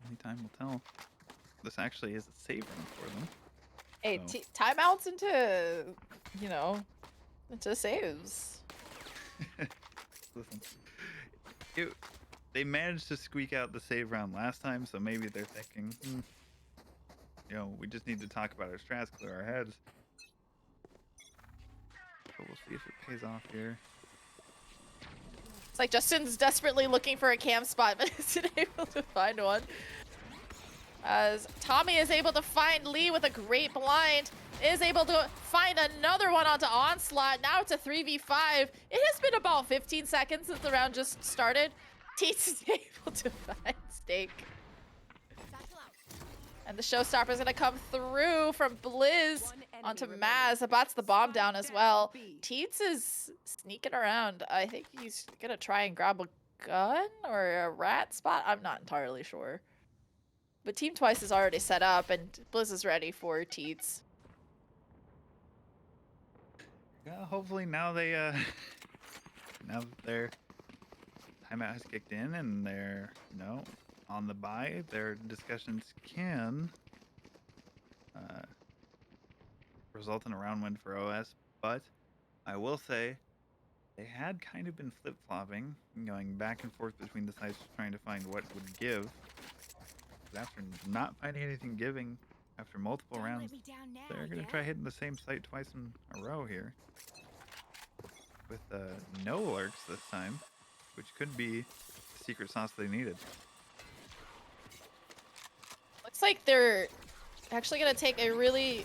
only time will tell. This actually is a save run for them. Hey, So- timeouts into, you know, into saves. Listen, they managed to squeak out the save round last time, so maybe they're thinking, you know, we just need to talk about our strats, clear our heads. But we'll see if it pays off here. It's like Justin's desperately looking for a camp spot, but isn't able to find one. As Tommy is able to find Lee with a great blind, is able to find another one onto Onslaught. Now it's a 3v5. It has been about 15 seconds since the round just started. Teats is able to find Stake. And the showstopper is going to come through from Blizz One enemy onto remaining. Maz. Abat's the bomb down as well. B. Teats is sneaking around. I think he's going to try and grab a gun or a rat spot. I'm not entirely sure. But Team Twice is already set up, and Blizz is ready for Teats. Yeah, hopefully now they now that their timeout has kicked in and they're, on the bye, their discussions can result in a round win for OS. But I will say they had kind of been flip-flopping, going back and forth between the sides trying to find what would give. But after not finding anything giving after multiple rounds, they're going to try hitting the same site twice in a row here. With no lurks this time, which could be the secret sauce they needed. Looks like they're actually gonna take a really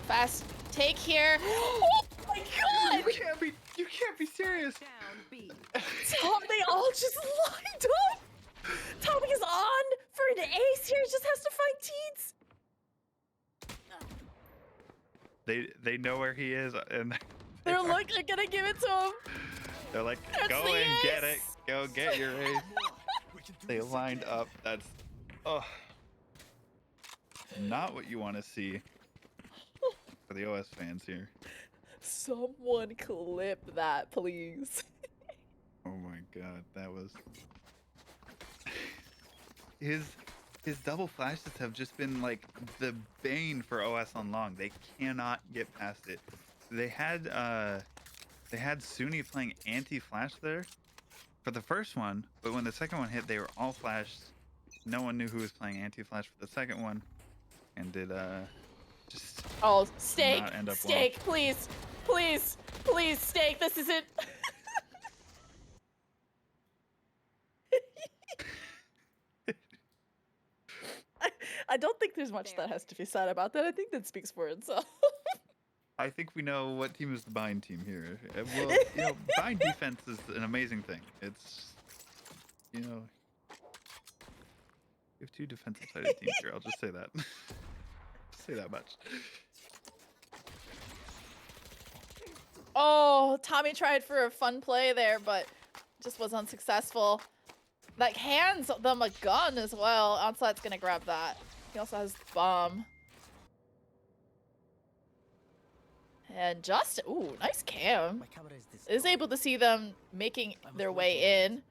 fast take here. Oh my god! You can't be serious. Down B. Tom, they all just lined up. Tommy is on for an ace here. He just has to find Teeds. They know where he is, and They're gonna give it to him. they're like, That's go the and get it. ace." Go get your ace. We can do They this lined again. up. That's not what you want to see for the OS fans here. Someone clip that, please. Oh my god, that was his double flashes have just been like the bane for OS on long. They cannot get past it. They had Suni playing anti-flash there for the first one, but when the second one hit, they were all flashed. No one knew who was playing anti-flash for the second one, and did just Oh, steak, not end up well. steak, please, please, please, steak. This is it. I don't think there's much that has to be said about that. I think that speaks for itself. I think we know what team is the bind team here. Well, bind defense is an amazing thing. It's, you have two defensive-sided teams here. I'll just say that. Just say that much. Oh, Tommy tried for a fun play there, but just was unsuccessful. That hands them a gun as well. Onslaught's gonna grab that. He also has the bomb. And Justin, ooh, nice cam. My camera is this. Is able to see them making their way in.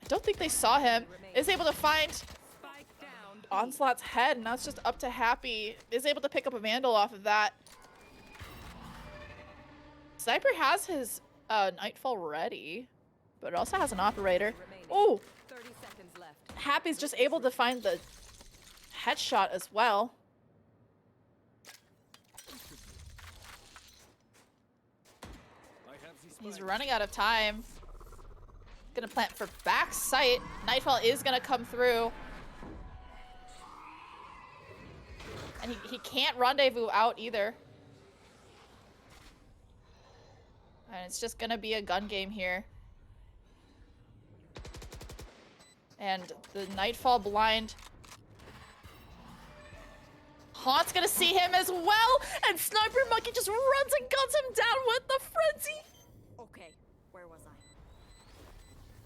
I don't think they saw him. Is able to find Spike down B. Onslaught's head, and now it's just up to Happy. Is able to pick up a Vandal off of that. Sniper has his Nightfall ready, but it also has an operator. Remaining. Oh, 30 seconds left. Happy's just able to find the headshot as well. I have this He's spike. running out of time. Gonna plant for back sight. Nightfall is gonna come through. And he can't rendezvous out either. And it's just gonna be a gun game here. And the Nightfall blind. Haunt's gonna see him as well, and Sniper Monkey just runs and guns him down with the frenzy. Okay, where was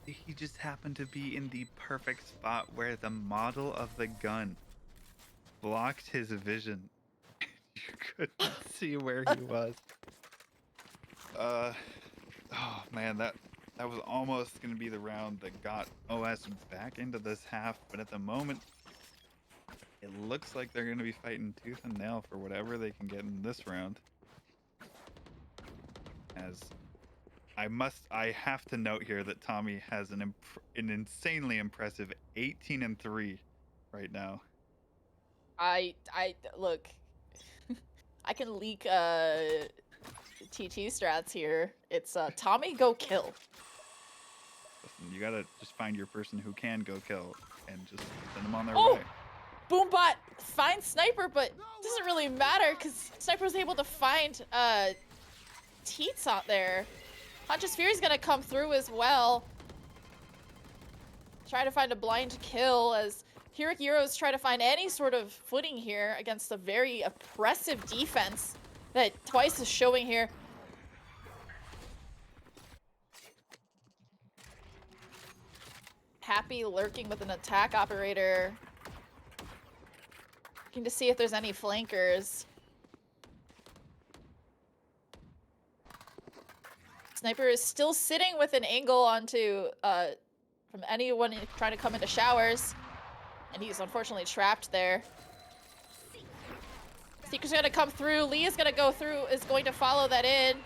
I? He just happened to be in the perfect spot where the model of the gun blocked his vision. You couldn't see where he was. Oh man, that was almost gonna be the round that got OS back into this half, but at the moment, it looks like they're gonna be fighting tooth and nail for whatever they can get in this round. As I have to note here that Tommy has an insanely impressive 18-3 right now. I look. I can leak TT strats here. It's Tommy go kill. Listen, you gotta just find your person who can go kill and just send them on their Oh! way. Boombot finds Sniper, but doesn't really matter because Sniper was able to find Teats out there. Huntress Fury's gonna come through as well. Try to find a blind kill as Heroic Gyros try to find any sort of footing here against a very oppressive defense that Twice is showing here. Happy lurking with an attack operator. Looking to see if there's any flankers. Sniper is still sitting with an angle onto from anyone trying to come into showers, and he's unfortunately trapped there. Seeker's gonna come through. Lee is gonna go through. Is going to follow that in,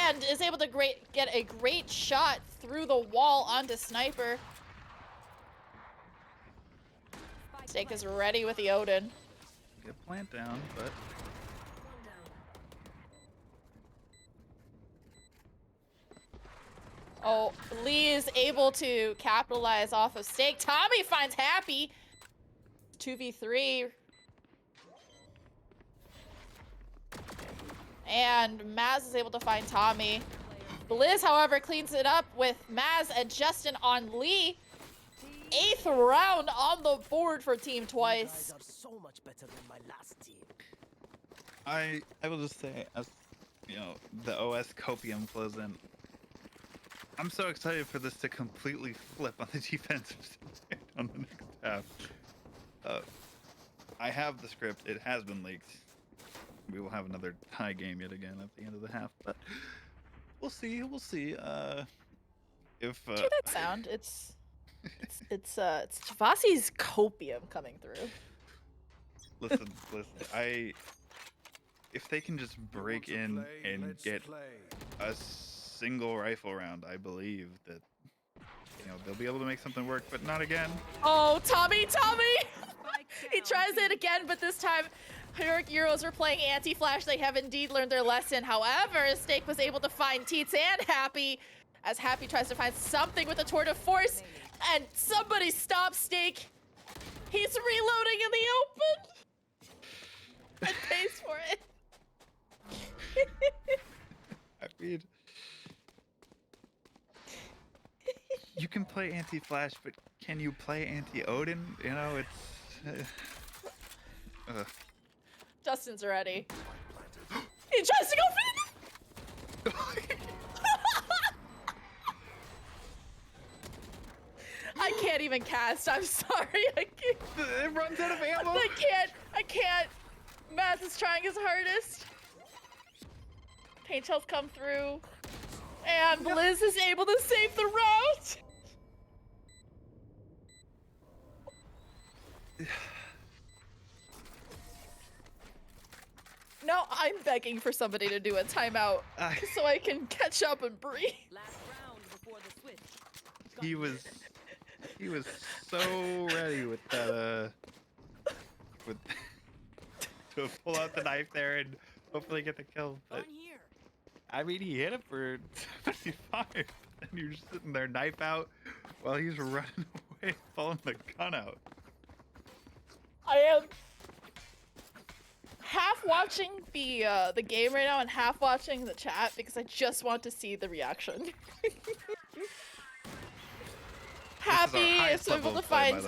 and is able to get a great shot through the wall onto Sniper. Steak is ready with the Odin. Get plant down, but Oh, Lee is able to capitalize off of Steak. Tommy finds Happy. 2v3. And Maz is able to find Tommy. Blizz, however, cleans it up with Maz and Justin on Lee. 8th round on the board for Team Twice. Are so much better than my last team. I will just say, as you know, the OS copium flows in. I'm so excited for this to completely flip on the defensive side on the next half. I have the script. It has been leaked. We will have another tie game yet again at the end of the half, but we'll see. We'll see. If Hear that sound? It's Javasi's copium coming through. listen. If they can just break in and get a single rifle round, I believe that they'll be able to make something work, but not again. Oh, Tommy! He tries it again, but this time Heroic Heroes are playing anti-flash. They have indeed learned their lesson. However, Steak was able to find Teets and Happy as Happy tries to find something with a tour de force, and somebody stop Steak. He's reloading in the open and pays for it. I mean, you can play anti-flash, but can you play anti-Odin? It's Justin's ready. He tries to go for the... I can't even cast. I'm sorry. I can't. it runs out of ammo. I can't. Maz is trying his hardest. Paint shells come through. And Blizz is able to save the round. Now I'm begging for somebody to do a timeout so I can catch up and breathe. Last round before the switch. He was so ready with that to pull out the knife there and hopefully get the kill. But here. I mean, he hit him for 75, and you're just sitting there, knife out, while he's running away, pulling the gun out. I am half watching the game right now and half watching the chat because I just want to see the reaction. Happy is able to find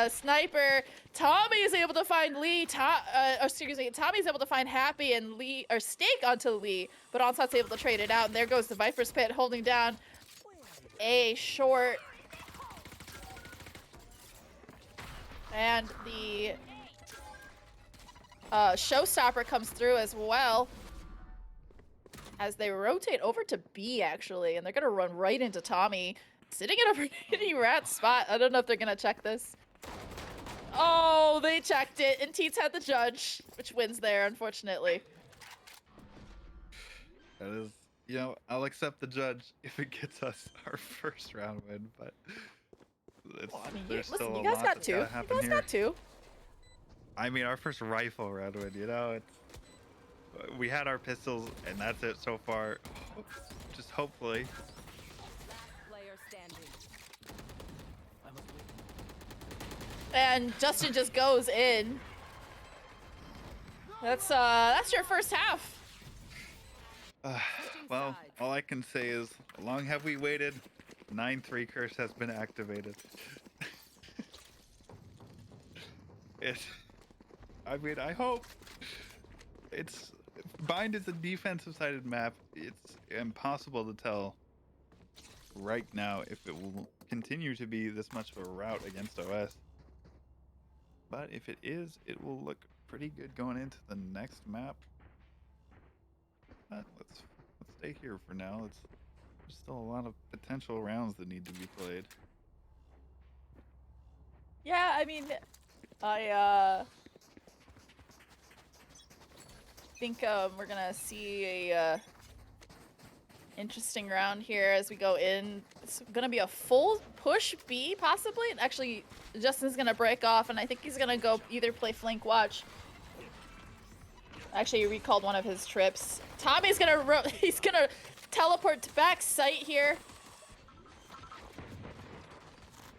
Sniper. Tommy is able to find Lee. Tommy's able to find Happy and Lee, or Steak onto Lee, but Onslaugh's able to trade it out. And there goes the Viper's Pit holding down a short. And the Showstopper comes through as well as they rotate over to B, actually, and they're gonna run right into Tommy, sitting in a pretty rat spot. I don't know if they're gonna check this. Oh, they checked it, and Teets had the judge, which wins there, unfortunately. That is, I'll accept the judge if it gets us our first round win, but Well, I mean, there's listen, still you a guys lot got that's two. gotta You happen guys here. got two. I mean, our first rifle round win, we had our pistols, and that's it so far. Just hopefully. Last player standing. And Justin just goes in. That's your first half. Well, all I can say is, long have we waited? 9-3 curse has been activated. I mean, I hope. Bind is a defensive-sided map. It's impossible to tell right now if it will continue to be this much of a rout against OS. But if it is, it will look pretty good going into the next map. Let's stay here for now. There's still a lot of potential rounds that need to be played. Yeah, I mean, I think we're gonna see a interesting round here as we go in. It's gonna be a full push B, possibly. Actually, Justin's gonna break off, and I think he's gonna go either play flank watch. Actually, he recalled one of his trips. Tommy's gonna he's gonna teleport to back site here.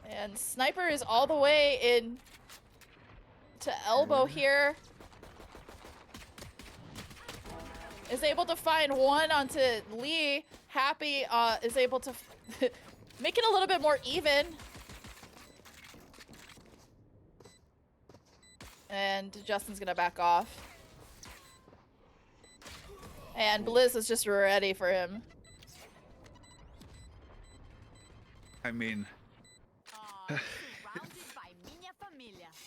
And Sniper is all the way in to elbow here. Is able to find one onto Lee. Happy is able to make it a little bit more even. And Justin's gonna back off. And Blizz is just ready for him. I mean,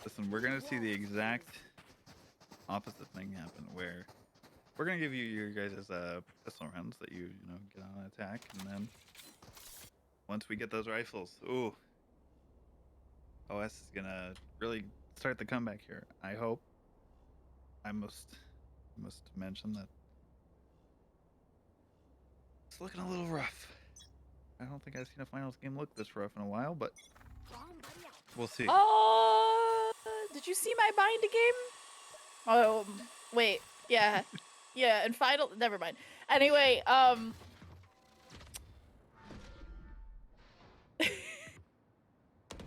listen, we're gonna see the exact opposite thing happen where we're gonna give you your guys' pistol rounds that you know get on attack, and then once we get those rifles, ooh, OS is gonna really start the comeback here. I hope. I must mention that it's looking a little rough. I don't think I've seen a finals game look this rough in a while, but we'll see. Did you see my bind game? Oh, wait. Yeah. Yeah, and final, never mind. Anyway,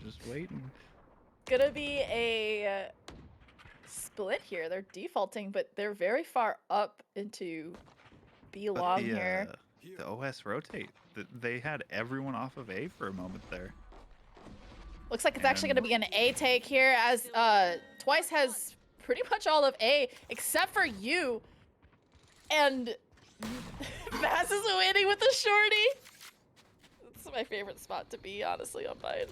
Just waiting. gonna be a split here. They're defaulting, but they're very far up into B But long here. The OS rotate. They had everyone off of A for a moment there. Looks like it's actually gonna be an A take here, as Twice has pretty much all of A except for you. And Bass is waiting with the shorty. It's my favorite spot to be, honestly, on Bind.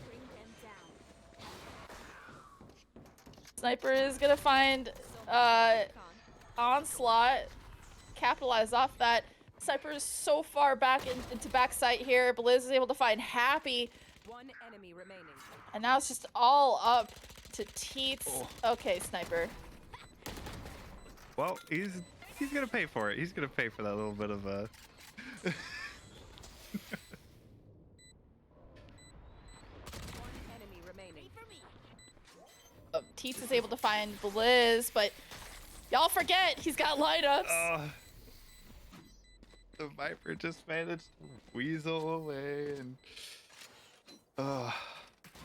Bring them down. Sniper is gonna find Onslaught, capitalize off that. Sniper is so far back into backside here. Blizz is able to find Happy. One enemy remaining. And now it's just all up to Teets. Oh. Okay, Sniper. Well, he's gonna pay for it. He's gonna pay for that little bit of One enemy remaining. Teets is able to find Blizz, but y'all forget he's got lineups. The Viper just managed to weasel away, and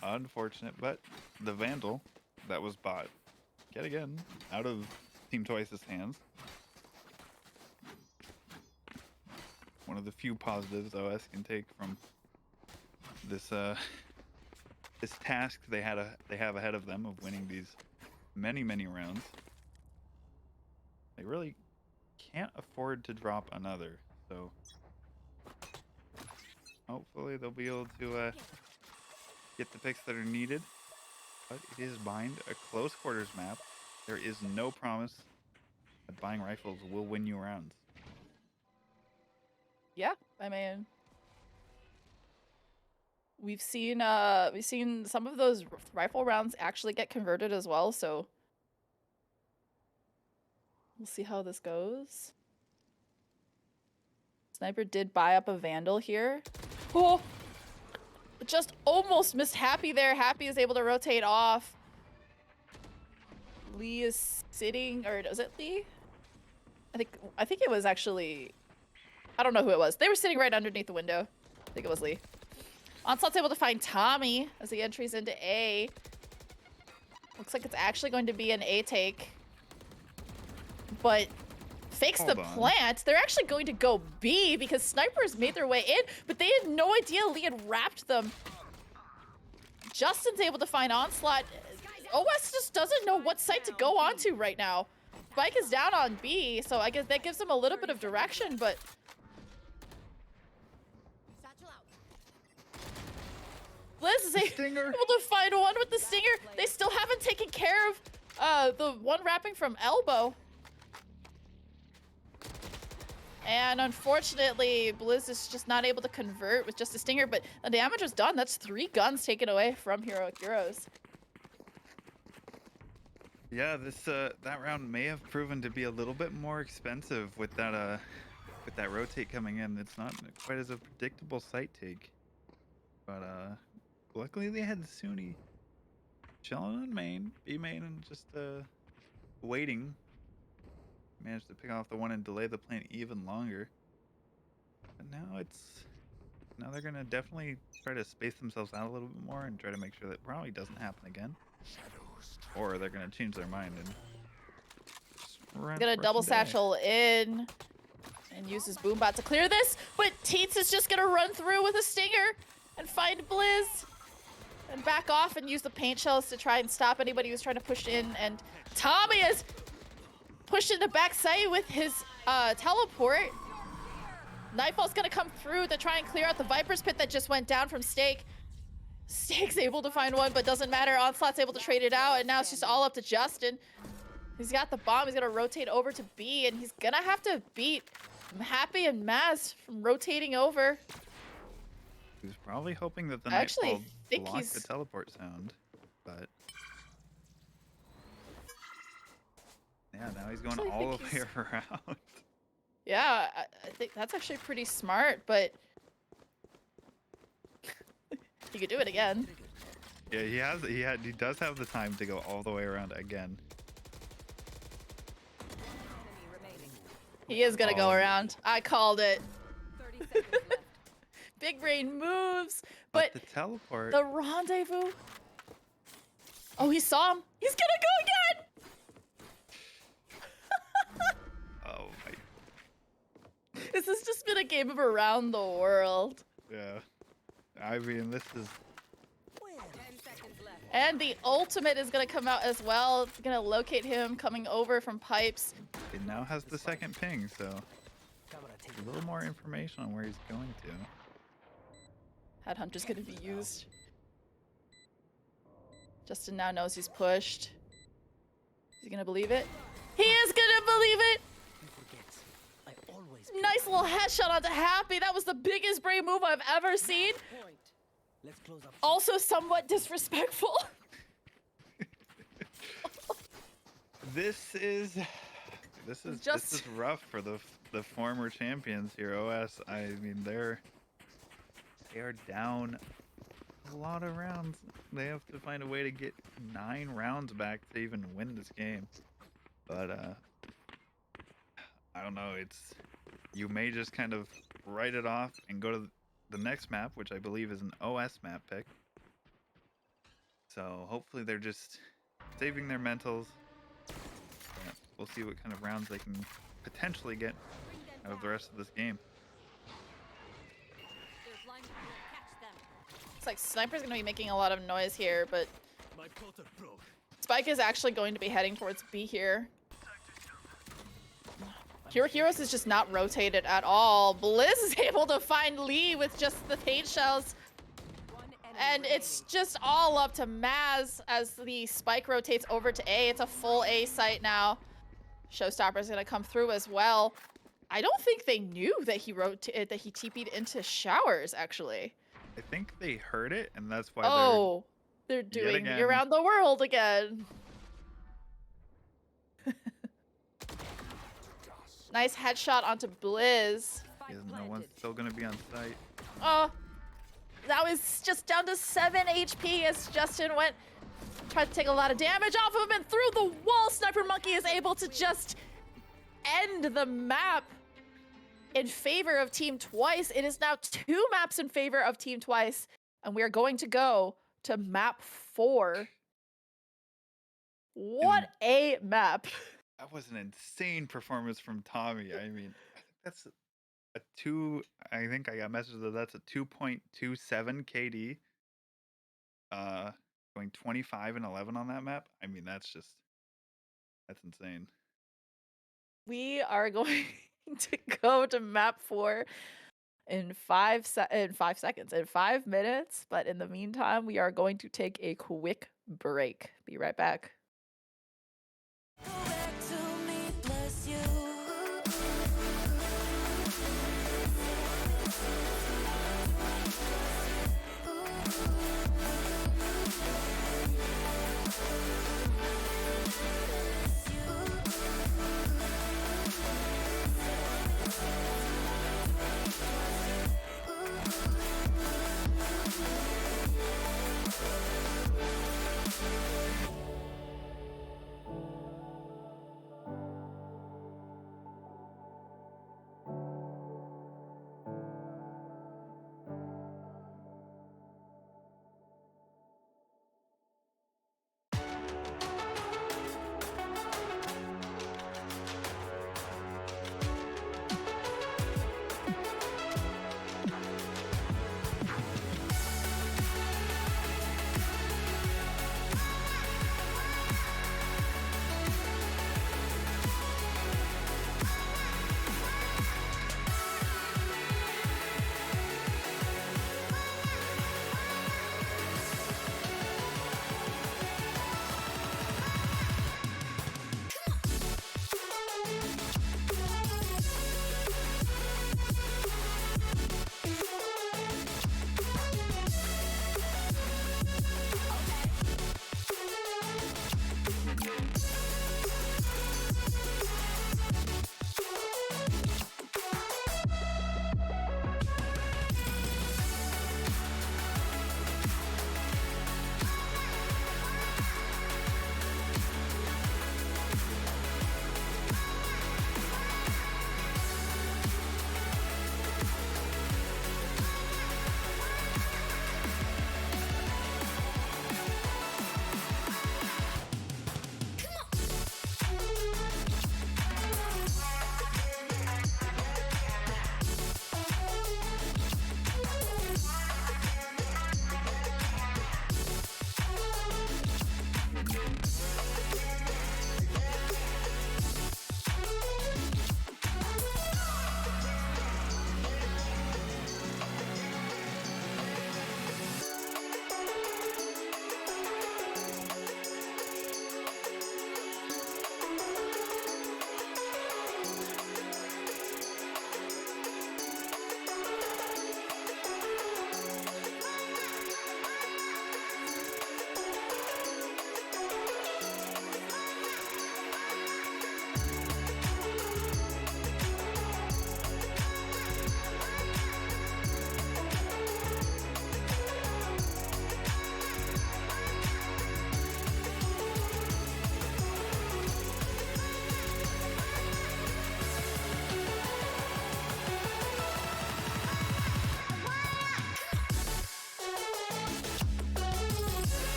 unfortunate. But the Vandal that was bought yet again out of Team Twice's hands. One of the few positives OS can take from this this task they have ahead of them of winning these many rounds. They really can't afford to drop another, so hopefully they'll be able to get the picks that are needed. But it is Bind, a close quarters map. There is no promise that buying rifles will win you rounds. Yeah, I mean, we've seen some of those rifle rounds actually get converted as well, so we'll see how this goes. Sniper did buy up a Vandal here. Oh, just almost missed Happy there. Happy is able to rotate off. Lee is sitting, or is it Lee? I think it was actually, I don't know who it was. They were sitting right underneath the window. I think it was Lee. Onslaught's able to find Tommy as he entries into A. Looks like it's actually going to be an A take. But fakes the plant. They're actually going to go B because snipers made their way in, but they had no idea Lee had wrapped them. Justin's able to find Onslaught. OS just doesn't know what site to go onto right now. Spike is down on B, so I guess that gives him a little bit of direction, but Liz is able to find one with the stinger. They still haven't taken care of the one wrapping from elbow. And unfortunately, Blizz is just not able to convert with just a stinger, but the damage was done. That's 3 guns taken away from Heroic Gyros. Yeah, that round may have proven to be a little bit more expensive with that rotate coming in. It's not quite as a predictable site take. But luckily they had Sunni chilling on main, B main, and just waiting. Managed to pick off the one and delay the plant even longer. But now they're gonna definitely try to space themselves out a little bit more and try to make sure that probably doesn't happen again. Or they're gonna change their mind and just Gonna double satchel in and use his boombot to clear this, but Teets is just gonna run through with a stinger and find Blizz and back off and use the paint shells to try and stop anybody who's trying to push in. And Tommy is pushed into backside with his teleport. Nightfall's gonna come through to try and clear out the Viper's Pit that just went down from Stake. Stake's able to find one, but doesn't matter. Onslaught's able to trade it out, and now it's just all up to Justin. He's got the bomb. He's gonna rotate over to B, and he's gonna have to beat Happy and Maz from rotating over. He was probably hoping that the I actually Nightfall think blocked he's- the teleport sound, but yeah, now he's going Actually, I all think the way he's- around. Yeah, I think that's actually pretty smart, but he could do it again. Yeah, he does have the time to go all the way around again. Enemy remaining. He is gonna go Oh. around. I called it. 30 seconds left. Big brain moves, But but the teleport. the rendezvous. Oh, he saw him. He's gonna go again. Oh my. This has just been a game of around the world. Yeah. I mean, this is 10 seconds left. And the ultimate is gonna come out as well. It's gonna locate him coming over from pipes. it now has the second ping, so Camera take a little more information on where he's going to. Headhunter's gonna be used. Justin now knows he's pushed. Is he gonna believe it? He is gonna believe it! you forget. I always Nice little headshot onto Happy. That was the biggest brave move I've ever seen. Point. let's close up. Also somewhat disrespectful. This is Just- rough for the former champions here. OS. I mean, they are down a lot of rounds. They have to find a way to get 9 rounds back to even win this game. But I don't know. You may just kind of write it off and go to the next map, which I believe is an OS map pick. So hopefully they're just saving their mentals. But we'll see what kind of rounds they can potentially get out of the rest of this game. There's line will catch them. Looks like Sniper's gonna be making a lot of noise here, but My portal broke. Spike is actually going to be heading towards B here. Heroes is just not rotated at all. Blizz is able to find Lee with just the paint shells. One enemy And it's just all up to Maz as the Spike rotates over to A. It's a full A site now. Showstopper's gonna come through as well. I don't think they knew that he TP'd into showers, actually. I think they heard it, and that's why Oh, they're doing again. around the world again. Nice headshot onto Blizz. he doesn't know one's still gonna be on site. Oh, that was just down to 7 HP as Justin tried to take a lot of damage off of him, and through the wall, Sniper Monkey is able to just end the map in favor of Team Twice. It is now 2 maps in favor of Team Twice, and we are going to go to map 4. What a map. That was an insane performance from Tommy. I mean, I think that's a 2. I think I got messages that that's a 2.27 KD. Going 25 and 11 on that map. I mean, that's insane. We are going to go to map 4 in 5 seconds, in 5 minutes. But in the meantime, we are going to take a quick break. Be right back. Go back to me, bless you.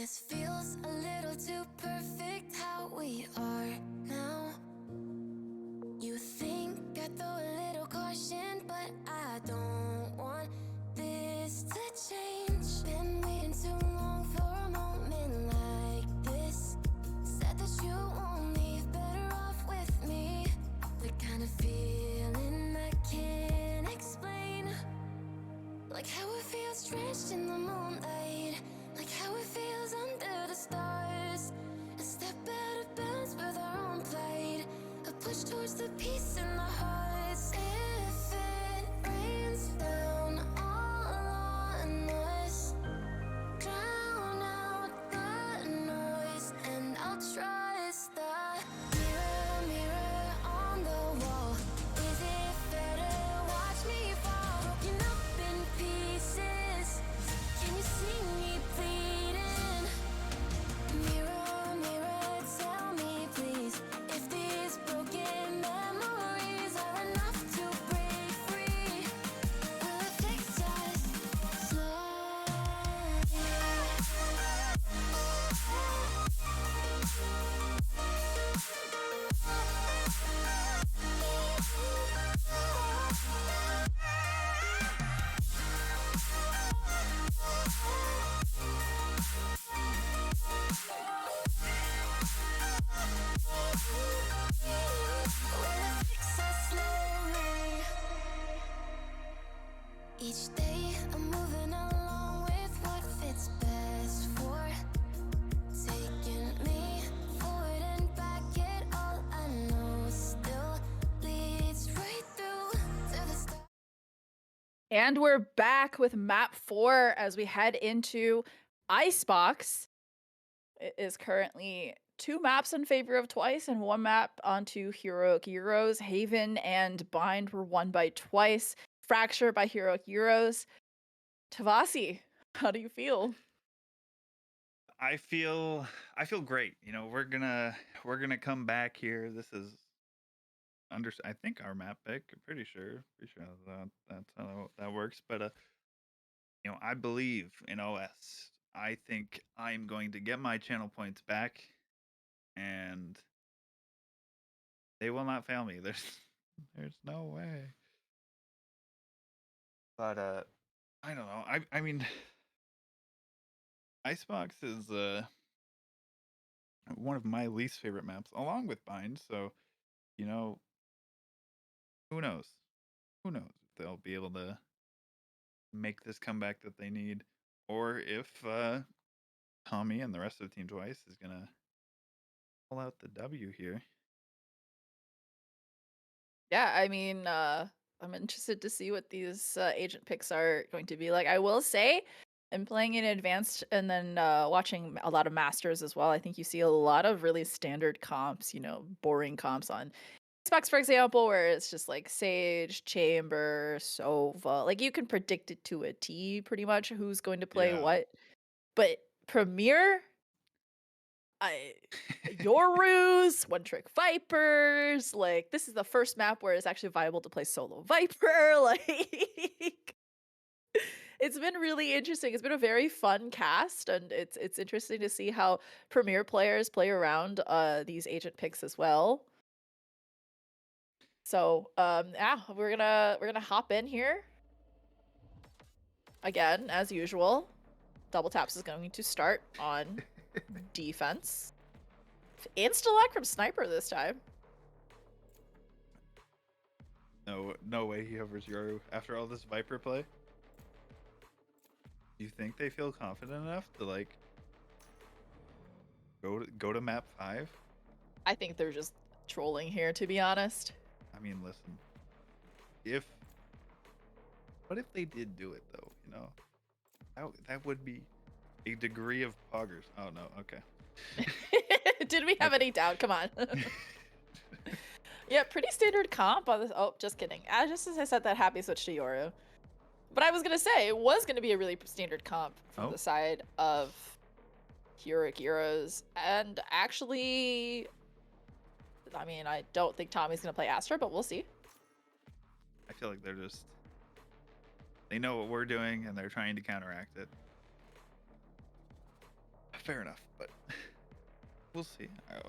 This feels a little too perfect how we are now. You think I throw a little caution, but I don't want this to change. Been waiting too long for a moment like this. Said that you want me better off with me. The kind of feeling I can't explain. Like how it feels drenched in the moonlight. Like how it feels under the stars. A step out of bounds with our own plight. A push towards the peace in the hearts. If it rains down all on us, drown out the noise, and I'll trust the mirror, mirror on the wall. Is it fair to watch me fall? Broken up in pieces. Can you see me bleeding? Mirror, mirror, tell me please if these broken memories are enough to break free. Will it fix us slowly? Each day I'm moving along with what fits best for taking me forward and back. It all I know still leads right through to the start. And we're back with map 4 as we head into Icebox. It is currently 2 maps in favor of Twice and 1 map onto Heroic Heroes. Haven and Bind were won by Twice. Fracture by Heroic Heroes. Tavasi, how do you feel? I feel great. You know, we're gonna come back here. This is I think our map pick. I'm pretty sure that's how that works. But you know, I believe in OS. I think I'm going to get my channel points back, and they will not fail me. There's no way. But I don't know. I mean, Icebox is one of my least favorite maps, along with Bind. So, you know, who knows? Who knows if they'll be able to make this comeback that they need, or if Tommy and the rest of Team Twice is gonna pull out the W here. Yeah, I mean, I'm interested to see what these agent picks are going to be like. I will say, I'm playing in advanced and then watching a lot of masters as well. I think you see a lot of really standard comps, you know, boring comps on Xbox, for example, where it's just like Sage, Chamber, Sova. Like you can predict it to a T pretty much who's going to play Yeah. what. But Premier, Yorus, One Trick Vipers, like this is the first map where it's actually viable to play solo Viper. Like it's been really interesting. It's been a very fun cast, and it's interesting to see how Premier players play around these agent picks as well. So yeah, we're gonna hop in here again as usual. Double taps is going to start on defense. Insta-lock from Sniper this time. No way he hovers Yoru after all this Viper play. Do you think they feel confident enough to like go to map 5? I think they're just trolling here, to be honest. I mean, listen. What if they did do it though? You know, that would be a degree of poggers. Oh no, okay. Did we have any doubt? Come on. Yeah, pretty standard comp on this. Oh, just kidding. Just as I said that, happy switch to Yoru. But I was gonna say it was gonna be a really standard comp from the side of Heroic Heroes, and actually, I mean, I don't think Tommy's gonna play Astra, but we'll see. I feel like they know what we're doing and they're trying to counteract it. fair enough, but we'll see.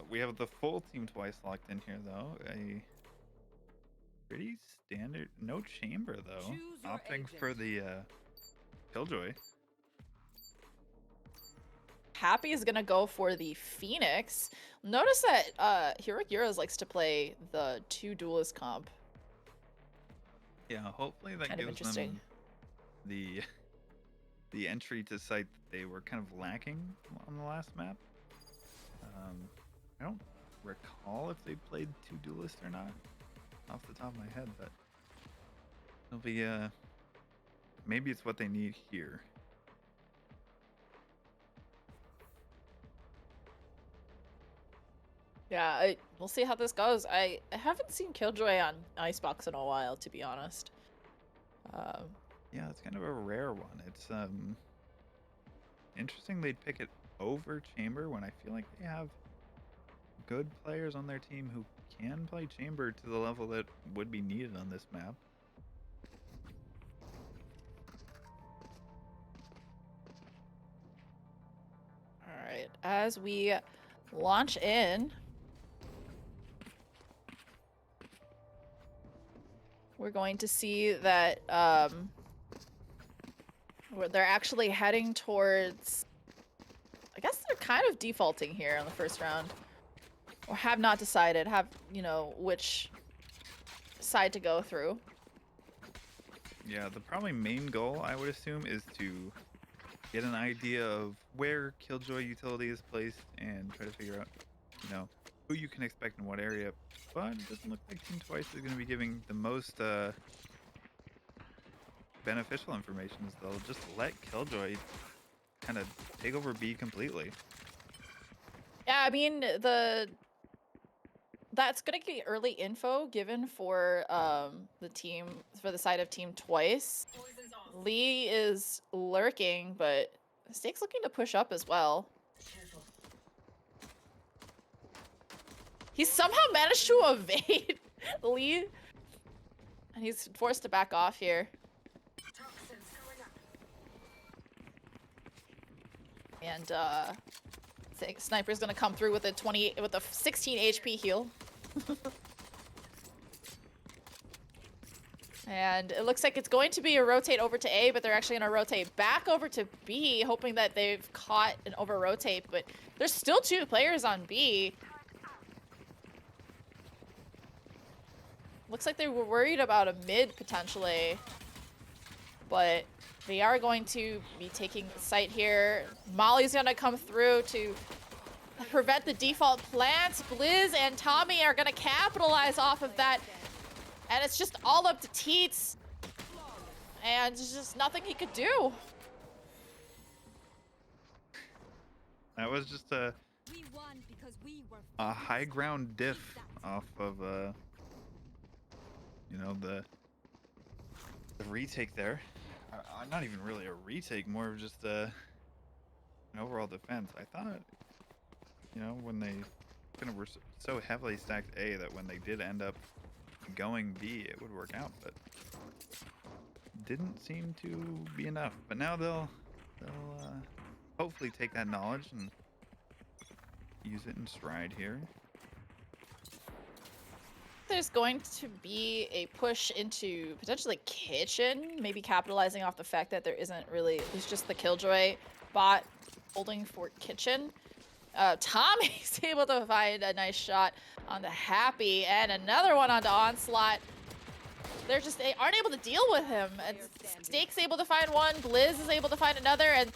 We have the full team twice locked in here, though. A pretty standard, no chamber though. Choose your Opting agent. for the Killjoy. Happy is gonna go for the Phoenix. Notice that Heroic Gyros likes to play the 2 duelist comp. Yeah, hopefully that Kind of gives interesting. them the entry to site that they were kind of lacking on the last map. I don't recall if they played 2 duelists or not off the top of my head, but it'll be maybe it's what they need here. Yeah, we'll see how this goes. I haven't seen Killjoy on Icebox in a while, to be honest. Yeah, it's kind of a rare one. It's interesting they'd pick it over Chamber when I feel like they have good players on their team who can play Chamber to the level that would be needed on this map. All right, as we launch in, we're going to see that they're actually heading towards, I guess they're kind of defaulting here on the first round, or have not decided, which side to go through. Yeah, the probably main goal, I would assume, is to get an idea of where Killjoy utility is placed and try to figure out, who you can expect in what area. But it doesn't look like Team Twice is going to be giving the most beneficial information. They'll just let Killjoy kind of take over B completely. Yeah, I mean, that's gonna be early info given for the side of Team Twice. Lee is lurking, but Stake's looking to push up as well. He somehow managed to evade Lee, and he's forced to back off here. And I think Sniper's gonna come through with a 16 HP heal. And it looks like it's going to be a rotate over to A, but they're actually gonna rotate back over to B, hoping that they've caught an over rotate, but there's still 2 players on B. Looks like they were worried about a mid potentially, but they are going to be taking the site here. Molly's gonna come through to prevent the default plants. Blizz and Tommy are gonna capitalize off of that. And it's just all up to Teets. And there's just nothing he could do. That was just a We won because we were high ground diff off of the retake there. Not even really a retake, more of just an overall defense. I thought, when they kind of were so heavily stacked A that when they did end up going B, it would work out, but didn't seem to be enough. But now they'll hopefully take that knowledge and use it in stride here. There's going to be a push into potentially kitchen, maybe capitalizing off the fact that there's just the Killjoy bot holding for kitchen. Tommy's able to find a nice shot on the Happy and another one onto Onslaught. They aren't able to deal with him. And Stake's able to find one, Blizz is able to find another, and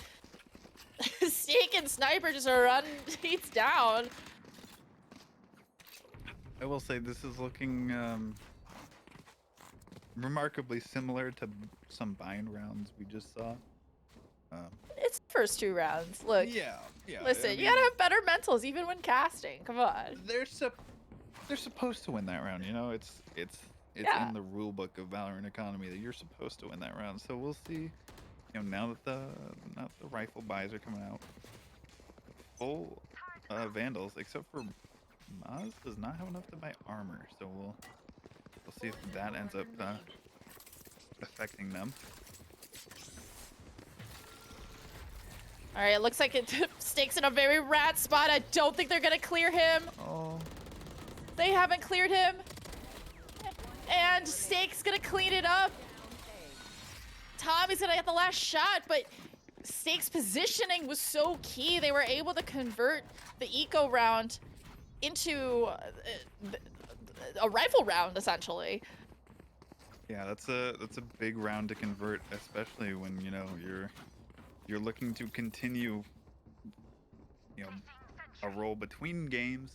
Stake and Sniper just run Teets down. I will say this is looking remarkably similar to some bind rounds we just saw. It's the first 2 rounds. Look, Yeah. listen, you gotta have better mentals even when casting. Come on. They're supposed to win that round. It's Yeah. in the rule book of Valorant Economy that you're supposed to win that round. So we'll see. Now that the rifle buys are coming out, full Vandals, except for Maz does not have enough to buy armor. So we'll see if that ends up affecting them. All right, it looks like Stakes in a very rat spot. I don't think they're gonna clear him. Oh, They haven't cleared him. And Stakes gonna clean it up. Tommy's gonna get the last shot, but Stakes' positioning was so key. They were able to convert the eco round into a rifle round, essentially. yeah, that's a big round to convert, especially when you know you're looking to continue, you know, a roll between games.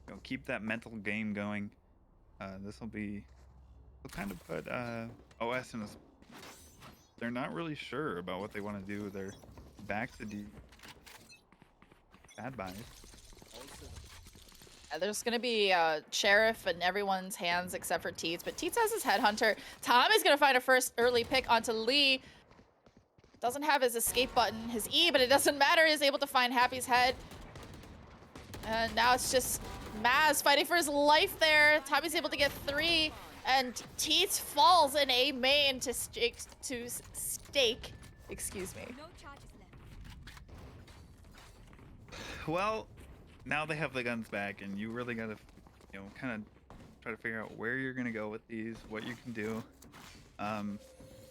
You know, keep that mental game going. This will kind of put OS in a. They're not really sure about what they want to do. They're back to bad buys. There's gonna be Sheriff in everyone's hands except for Teets, but Teets has his Headhunter. Tommy's gonna find a first early pick onto Lee. Doesn't have his escape button, his E, but it doesn't matter. He's able to find Happy's head. And now it's just Maz fighting for his life there. Tommy's able to get 3, and Teets falls in a main to stake. Excuse me. No charges left. Well, now they have the guns back, and you really gotta, you know, kind of try to figure out where you're gonna go with these, what you can do.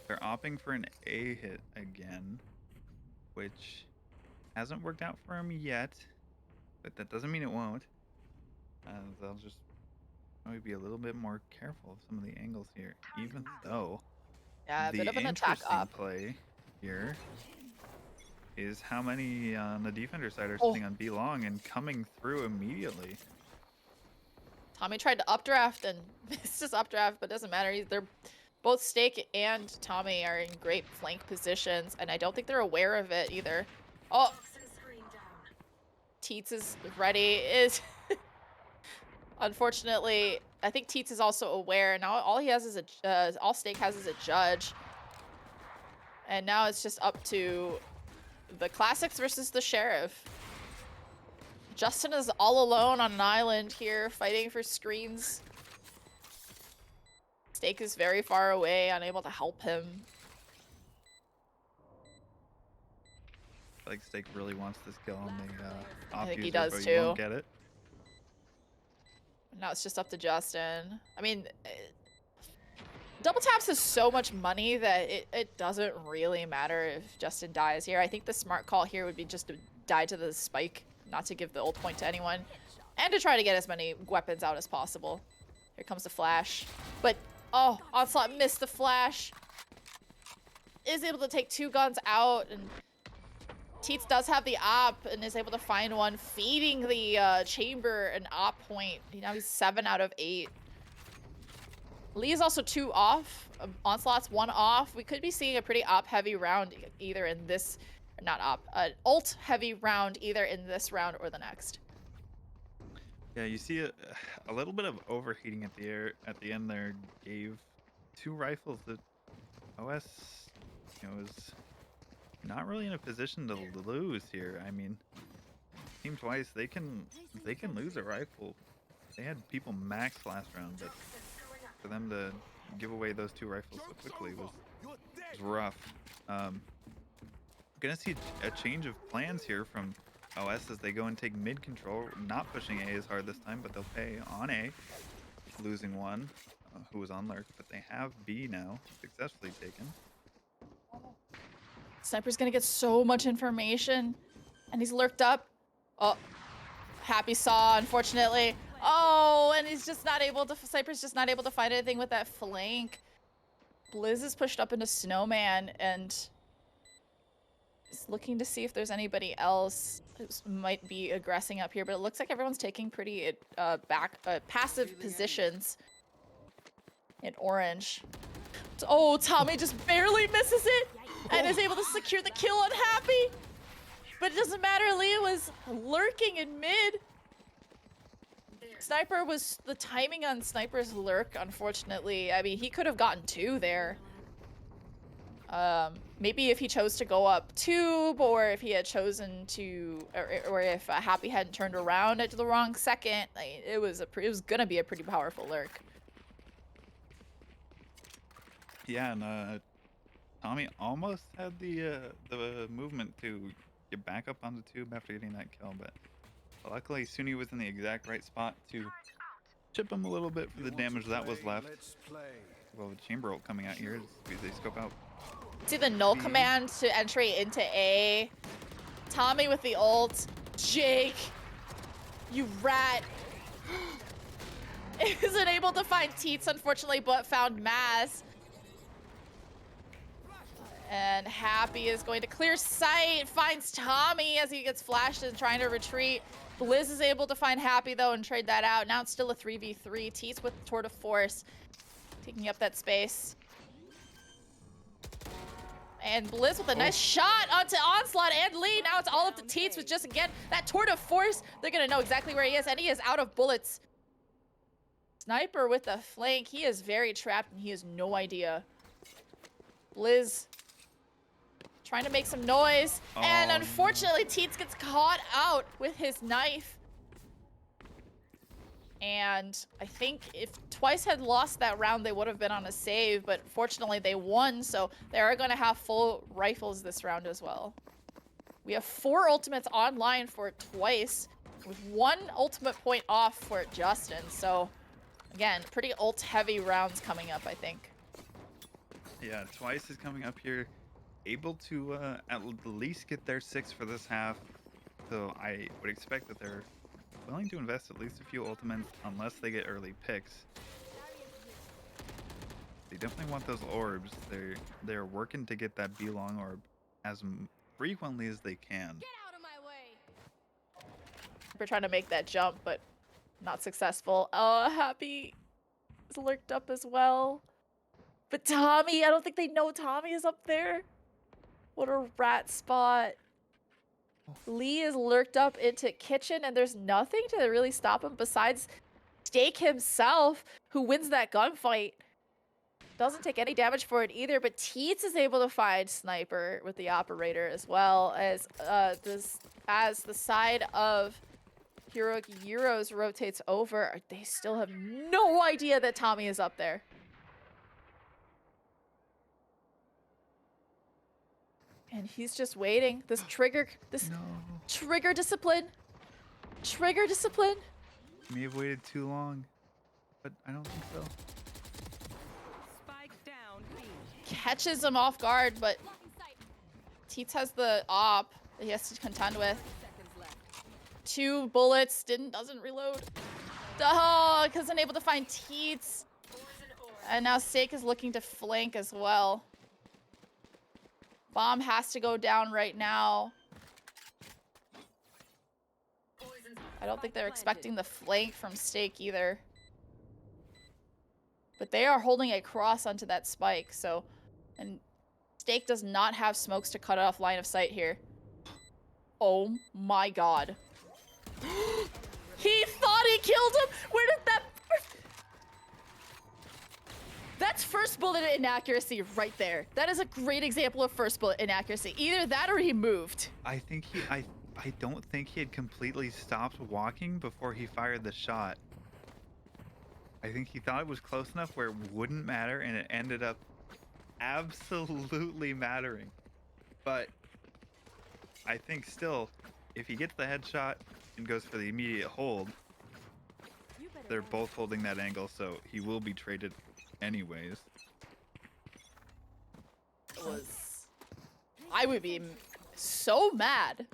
They're opting for an A hit again, which hasn't worked out for him yet, but that doesn't mean it won't. They'll just maybe be a little bit more careful of some of the angles here, even though Yeah, a the bit of an attack interesting up. play here is how many on the defender side are Oh. sitting on B long and coming through immediately. Tommy tried to updraft and missed his updraft, but it doesn't matter. They're both Stake and Tommy are in great flank positions, and I don't think they're aware of it either. Oh, Teets is ready. Unfortunately, I think Teets is also aware. Now all he has is all Stake has is a judge, and now it's just up to the Classics versus the Sheriff. Justin is all alone on an island here, fighting for screens. Stake is very far away, unable to help him. I think Stake really wants this kill on the op think he user, does but too. you won't get it. Now it's just up to Justin. I mean, Double Taps has so much money that it doesn't really matter if Justin dies here. I think the smart call here would be just to die to the spike, not to give the ult point to anyone, and to try to get as many weapons out as possible. Here comes the flash. But, oh, Onslaught missed the flash. Is able to take 2 guns out, and Teets does have the op and is able to find one, feeding the chamber an op point. Now he's 7 out of 8. Lee is also 2 off. Onslaught's 1 off. We could be seeing a pretty op-heavy round either in this, not op, ult-heavy round either in this round or the next. Yeah, you see a little bit of overheating at the end there. Gave 2 rifles that OS, you know, is not really in a position to lose here. I mean, Team Twice, they can lose a rifle. They had people max last round, but for them to give away those 2 rifles so quickly was rough. Gonna see a change of plans here from OS as they go and take mid control, not pushing A as hard this time, but they'll pay on A, losing one who was on lurk, but they have B now successfully taken. Sniper's gonna get so much information, and he's lurked up. Oh, Happy saw, unfortunately. Oh, and he's just not able to, Sniper's just not able to find anything with that flank. Blizz is pushed up into Snowman, and is looking to see if there's anybody else who might be aggressing up here, but it looks like everyone's taking pretty passive positions in orange. Oh, Tommy just barely misses it and is able to secure the kill on Happy. But it doesn't matter, Leah was lurking in mid. Sniper was, the timing on Sniper's lurk, unfortunately, I mean, he could have gotten 2 there. Maybe if he chose to go up tube, or if he had chosen to, or if Happy hadn't turned around at the wrong second, like, it was gonna be a pretty powerful lurk. Yeah, and Tommy almost had the movement to get back up on the tube after getting that kill, but luckily Suni was in the exact right spot to chip him a little bit for the damage that was left. Let's play. Well, the chamber ult coming out here as they scope out. See the null command to entry into A. Tommy with the ult. Jake, you rat. Isn't able to find Teats, unfortunately, but found Maz. And Happy is going to clear sight, finds Tommy as he gets flashed and trying to retreat. Blizz is able to find Happy, though, and trade that out. Now it's still a 3v3. Teats with Tour de Force, taking up that space. And Blizz with a nice shot onto Onslaught and Lee. Now it's all up to Teats with just, again, that Tour de Force. They're going to know exactly where he is, and he is out of bullets. Sniper with the flank. He is very trapped, and he has no idea. Blizz trying to make some noise. And unfortunately, Teats gets caught out with his knife. And I think if Twice had lost that round, they would have been on a save. But fortunately, they won. So they are going to have full rifles this round as well. We have 4 ultimates online for Twice, with 1 ultimate point off for Justin. So again, pretty ult-heavy rounds coming up, I think. Yeah, Twice is coming up here, able to at least get their 6 for this half. So I would expect that they're willing to invest at least a few ultimates unless they get early picks. They definitely want those orbs. They're working to get that B-long orb as frequently as they can. Get out of my way. We're trying to make that jump, but not successful. Oh, Happy is lurked up as well. But Tommy, I don't think they know Tommy is up there. What a rat spot. Lee is lurked up into kitchen, and there's nothing to really stop him besides Stake himself, who wins that gunfight. Doesn't take any damage for it either, but Teats is able to find Sniper with the operator as well as the side of Heroic Gyros rotates over. They still have no idea that Tommy is up there. And he's just waiting. This trigger discipline. Trigger discipline. May have waited too long, but I don't think so. Spike down B. Catches him off guard, but Blocking sight. Teats has the op that he has to contend with. Seconds left. 2 bullets, doesn't reload. Oh, because unable to find Teats. And now Stake is looking to flank as well. Bomb has to go down right now. I don't think they're expecting the flank from Stake either. But they are holding a cross onto that spike, so... And Stake does not have smokes to cut off line of sight here. Oh my god. He thought he killed him! Where did that... That's first bullet inaccuracy right there. That is a great example of first bullet inaccuracy. Either that or he moved. I think I don't think he had completely stopped walking before he fired the shot. I think he thought it was close enough where it wouldn't matter, and it ended up absolutely mattering. But I think still, if he gets the headshot and goes for the immediate hold, they're both holding that angle, so he will be traded anyways. I would be so mad.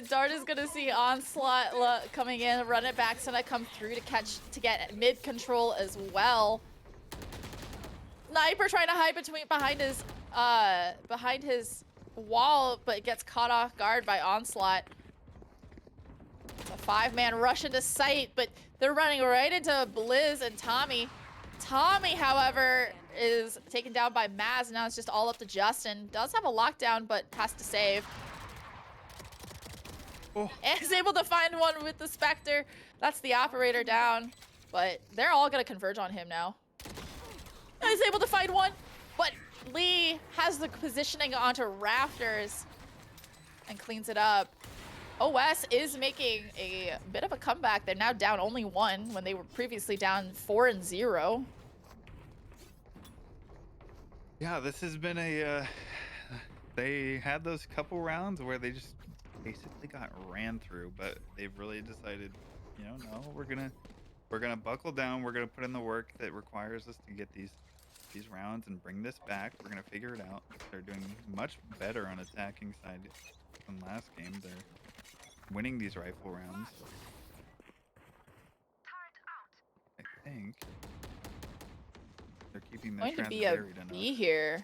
Dart is gonna see Onslaught coming in, run it back, so I come through to get mid control as well. Sniper trying to hide behind his wall, but gets caught off guard by Onslaught. It's a 5-man rush into sight, but they're running right into Blizz and Tommy. Tommy, however, is taken down by Maz, and now it's just all up to Justin. Does have a lockdown, but has to save. Oh. And is able to find one with the Spectre. That's the operator down, but they're all gonna converge on him now. And he's able to find one, but Lee has the positioning onto rafters and cleans it up. OS is making a bit of a comeback. They're now down only 1 when they were previously down 4-0. Yeah, this has been a they had those couple rounds where they just basically got ran through, but they've really decided, no, we're gonna buckle down. We're gonna put in the work that requires us to get these rounds and bring this back. We're gonna figure it out. They're doing much better on attacking side than last game. They're winning these rifle rounds. I think they're keeping their Going to strands be a varied enough. B here,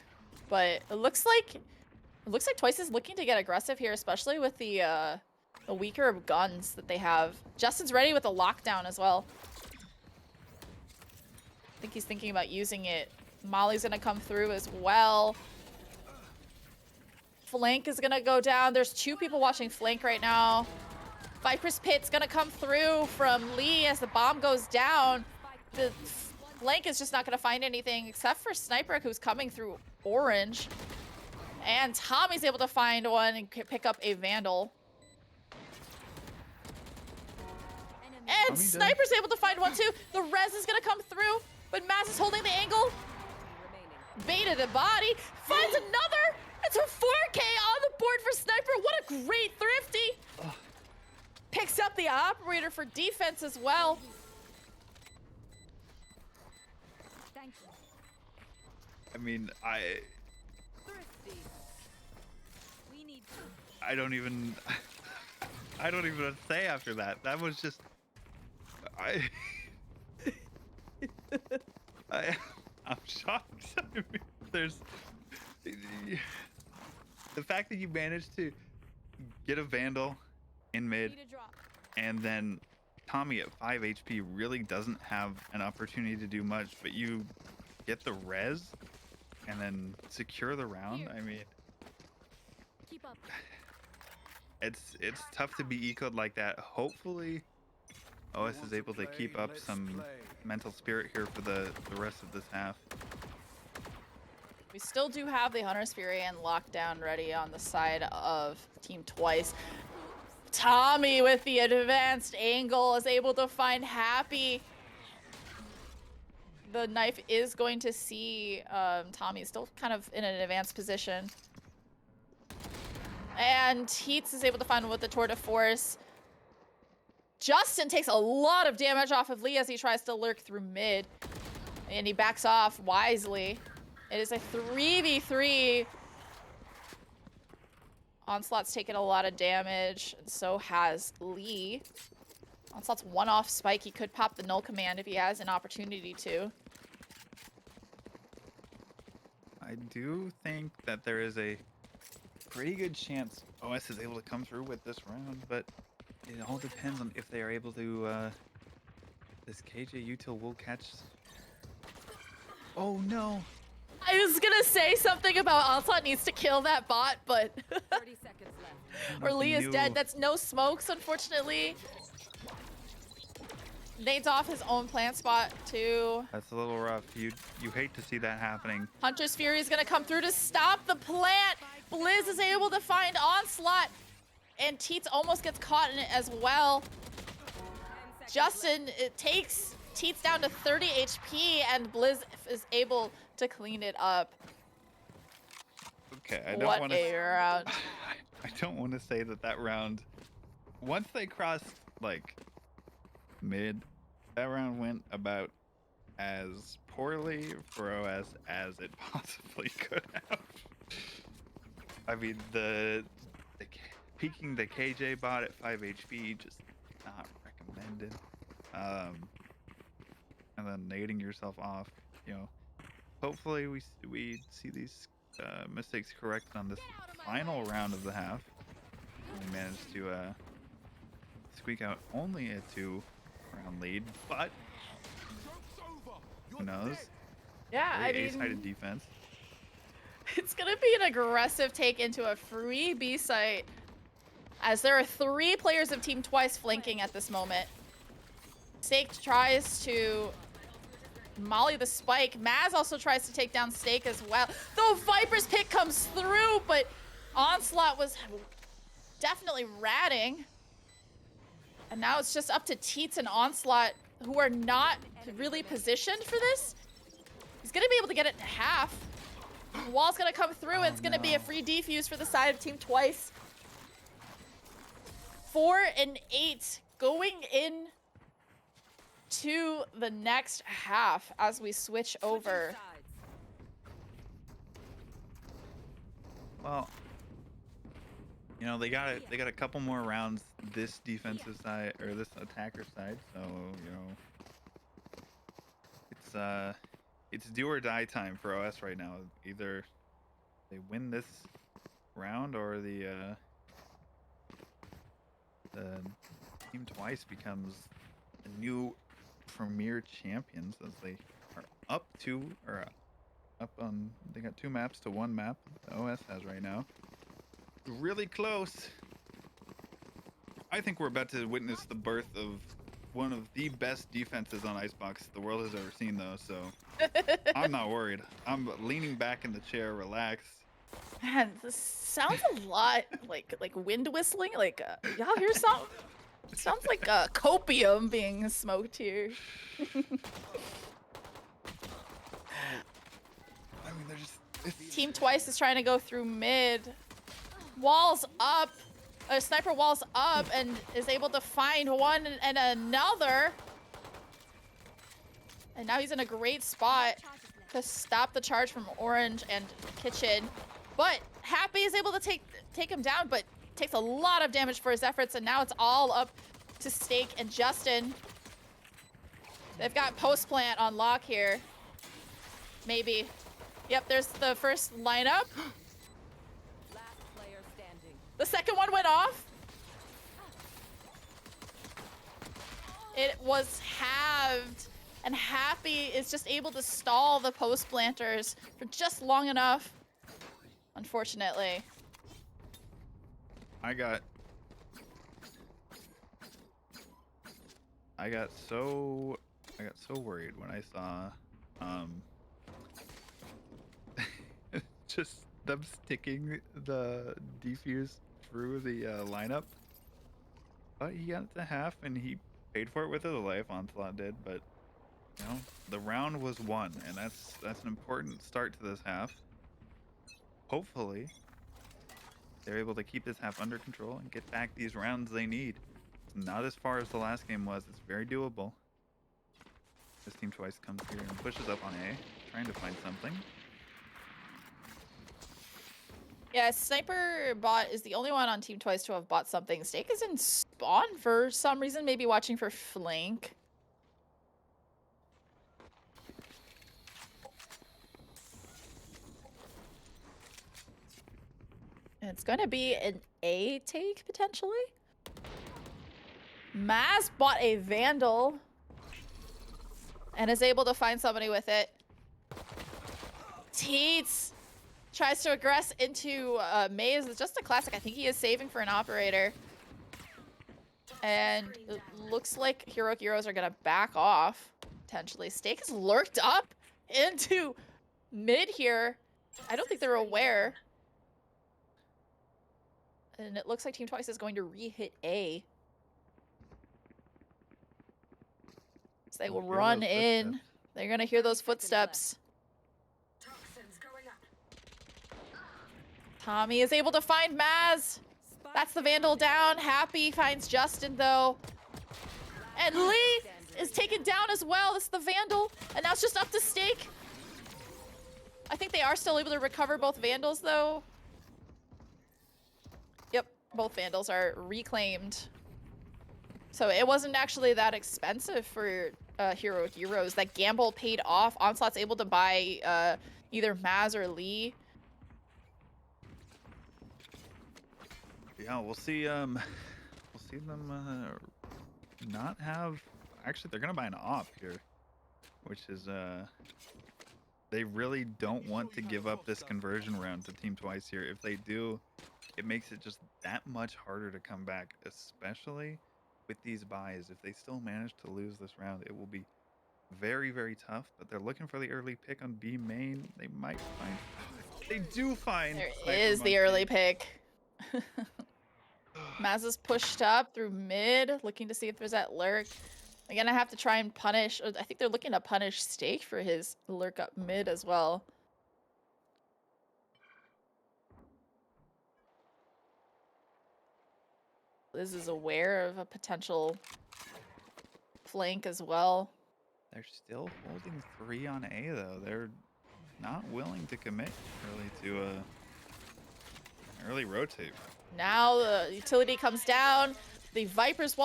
but it looks like Twice is looking to get aggressive here, especially with the weaker guns that they have. Justin's ready with a lockdown as well. I think he's thinking about using it. Molly's gonna come through as well. Flank is gonna go down. There's 2 people watching flank right now. Viper's Pit's gonna come through from Lee as the bomb goes down. The flank is just not gonna find anything except for Sniper, who's coming through orange. And Tommy's able to find one and pick up a Vandal. And Tommy Sniper's able to find one too. The res is gonna come through, but Maz is holding the angle. Baited a body, finds another. It's a 4K on the board for Sniper. What a great thrifty. Picks up the operator for defense as well. Thank you. I mean, Thrifty. We need I don't even know what to say after that. That was just I'm shocked. I mean, there's the fact that you managed to get a Vandal in mid, need a drop. and then Tommy at 5 HP really doesn't have an opportunity to do much, but you get the res and then secure the round. Here. I mean, Keep up. it's tough to be ecoed like that. Hopefully OS is able to keep up some mental spirit here for the rest of this half. We still do have the Hunter's Fury and Lockdown ready on the side of Team Twice. Tommy with the advanced angle is able to find Happy. The knife is going to see Tommy is still kind of in an advanced position. And Heats is able to find one with the Tour de Force. Justin takes a lot of damage off of Lee as he tries to lurk through mid. And he backs off wisely. It is a 3v3. Onslaught's taken a lot of damage, and so has Lee. Onslaught's one off Spike. He could pop the null command if he has an opportunity to. I do think that there is a pretty good chance OS is able to come through with this round, but it all depends on if they are able to, this KJ util will catch. Oh no! I was gonna say something about Onslaught needs to kill that bot, but 30 seconds left. or Lee is Knew- dead. That's no smokes, unfortunately. Nades off his own plant spot too. That's a little rough. You hate to see that happening. Hunter's Fury is gonna come through to stop the plant. Blizz is able to find Onslaught, and Teets almost gets caught in it as well. 10 seconds Justin, it takes Teets down to 30 HP, and Blizz is able to clean it up. Okay, I don't What want a to. round. I don't want to say that round. Once they crossed like mid, that round went about as poorly for OS as it possibly could have. I mean, peaking the KJ bot at 5 HP just not recommended. And then nading yourself off, hopefully we see these mistakes corrected on this final round of the half. We managed to squeak out only a 2-round lead, but who knows? Yeah, I Very mean, ace-sided defense. it's gonna be an aggressive take into a free B site, as there are 3 players of Team Twice flanking at this moment. Steak tries to molly the spike. Maz also tries to take down Steak as well. The Viper's pick comes through, but Onslaught was definitely ratting. And now it's just up to Teets and Onslaught, who are not really positioned for this. He's gonna be able to get it in half. Wall's gonna come through. Oh, It's gonna be a no. free defuse for the side of Team Twice. 4 and 8 going in to the next half as we switch over. Sides. Well, you know, they got a couple more rounds this defensive side or this attacker side, so you know, it's do or die time for OS right now. Either they win this round or the Team Twice becomes a new premier champions as they are up on, they got 2 maps to 1 map the OS has right now. Really close. I think we're about to witness the birth of one of the best defenses on Icebox the world has ever seen, though, so I'm not worried. I'm leaning back in the chair, relaxed. Man, this sounds a lot like wind whistling. Like y'all hear something? Sounds like copium being smoked here. I mean, they're just... It's, Team Twice is trying to go through mid. Wall's up. Sniper Wall's up and is able to find one and another. And now he's in a great spot to stop the charge from Orange and Kitchen. But Happy is able to take him down, but takes a lot of damage for his efforts. And now it's all up to Steak and Justin. They've got post plant on lock here. Maybe. Yep, there's the first lineup. Last player standing. The second one went off. It was halved. And Happy is just able to stall the post planters for just long enough. Unfortunately. I got so worried when I saw just them sticking the defuse through the lineup. But he got it to half and he paid for it with his life. Onslaught did, but you know, the round was won, and that's an important start to this half. Hopefully they're able to keep this half under control and get back these rounds they need. It's not as far as the last game was. It's very doable. This Team Twice comes here and pushes up on A, trying to find something. Yeah, Sniper Bot is the only one on Team Twice to have bought something. Steak is in spawn for some reason, maybe watching for flank. And it's going to be an A take, potentially. Maz bought a Vandal and is able to find somebody with it. Teets tries to aggress into Maze. It's just a classic. I think he is saving for an operator. And it looks like Heroic Gyros are going to back off, potentially. Steak is lurked up into mid here. I don't think they're aware. And it looks like Team Twice is going to re-hit A. So they will Hear run those in. footsteps. They're going to hear those footsteps. Tommy is able to find Maz. That's the Vandal down. Happy finds Justin, though. And Lee is taken down as well. This is the Vandal. And now it's just up to Steak. I think they are still able to recover both Vandals, though. Yep, both Vandals are reclaimed. So it wasn't actually that expensive for Heroic Heroes. That gamble paid off. Onslaught's able to buy either Maz or Lee. Yeah, we'll see them not have, actually they're gonna buy an op here, which is they really don't want to give up this conversion round to Team Twice here. If they do, it makes it just that much harder to come back, especially with these buys. If they still manage to lose this round, it will be very, very tough. But they're looking for the early pick on B main. They might find, they do find There Sniper is the Monkey. early pick. Maz is pushed up through mid, looking to see if there's that lurk. They're gonna have to try and punish, or I think they're looking to punish Steak for his lurk up mid as well. Liz is aware of a potential flank as well. They're still holding 3 on A though. They're not willing to commit really to a early rotate. Now the utility comes down. The Viper's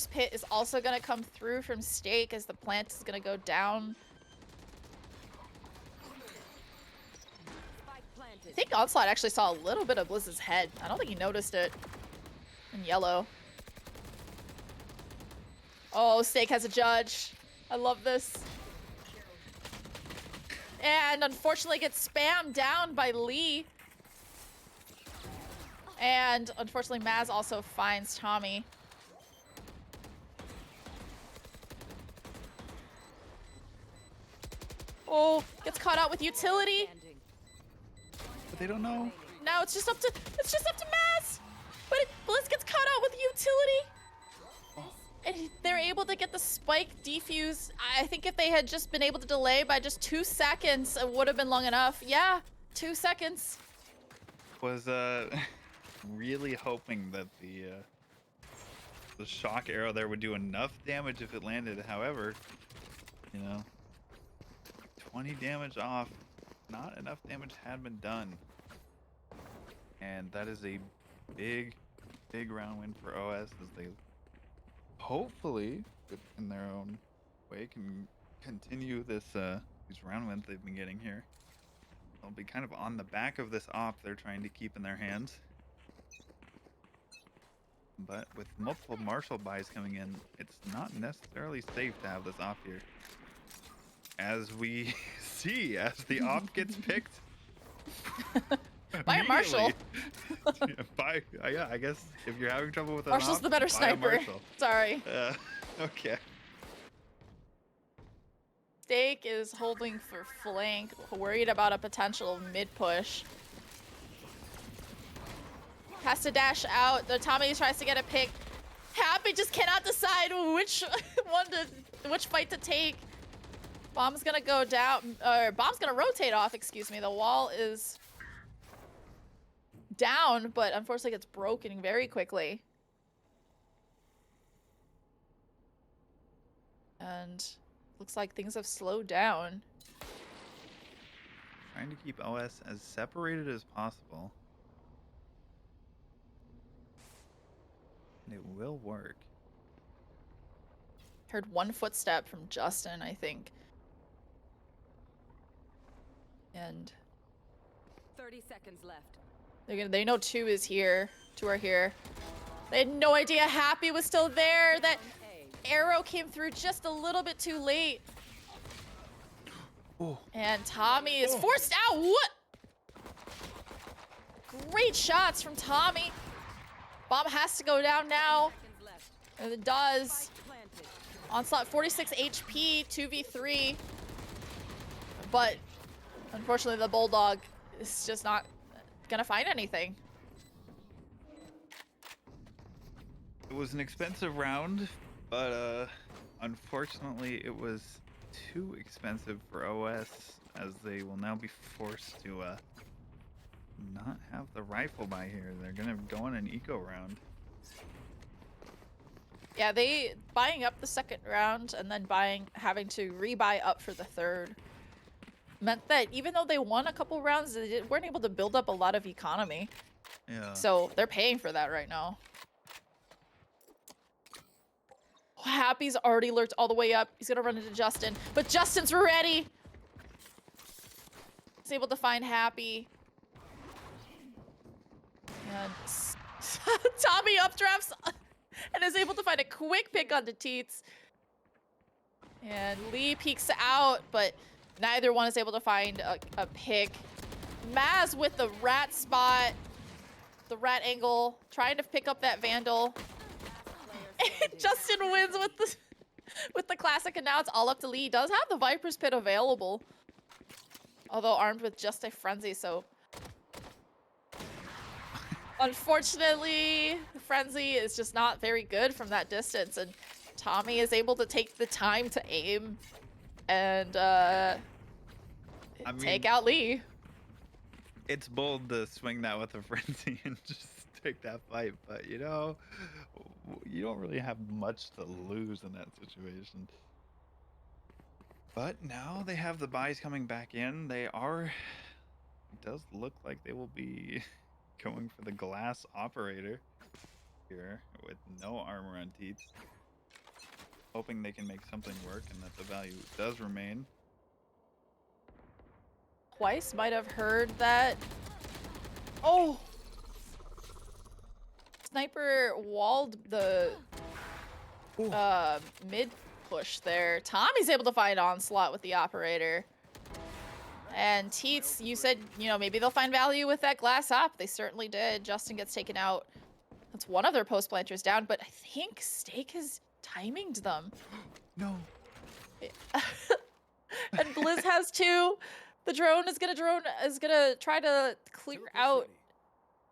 pit is also gonna come through from stake as the plant is gonna go down. Spike planted. I think Onslaught actually saw a little bit of Blizz's head. I don't think he noticed it. In yellow. Oh, Stake has a judge. I love this. And unfortunately gets spammed down by Lee. And unfortunately Maz also finds Tommy. Oh, gets caught out with utility. Standing. But they don't know. Now it's just up to Maz. But Blizz gets caught out with utility. And they're able to get the spike defuse. I think if they had just been able to delay by just 2 seconds, it would have been long enough. Yeah, 2 seconds. Was really hoping that the shock arrow there would do enough damage if it landed. However, you know, 20 damage off, not enough damage had been done. And that is a big round win for OS as they hopefully, in their own way, can continue this these round wins they've been getting here. They'll be kind of on the back of this op they're trying to keep in their hands. But with multiple Marshall buys coming in, it's not necessarily safe to have this op here. As we see, as the op gets picked. Buy a Marshall. Yeah, I guess if you're having trouble with an Marshall's op, the better buy a sniper. Marshall. Sorry. Okay. Stake is holding for flank, worried about a potential mid push. Has to dash out. The Tommy tries to get a pick. Happy just cannot decide which which fight to take. Bomb's gonna go down, or bomb's gonna rotate off. Excuse me. The wall is down, but unfortunately gets broken very quickly. And looks like things have slowed down. Trying to keep OS as separated as possible. And it will work. Heard one footstep from Justin, I think. And 30 seconds left. they know 2 is here. 2 are here. They had no idea Happy was still there. That A. arrow came through just a little bit too late. Oh. And Tommy is forced out. What? Great shots from Tommy. Bomb has to go down now. Seconds left. And it does. Spike planted. Onslaught 46 HP, 2v3. But unfortunately the Bulldog is just not gonna find anything. It was an expensive round, but unfortunately it was too expensive for OS as they will now be forced to not have the rifle by here. They're gonna go on an eco round. Yeah, they buying up the second round and then having to rebuy up for the third meant that even though they won a couple rounds, they weren't able to build up a lot of economy. Yeah. So they're paying for that right now. Happy's already lurked all the way up. He's gonna run into Justin, but Justin's ready. He's able to find Happy. And Tommy updrafts and is able to find a quick pick onto Teets. And Lee peeks out, but neither one is able to find a pick. Maz with the rat spot, the rat angle, trying to pick up that Vandal. And Justin wins with the classic, and now it's all up to Lee. He does have the Viper's Pit available, although armed with just a Frenzy, so unfortunately, the Frenzy is just not very good from that distance, and Tommy is able to take the time to aim and take out Lee. It's bold to swing that with a frenzy and just take that fight, but you know, you don't really have much to lose in that situation. But now they have the buys coming back in. They are, it does look like they will be going for the glass operator here with no armor on Teats. Hoping they can make something work and that the value does remain. Twice might have heard that. Oh! Sniper walled the mid push there. Tommy's able to find Onslaught with the operator. And Teats, you said, you know, maybe they'll find value with that glass op. They certainly did. Justin gets taken out. That's one of their post planters down, but I think Steak has timinged them. No. And Blizz has two. The drone is gonna try to clear out.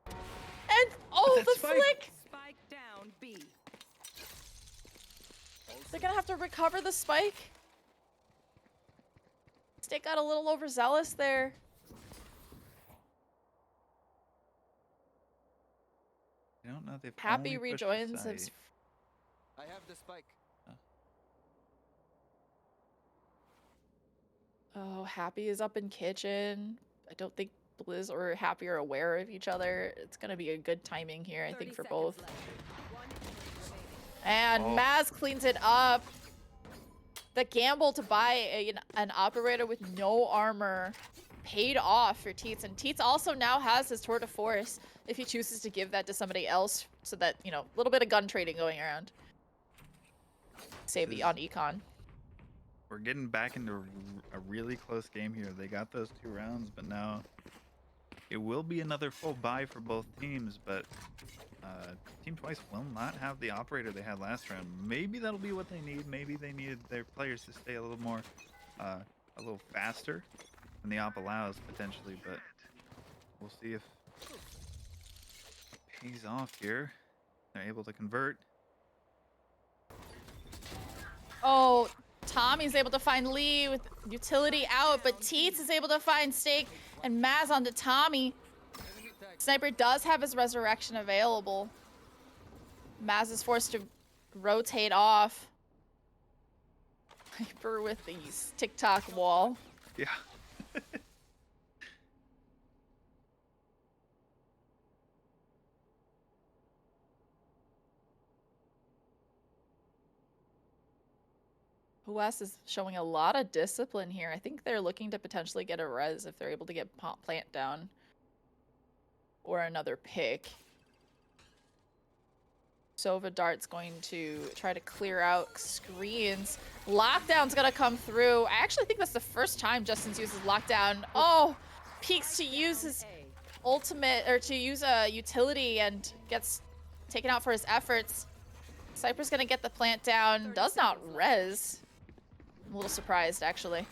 And oh, the Spike. flick! Spike down B. They're gonna have to recover the spike. Steak got a little overzealous there. I don't know. They've Happy only pushed the rejoins. site. I have the spike. Oh, Happy is up in kitchen. I don't think Blizz or Happy are aware of each other. It's gonna be a good timing here, I 30 think, for seconds both. left. One enemy remaining. And Oh. Maz cleans it up. The gamble to buy an operator with no armor paid off for Teats. And Teats also now has his Tour de Force if he chooses to give that to somebody else so that, you know, a little bit of gun trading going around. Save the on econ. We're getting back into a really close game here. They got those 2 rounds, but now it will be another full buy for both teams, but Team Twice will not have the operator they had last round. Maybe that'll be what they need. Maybe they needed their players to stay a little more, a little faster than the op allows, potentially, but we'll see if it pays off here. They're able to convert. Oh, Tommy's able to find Lee with utility out, but Teats is able to find Steak and Maz onto Tommy. Sniper does have his resurrection available. Maz is forced to rotate off. Hyper with the TikTok wall. Yeah. US is showing a lot of discipline here. I think they're looking to potentially get a res if they're able to get plant down. Or another pick. Sova Dart's going to try to clear out screens. Lockdown's gonna come through. I actually think that's the first time Justin's uses lockdown. Oh, peeks to use his ultimate, or to use a utility and gets taken out for his efforts. Cypher's gonna get the plant down. Does not res. I'm a little surprised, actually.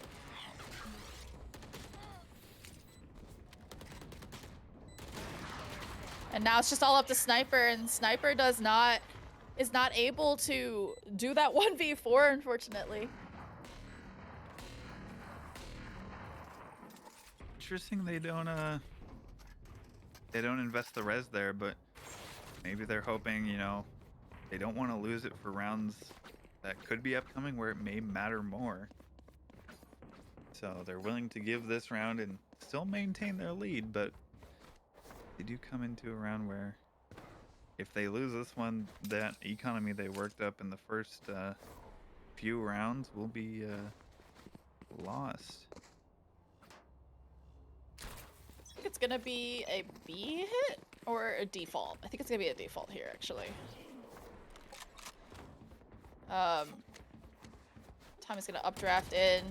And now it's just all up to Sniper, and Sniper is not able to do that 1v4, unfortunately. Interesting they don't invest the res there, but maybe they're hoping, you know, they don't want to lose it for rounds that could be upcoming where it may matter more. So they're willing to give this round and still maintain their lead, but they do come into a round where if they lose this one, that economy they worked up in the first few rounds will be lost. I think it's gonna be a B hit or a default. I think it's gonna be a default here, actually. Tommy's gonna updraft in.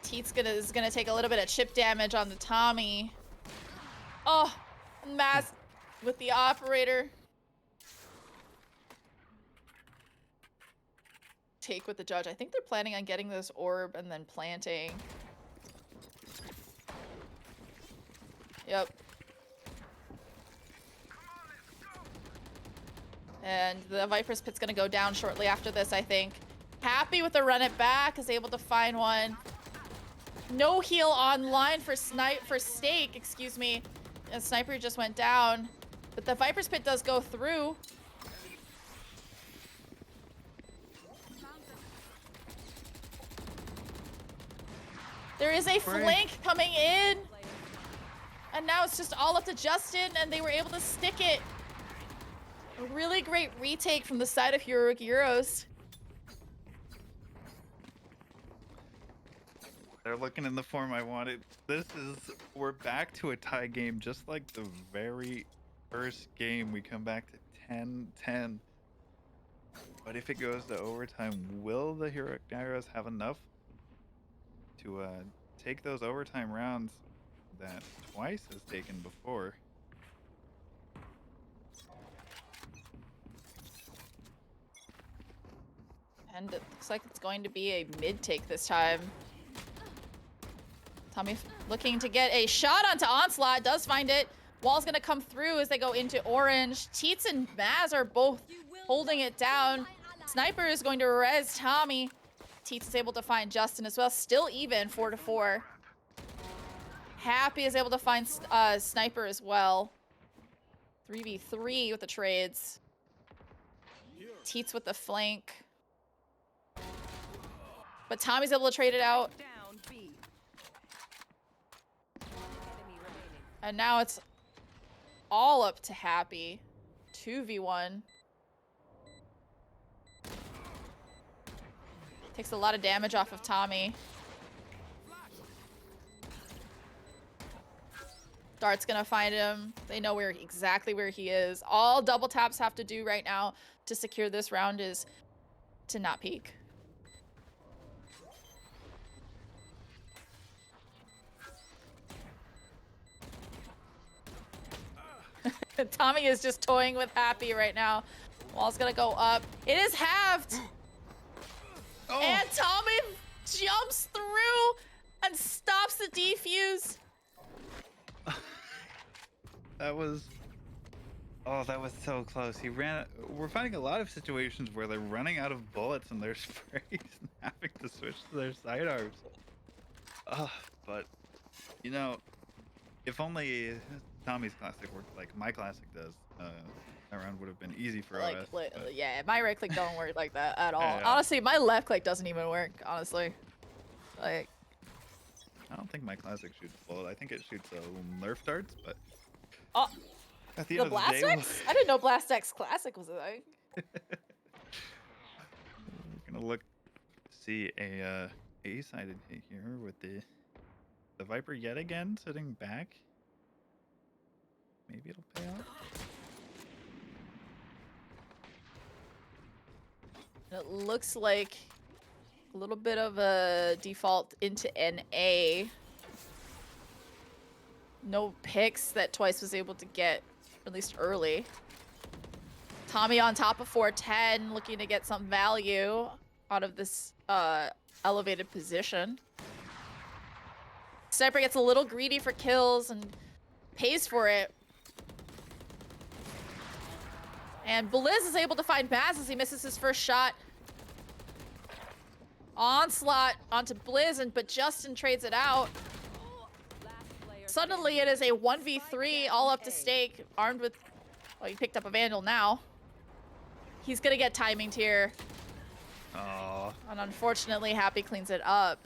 Teats is gonna take a little bit of chip damage on the Tommy. Oh, Maz with the operator. Take with the judge. I think they're planning on getting this orb and then planting. Yep. And the Viper's Pit's gonna go down shortly after this, I think. Happy with the run it back, is able to find one. No heal online for Steak, excuse me. And Sniper just went down. But the Viper's Pit does go through. There is a flank coming in. And now it's just all up to Justin, and they were able to stick it. A really great retake from the side of Heroic Gyros. They're looking in the form I wanted. We're back to a tie game, just like the very first game. We come back to 10-10. But if it goes to overtime, will the Heroic Gyros have enough to take those overtime rounds that Twice has taken before? And it looks like it's going to be a mid take this time. Tommy looking to get a shot onto Onslaught, does find it. Wall's gonna come through as they go into orange. Teets and Maz are both holding it down. Sniper is going to res Tommy. Teets is able to find Justin as well. Still even, 4-4. Happy is able to find Sniper as well. 3v3 with the trades. Teets with the flank. But Tommy's able to trade it out. Down B. Enemy remaining. And now it's all up to Happy. 2v1. Takes a lot of damage off of Tommy. Dart's gonna find him. They know exactly where he is. All double taps have to do right now to secure this round is to not peek. Tommy is just toying with Happy right now. Wall's gonna go up. It is halved! Oh. And Tommy jumps through and stops the defuse. That was so close. We're finding a lot of situations where they're running out of bullets and their sprays and having to switch to their sidearms. But you know, if only Tommy's classic worked like my classic does, that round would have been easy for us. Yeah, my right click don't work like that at all. Yeah. Honestly, my left click doesn't even work, honestly. Like, I don't think my classic shoots bullet. I think it shoots Nerf darts, but oh, at the the end of the Blast day, X? I didn't know Blast X Classic was a thing. we're gonna look see a A-sided hit here with the Viper yet again sitting back. Maybe it'll pay off. It looks like a little bit of a default into NA. No picks that Twice was able to get, at least early. Tommy on top of 410, looking to get some value out of this elevated position. Sniper gets a little greedy for kills and pays for it. And Blizz is able to find Baz as he misses his first shot. Onslaught onto Blizz, but Justin trades it out. Last player Suddenly it is a 1v3 all up to stake, armed with, well, he picked up a Vandal now. He's gonna get timinged here. Oh, And unfortunately, Happy cleans it up.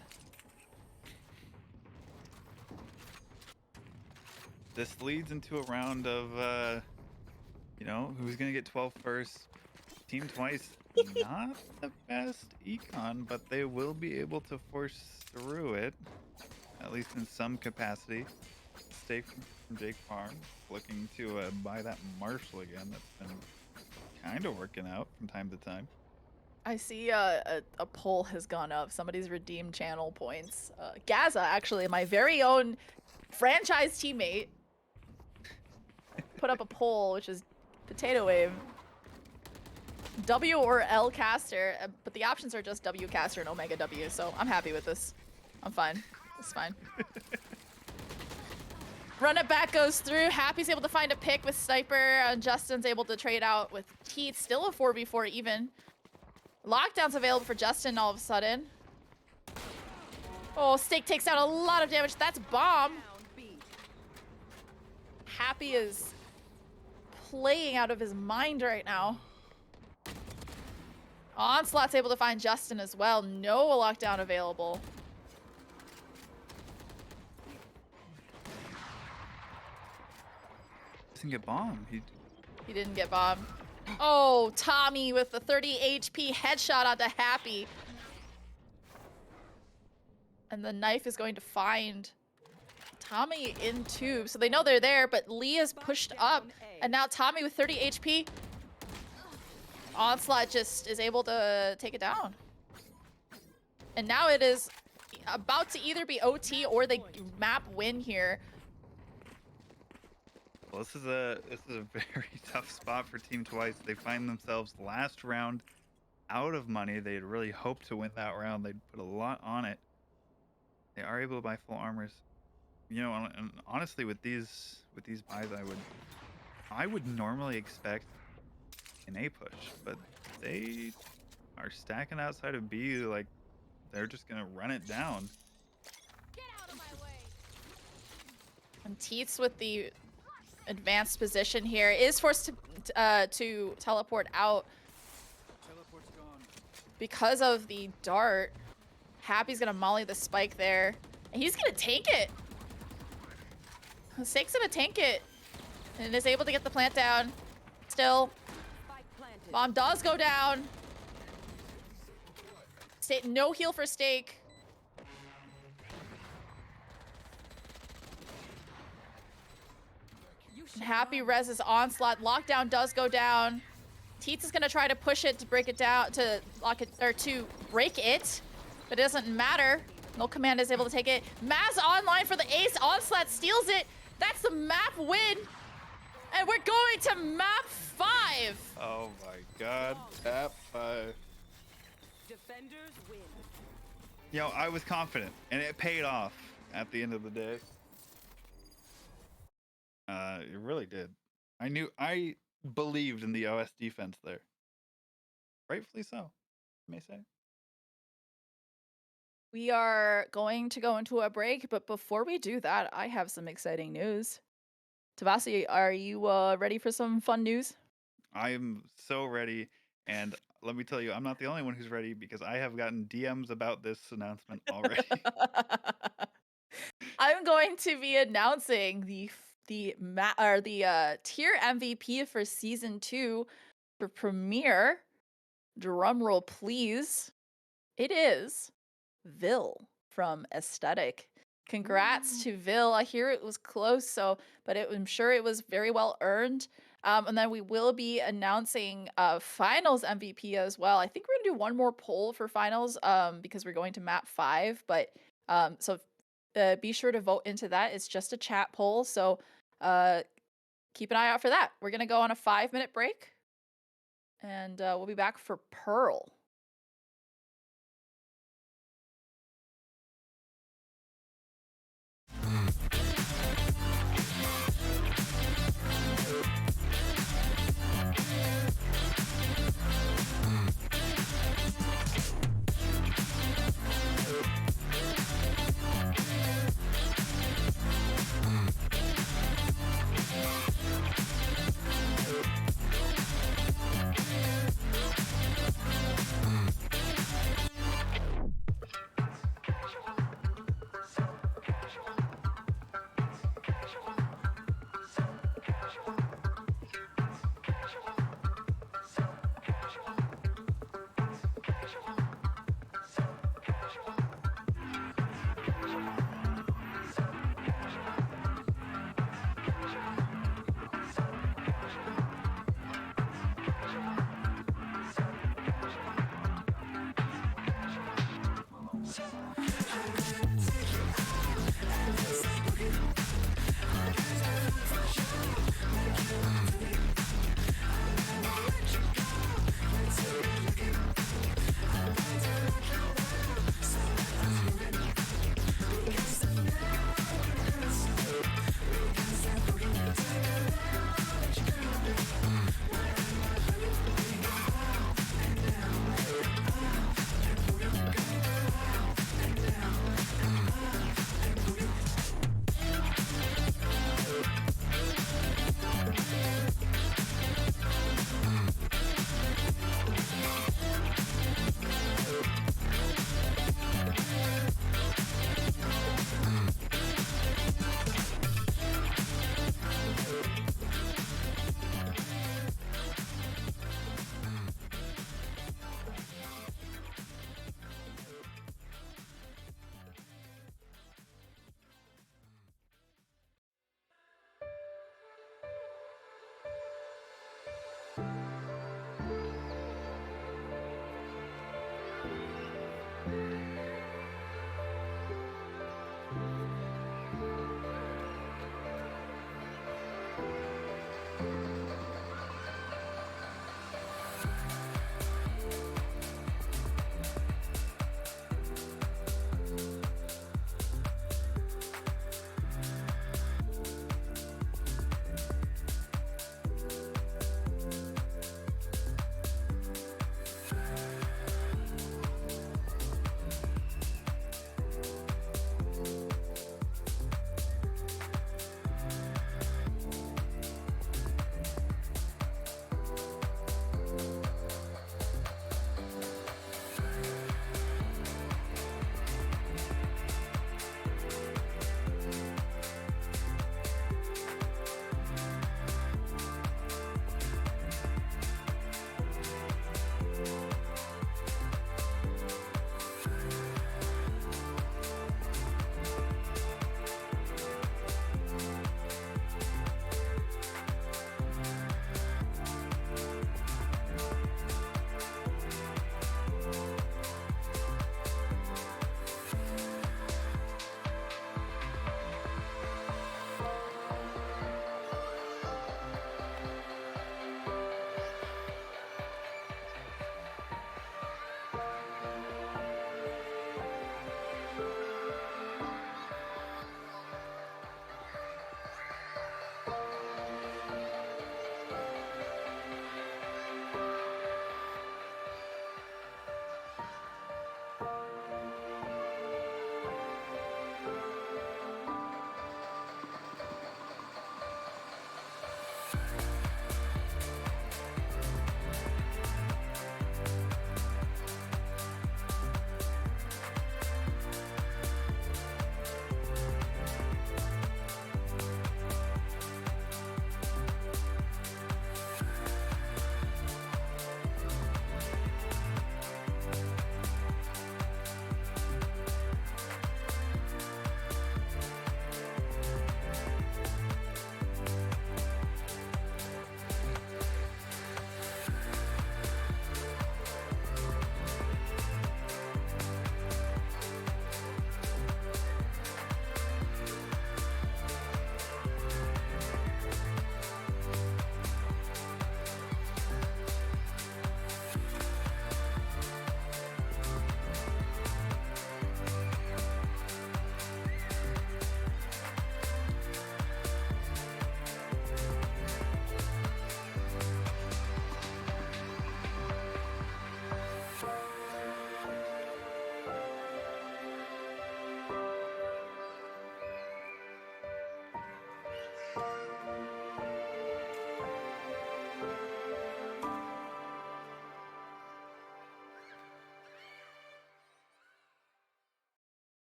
this leads into a round of, you know, who's gonna get 12 first. Team Twice, not the best econ, but they will be able to force through it, at least in some capacity. Stay from Jake Farm, looking to buy that Marshall again. That's been kind of working out from time to time. I see a poll has gone up. Somebody's redeemed channel points. Gaza, actually, my very own franchise teammate, put up a poll, which is Potato Wave. W or L caster, but the options are just W caster and Omega W, so I'm happy with this. I'm fine. It's fine. Run it back goes through. Happy's able to find a pick with Sniper, and Justin's able to trade out with Teeth. Still a 4v4 even. Lockdown's available for Justin all of a sudden. Oh, Stake takes down a lot of damage. That's Bomb. down B. Happy is playing out of his mind right now. Onslaught's able to find Justin as well. No lockdown available. Doesn't get bombed. He didn't get bombed. Oh, Tommy with the 30 HP headshot onto Happy. And the knife is going to find Tommy in tube. So they know they're there, but Lee is pushed up. And now Tommy with 30 HP. Onslaught just is able to take it down. And now it is about to either be OT or the map win here. Well, this is a very tough spot for Team Twice. They find themselves last round out of money. They had really hoped to win that round. They'd put a lot on it. They are able to buy full armors. You know, and honestly, with these buys, I would normally expect an A push, but they are stacking outside of B. Like, they're just gonna run it down. And Teets with the advanced position here is forced to teleport out Teleport's gone. because of the dart. Happy's gonna molly the spike there, and he's gonna tank it. Sake's gonna tank it, and is able to get the plant down. Still, Spike planted. bomb does go down. No heal for Stake. And Happy reses Onslaught. Lockdown does go down. Teets is gonna try to push it to break it down, to lock it, or to break it, but it doesn't matter. No command is able to take it. Maz online for the ace. Onslaught steals it. That's the map win. And we're going to map 5. Oh my god, tap 5. Defenders win. You know, I was confident, and it paid off at the end of the day. It really did. I believed in the OS defense there. Rightfully so, I may say. We are going to go into a break, but before we do that, I have some exciting news. Tavasi, are you ready for some fun news? I am so ready, and let me tell you, I'm not the only one who's ready because I have gotten DMs about this announcement already. I'm going to be announcing the tier MVP for season 2 for Premier. Drumroll, please. It is Vil from Aesthetic. Congrats to Vil. I hear it was close, but I'm sure it was very well earned. And then we will be announcing finals MVP as well. I think we're gonna do one more poll for finals because we're going to map 5. But so be sure to vote into that. It's just a chat poll, so keep an eye out for that. We're gonna go on a 5-minute break, and we'll be back for Pearl.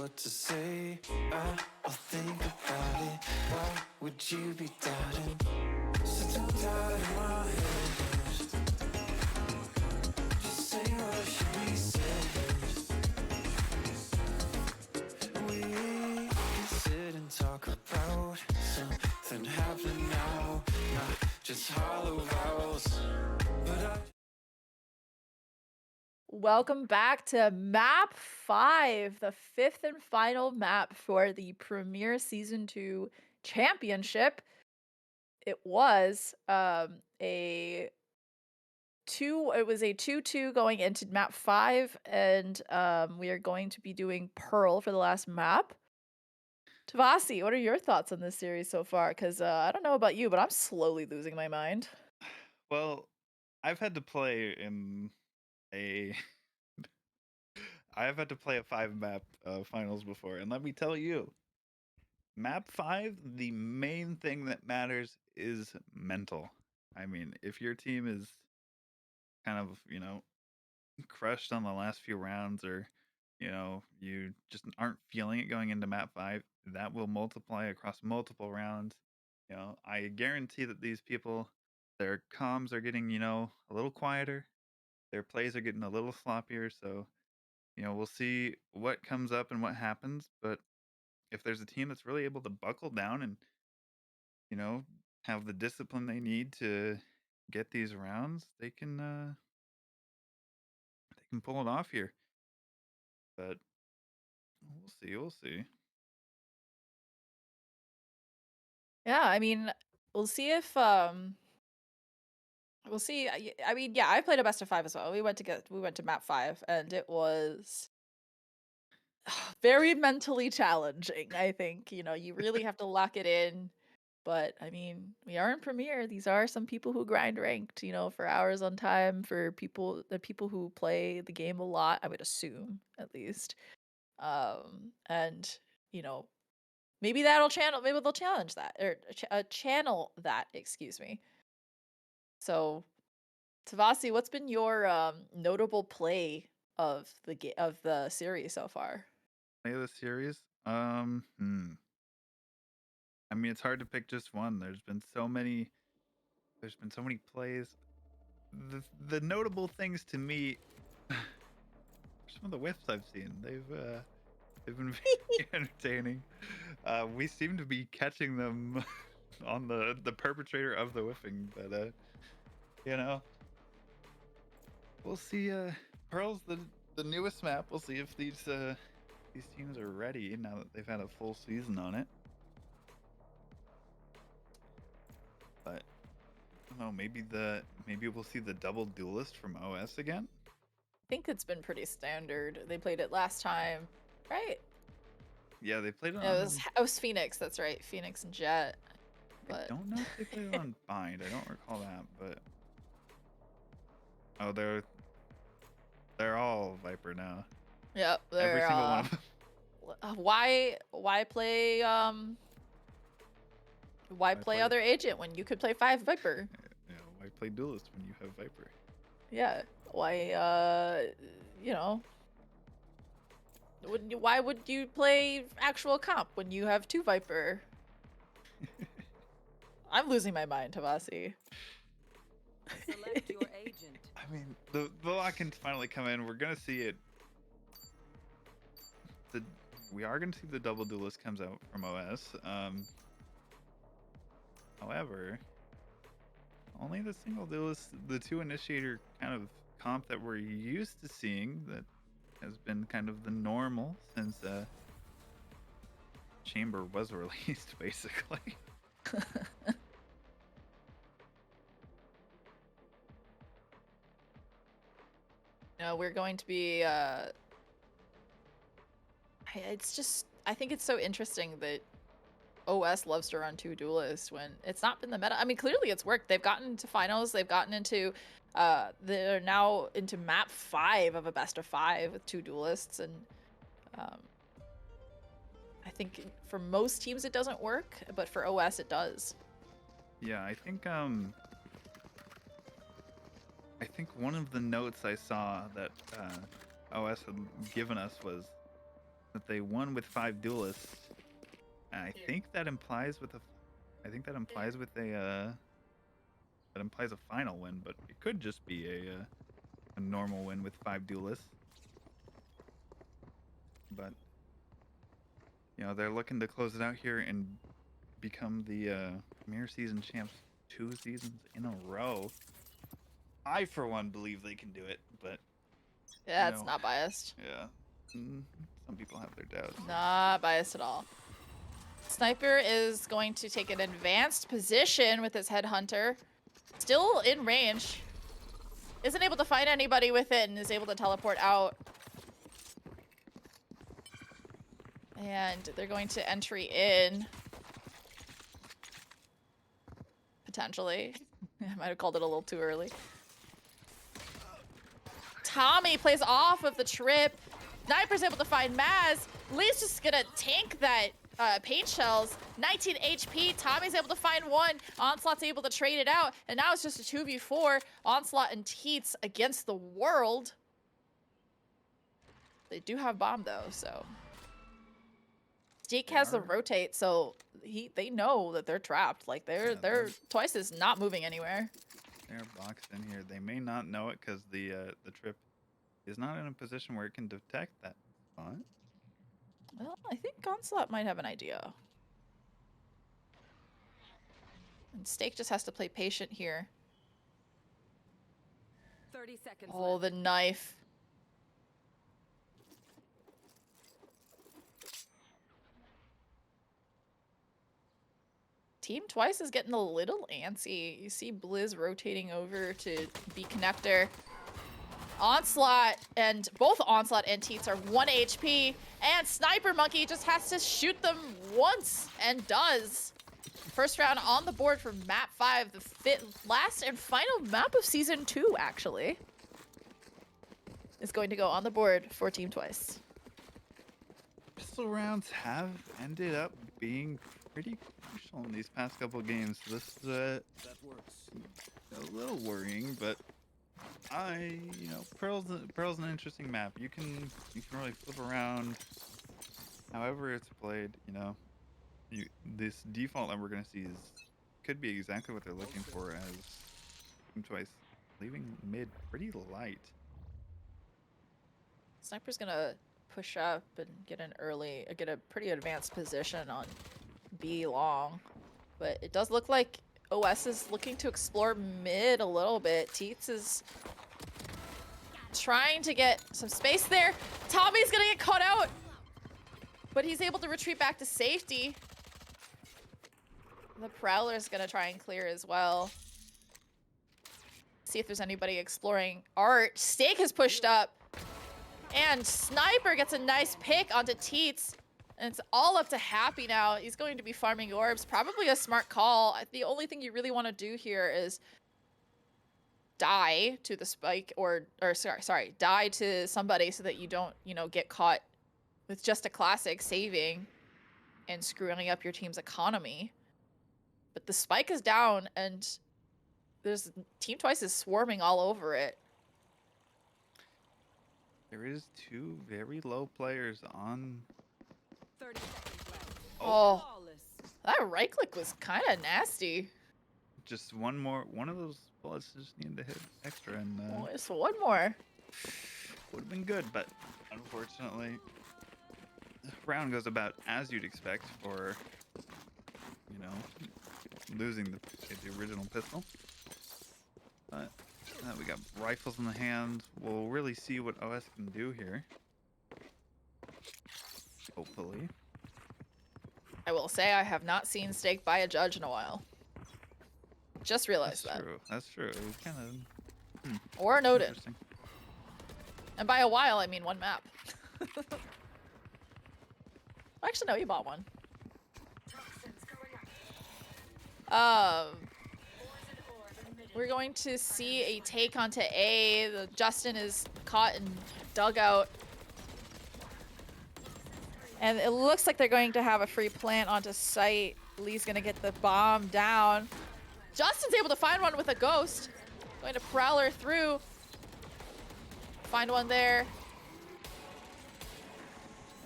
what to say. I'll think about it. Why would you be doubting? So don't doubt in my head. Just say what should be said. We can sit and talk about something happening now, not just hollow vowels. But I Welcome back to Map 5, the fifth and final map for the Premier Season 2 Championship. It was a 2-2 going into map 5, and we are going to be doing Pearl for the last map. Tavasi, what are your thoughts on this series so far? Because I don't know about you, but I'm slowly losing my mind. Well, I've had to play in a I've had to play a 5-map finals before, and let me tell you, map 5, the main thing that matters is mental. I mean, if your team is kind of, crushed on the last few rounds, or you just aren't feeling it going into map 5, that will multiply across multiple rounds. I guarantee that these people, their comms are getting, a little quieter, their plays are getting a little sloppier, so we'll see what comes up and what happens. But if there's a team that's really able to buckle down and have the discipline they need to get these rounds, they can pull it off here. But we'll see. Yeah, I mean, we'll see if we'll see. I mean, yeah, I played a best of 5 as well. We went to map 5, and it was very mentally challenging. I think you really have to lock it in. But I mean, we are in Premiere. These are some people who grind ranked, for hours on time. For the people who play the game a lot, I would assume at least. And you know, maybe maybe they'll challenge that or channel that. Excuse me. So, Tavasi, what's been your notable play of the series so far? Play of the series. I mean, it's hard to pick just one. There's been so many. There's been so many plays. The notable things to me, some of the whiffs I've seen. They've been very entertaining. We seem to be catching them on the perpetrator of the whiffing, but you know, we'll see. Pearl's the newest map. We'll see if these teams are ready now that they've had a full season on it. But I don't know, maybe we'll see the double duelist from OS again. I think it's been pretty standard. They played it last time, right? Yeah, they played it Yeah, on. it was Phoenix. That's right, Phoenix and Jet. I But don't know if they played it on Bind. I don't recall that, but oh, they're all Viper now. yep, Every they're single one of them. why play why play other agent when you could play 5 Viper? Why play duelist when you have Viper? Yeah, why you know why would you play actual comp when you have 2 Viper? I'm losing my mind, Tavasi. Select your agent. I mean, the lock can finally come in. We're gonna see it. We are gonna see the double duelist comes out from OS. However, only the single duelist, the 2 initiator kind of comp that we're used to seeing, that has been kind of the normal since Chamber was released, basically. No, we're going to be it's just I think it's so interesting that OS loves to run 2 duelists when it's not been the meta. I mean, clearly it's worked. They've gotten into finals. They've gotten into they're now into map 5 of a best of 5 with 2 duelists, and I think for most teams it doesn't work, but for OS it does. Yeah, I think one of the notes I saw that OS had given us was that they won with 5 duelists. And I think that implies with a, I think that implies with a, that implies a final win, but it could just be a normal win with 5 duelists. But you know, they're looking to close it out here and become the Premier Season champs 2 seasons in a row. I, for one, believe they can do it, but Yeah, you it's know, not biased. yeah, some people have their doubts. Not biased at all. Sniper is going to take an advanced position with his headhunter. Still in range. Isn't able to find anybody with it and is able to teleport out. And they're going to entry in. Potentially. I might have called it a little too early. Tommy plays off of the trip. Sniper's able to find Maz. Lee's just gonna tank that paint shells. 19 HP. Tommy's able to find one. Onslaught's able to trade it out. And now it's just a 2v4. Onslaught and Teets against the world. They do have bomb though, so. Jake has the rotate, so they know that they're trapped. Like they're Twice is not moving anywhere. They're boxed in here. They may not know it because the trip is not in a position where it can detect that spot. Well, I think Onslaught might have an idea. And Steak just has to play patient here. 30 seconds Oh, left. the knife. Team Twice is getting a little antsy. You see Blizz rotating over to be connector. Onslaught and both Onslaught and Teets are 1 HP. And Sniper Monkey just has to shoot them once and does. First round on the board for map 5, the last and final map of season 2, actually, is going to go on the board for Team Twice. Pistol rounds have ended up being pretty crucial in these past couple games. This is That works. a little worrying, but Pearl's an interesting map. You can really flip around however it's played. This default that we're gonna see could be exactly what they're looking for, as Team Twice leaving mid pretty light. Sniper's gonna push up and get a pretty advanced position on B long, but it does look like OS is looking to explore mid a little bit. Teets is trying to get some space there. Tommy's gonna get caught out, but he's able to retreat back to safety. The Prowler's gonna try and clear as well. See if there's anybody exploring Art. Steak has pushed up. And Sniper gets a nice pick onto Teets. And it's all up to Happy now. He's going to be farming orbs. Probably a smart call. The only thing you really want to do here is die to the spike or sorry, die to somebody so that you don't, get caught with just a classic saving and screwing up your team's economy. But the spike is down and there's Team Twice is swarming all over it. There is 2 very low players on. 30 seconds left. Oh, Flawless. that right click was kind of nasty. Just one of those bullets just needed to hit extra, and Oh, just one more. would have been good, but unfortunately, the round goes about as you'd expect for, losing the original pistol. But we got rifles in the hand. We'll really see what OS can do here. Hopefully. I will say I have not seen Steak by a judge in a while. Just realized that. True. That's true. It was kind of Or noted. interesting. And by a while, I mean one map. Actually, no, he bought one. We're going to see a take onto A. Justin is caught and dug out. And it looks like they're going to have a free plant onto site. Lee's gonna get the bomb down. Justin's able to find one with a ghost. Going to Prowler through. Find one there.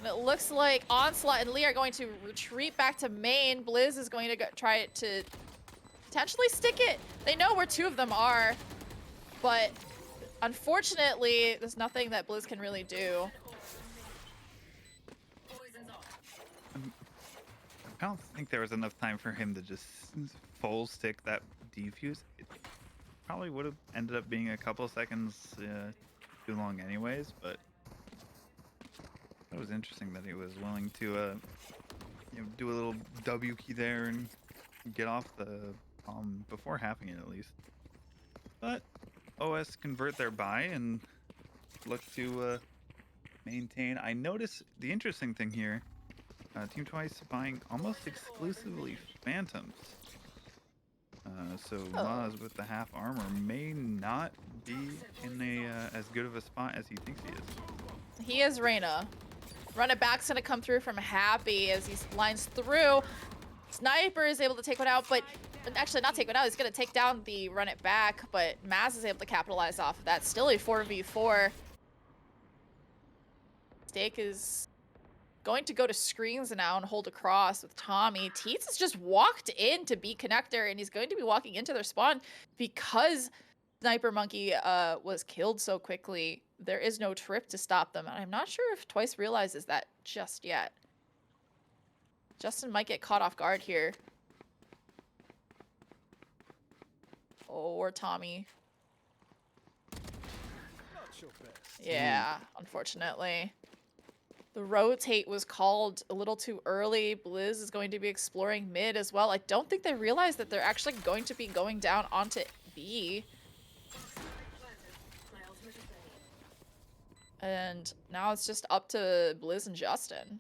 And it looks like Onslaught and Lee are going to retreat back to main. Blizz is going to try to potentially stick it. They know where two of them are, but unfortunately, there's nothing that Blizz can really do. I don't think there was enough time for him to just full stick that defuse. It probably would have ended up being a couple seconds too long anyways, but it was interesting that he was willing to you know, do a little W key there and get off the before halving it at least. But OS convert their buy and look to maintain. I notice the interesting thing here, Team Twice buying almost exclusively Phantoms. So Laz with the half armor may not be in a as good of a spot as he thinks he is. He is Reyna. Run it back's gonna come through from Happy as he lines through. Sniper is able to take one out, but actually not take one out. He's gonna take down the run it back, but Maz is able to capitalize off of that. Still a 4v4. Stake is going to go to screens now and hold across with Tommy. Teets has just walked in to be connector, and he's going to be walking into their spawn because Sniper Monkey was killed so quickly. There is no trip to stop them, and I'm not sure if Twice realizes that just yet. Justin might get caught off guard here. Or Tommy. Not your best. Yeah, unfortunately. The rotate was called a little too early. Blizz is going to be exploring mid as well. I don't think they realize that they're actually going to be going down onto B. And now it's just up to Blizz and Justin.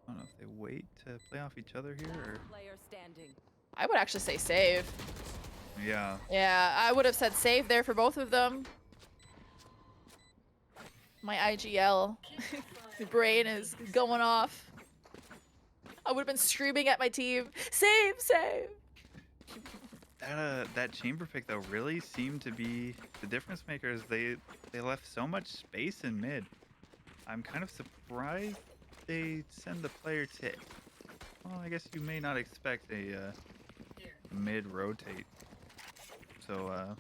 I don't know if they wait to play off each other here or... Player standing. I would actually say save. Yeah. Yeah, I would have said save there for both of them. My IGL the brain is going off. I would have been screaming at my team, save, save. That chamber pick though really seemed to be the difference makers. They left so much space in mid. I'm kind of surprised they send the player to. Well, I guess you may not expect a mid rotate. So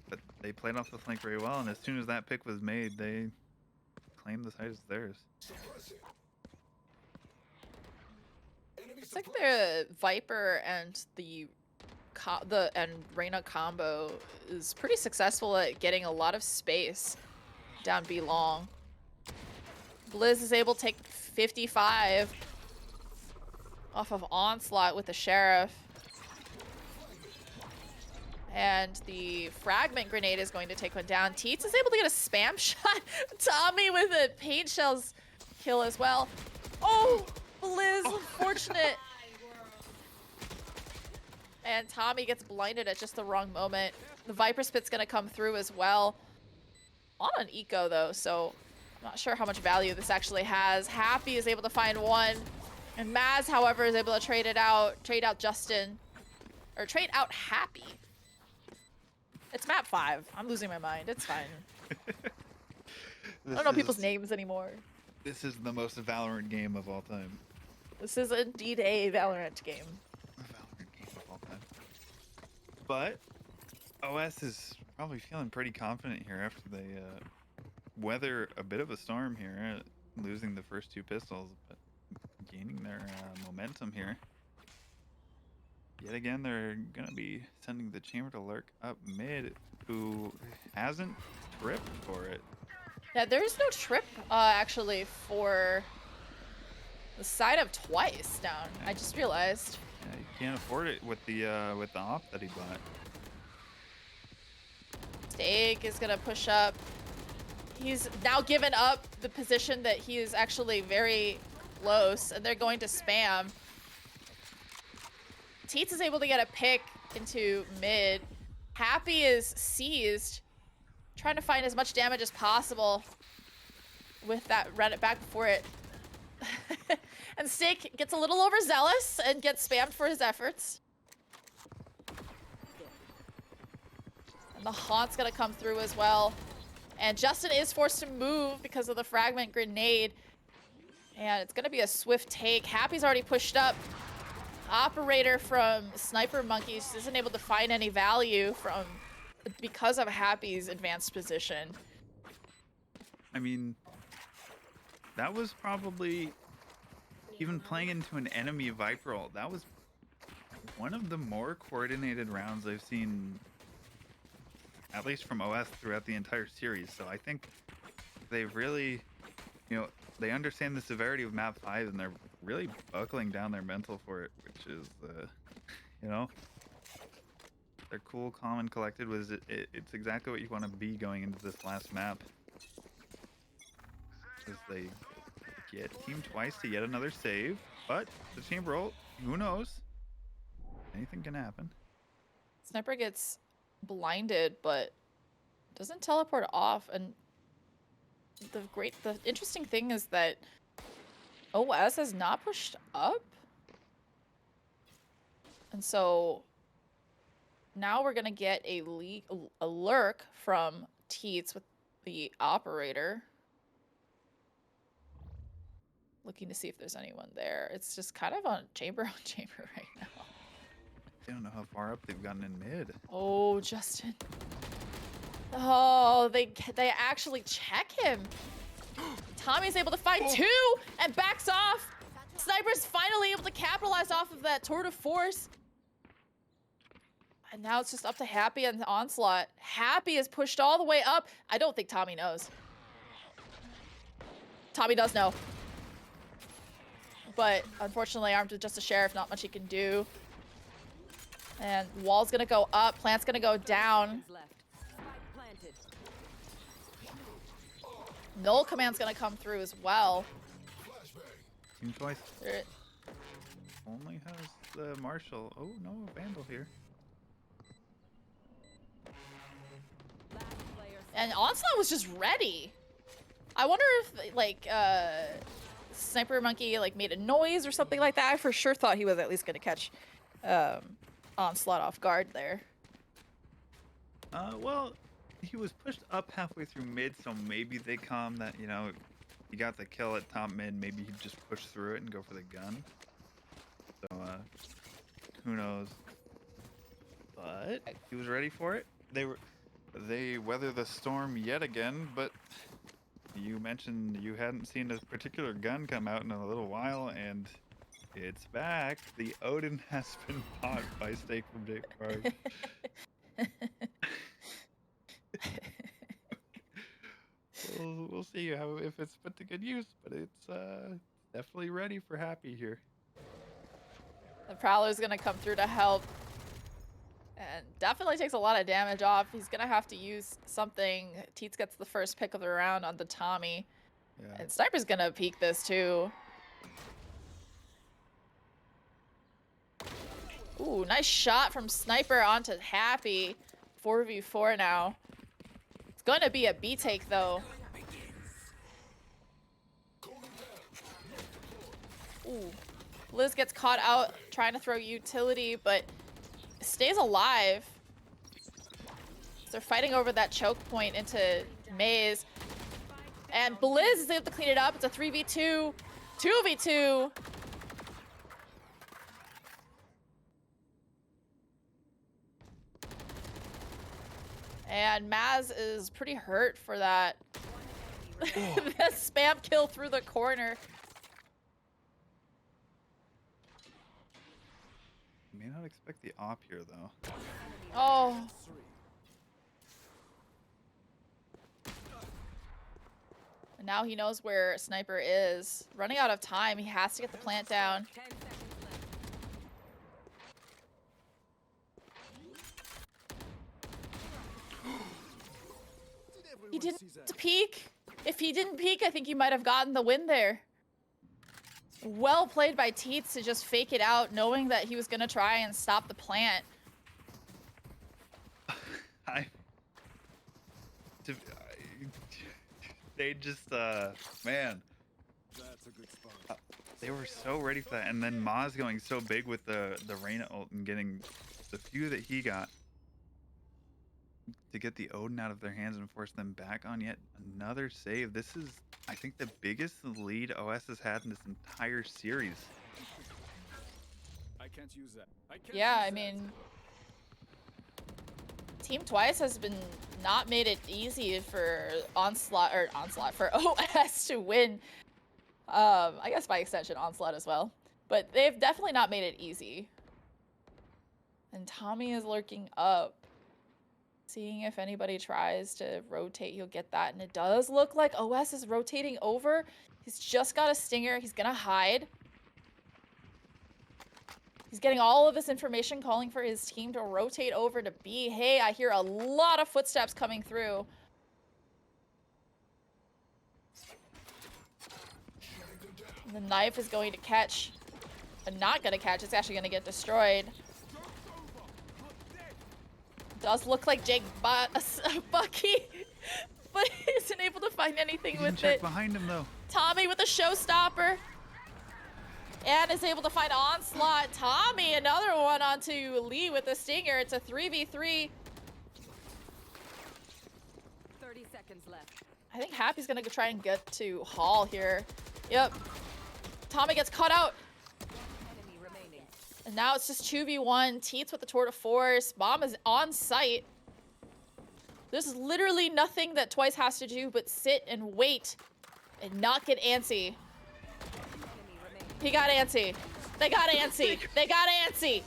but they played off the flank very well, and as soon as that pick was made, they claimed the site as theirs. It's like the Viper and the Reyna combo is pretty successful at getting a lot of space down B long. Blizz is able to take 55 off of Onslaught with the Sheriff. And the Fragment Grenade is going to take one down. Teets is able to get a spam shot. Tommy with a paint shells kill as well. Oh, Blizz, unfortunate. And Tommy gets blinded at just the wrong moment. The Viper Spit's gonna come through as well. On an eco though, so I'm not sure how much value this actually has. Happy is able to find one. And Maz, however, is able to trade out Justin. Or trade out Happy. It's map 5. I'm losing my mind. It's fine. I don't know people's names anymore. This is the most Valorant game of all time. This is indeed a Valorant game. A Valorant game of all time. But OS is probably feeling pretty confident here after they weather a bit of a storm here, losing the first 2 pistols, but gaining their momentum here. Yet again, they're going to be sending the chamber to lurk up mid, who hasn't tripped for it. Yeah, there's no trip actually for the side of Twice down. I just realized. Yeah, you can't afford it with the op that he bought. Stake is gonna push up. He's now given up the position that he is actually very close, and they're going to spam. Teets is able to get a pick into mid. Happy is seized, trying to find as much damage as possible with that run it back before it. And Stake gets a little overzealous and gets spammed for his efforts. And the Haunt's gonna come through as well. And Justin is forced to move because of the fragment grenade. And it's going to be a swift take. Happy's already pushed up. Operator from Sniper Monkeys isn't able to find any value because of Happy's advanced position. I mean, that was probably, even playing into an enemy Viper ult, that was one of the more coordinated rounds I've seen, at least from OS, throughout the entire series. So I think they've really, they understand the severity of map 5 and they're really buckling down their mental for it, which is, they're cool, calm, and collected. It's exactly what you want to be going into this last map. As they get teamed twice to yet another save, but the chamber ult, who knows? Anything can happen. Sniper gets blinded, but doesn't teleport off. And the interesting thing is that OS has not pushed up. And so now we're gonna get a lurk from Teats with the operator. Looking to see if there's anyone there. It's just kind of on chamber right now. They don't know how far up they've gotten in mid. Oh, Justin. Oh, they actually check him. Tommy's able to find two and backs off. Sniper's finally able to capitalize off of that tour de force. And now it's just up to Happy and Onslaught. Happy is pushed all the way up. I don't think Tommy knows. Tommy does know. But unfortunately, armed with just a sheriff, not much he can do. And wall's gonna go up, plant's gonna go down. Left. Spike planted. Null command's gonna come through as well. Team choice There- only has the Marshall. Oh no, Vandal here. Last player. And Onslaught was just ready. I wonder if, like, Sniper Monkey, like, made a noise or something like that. I for sure thought he was at least gonna catch Onslaught off guard there. Well, he was pushed up halfway through mid, so maybe they calm that, he got the kill at top mid, maybe he'd just push through it and go for the gun. So, who knows? But he was ready for it. They weather the storm yet again, but you mentioned you hadn't seen a particular gun come out in a little while, and it's back. The Odin has been bought by Steak from Jake Barb. We'll see if it's put to good use, but it's definitely ready for Happy here. The Prowler's gonna come through to help. And definitely takes a lot of damage off. He's gonna have to use something. Teats gets the first pick of the round on the Tommy. Yeah. And Sniper's gonna peek this too. Ooh, nice shot from Sniper onto Happy. 4v4 now. It's gonna be a B take though. Ooh. Liz gets caught out trying to throw utility, but stays alive. They're fighting over that choke point into Maze. And Blizz is able to clean it up. It's a 3v2, 2v2. And Maz is pretty hurt for that. That spam kill through the corner. May not expect the op here though. Oh. And now he knows where Sniper is. Running out of time, he has to get the plant down. 10 seconds left. He didn't peek. If he didn't peek, I think he might have gotten the win there. Well played by Teats to just fake it out, knowing that he was going to try and stop the plant. They just, man. That's a good spot. They were so ready for that. And then Maz going so big with the Reyna ult and getting the few that he got. to get the Odin out of their hands and force them back on yet another save. This is, I think, the biggest lead OS has had in this entire series. I can't use that. I can't Yeah, use I that. mean, Team Twice has been not made it easy for Onslaught for OS to win. I guess by extension Onslaught as well, but they've definitely not made it easy. And Tommy is lurking up, seeing if anybody tries to rotate, he'll get that. And it does look like OS is rotating over. He's just got a stinger. He's gonna hide. He's getting all of this information, calling for his team to rotate over to B. Hey, I hear a lot of footsteps coming through. The knife is going to catch. Not gonna catch, it's actually gonna get destroyed. Does look like Jake bought a Bucky, but he isn't able to find anything He didn't with check it. behind him though. Tommy with a showstopper. And is able to find Onslaught. Tommy, another one onto Lee with a stinger. It's a 3v3. 30 seconds left. I think Happy's gonna go try and get to Hall here. Yep. Tommy gets caught out. Enemy remaining. And now it's just 2v1. Teats with the tour de force. Bomb is on site. There's literally nothing that Twice has to do but sit and wait and not get antsy. Enemy remaining. He got antsy. They got antsy. They got antsy.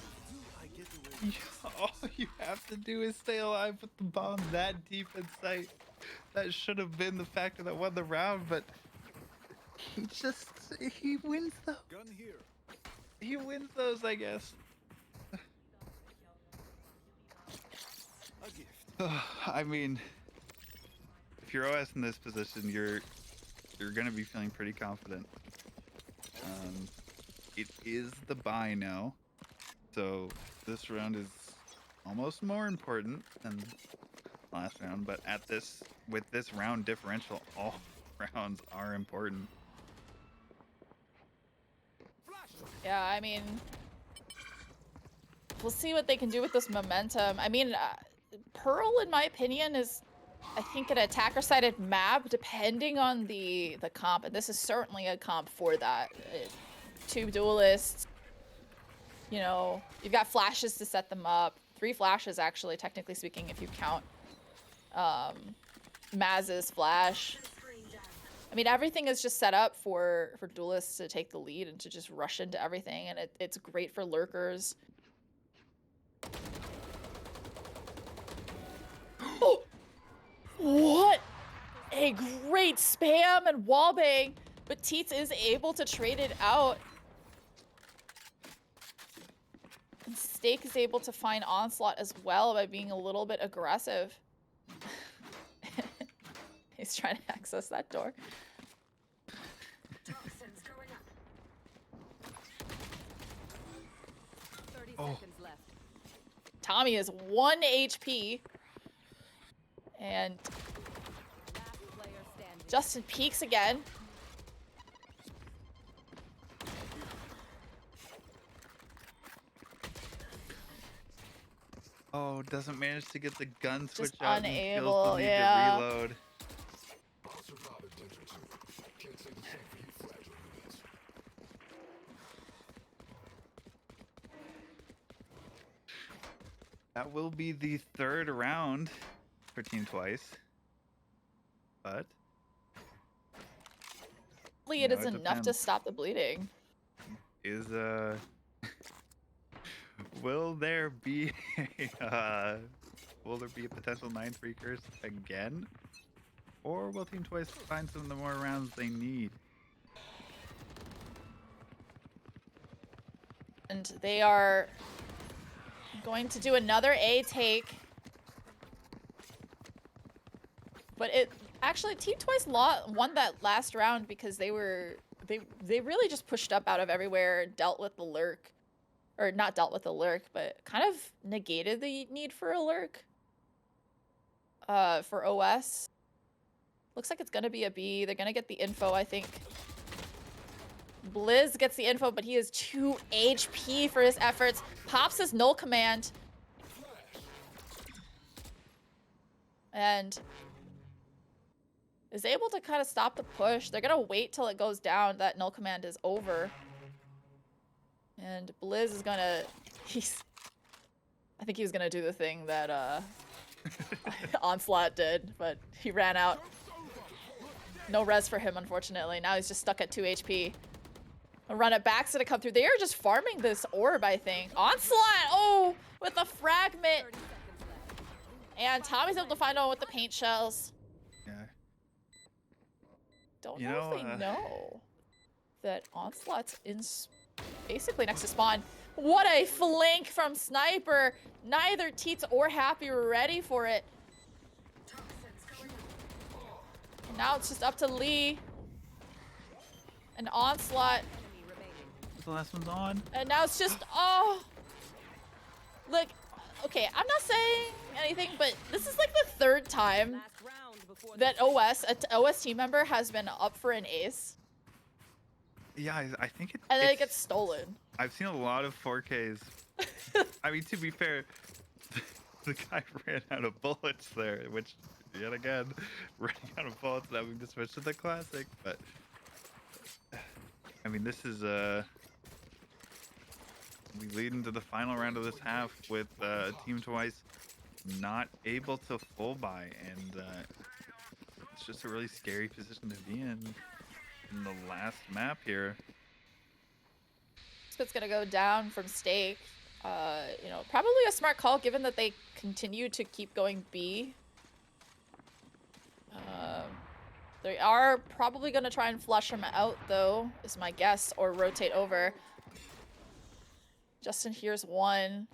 All you have to do is stay alive with the bomb that deep in sight. That should have been the factor that won the round, but he wins those. Gun here. He wins those, I guess. A gift. I mean, if you're OS in this position, you're gonna be feeling pretty confident. It is the bye now, so this round is almost more important than last round. But with this round differential, all rounds are important. Yeah, I mean, we'll see what they can do with this momentum. I mean, Pearl, in my opinion, is, I think, an attacker-sided map, depending on the comp, and this is certainly a comp for that. Two duelists, you know, you've got flashes to set them up. 3 flashes, actually, technically speaking, if you count Maz's flash. I mean, everything is just set up for duelists to take the lead and to just rush into everything, and it's great for lurkers. Oh! What a great spam and wallbang, but Teats is able to trade it out. And Stake is able to find Onslaught as well by being a little bit aggressive. He's trying to access that door. 30 Oh. seconds left. Tommy is 1 HP. And Last player standing. Justin peeks again. Oh, doesn't manage to get the gun switch Just out and feels unable, the need yeah. to reload. That will be the 3rd round for Team Twice. But Hopefully it No, is it enough to depends. stop the bleeding. is will there be a potential 9-3 curse again? Or will Team Twice find some of the more rounds they need? And they are going to do another A take. But it actually, Team Twice won that last round because they really just pushed up out of everywhere, dealt with the lurk. Or not dealt with the lurk, but kind of negated the need for a lurk. For OS. Looks like it's gonna be a B. They're gonna get the info, I think. Blizz gets the info, but he is 2 HP for his efforts. Pops his null command. and is able to kind of stop the push. They're gonna wait till it goes down, that null command is over. And Blizz is gonna, I think he was gonna do the thing that Onslaught did, but he ran out. No res for him, unfortunately. Now he's just stuck at 2 HP. A run it back's gonna come through. They are just farming this orb, I think. Onslaught! Oh, with a fragment. 30 seconds left. And Tommy's able to find one with the paint shells. Yeah. Don't You know if know, they know that Onslaught's basically next to spawn. What a flank from Sniper. Neither Teets or Happy were ready for it. And now it's just up to Lee. And Onslaught. Enemy remaining. The last one's on. And now it's just, oh. Look, okay, I'm not saying anything, but this is like the third time Last round before that an OS team member has been up for an ace. Yeah, I think it. And then it it's- gets stolen. I've seen a lot of 4Ks. I mean, to be fair, the guy ran out of bullets there, which, yet again, running out of bullets and having to switch to the classic. But I mean, this is we lead into the final round of this half with Team Twice not able to full buy, and it's just a really scary position to be in the last map here. Spit's gonna go down from stake. You know, probably a smart call given that they continue to keep going B. They are probably gonna try and flush him out though, is my guess, or rotate over. Justin here's one.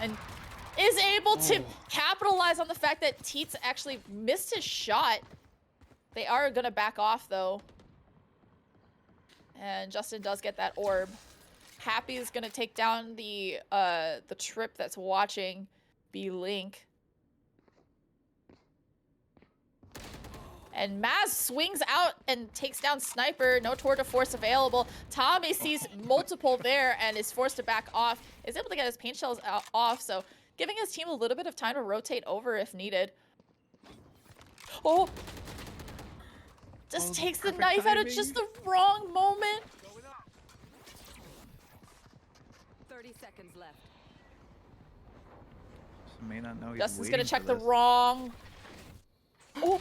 And is able to capitalize on the fact that Teets actually missed his shot. They are gonna back off though. And Justin does get that orb. Happy is gonna take down the trip that's watching B Link. And Maz swings out and takes down Sniper. No tour de force available. Tommy sees multiple there and is forced to back off. Is able to get his paint shells off, so giving his team a little bit of time to rotate over if needed. Oh! Just takes the perfect knife out at timing. just the wrong moment. 30 seconds left. May not know he's Justin's gonna waiting check for the this. wrong. Oh!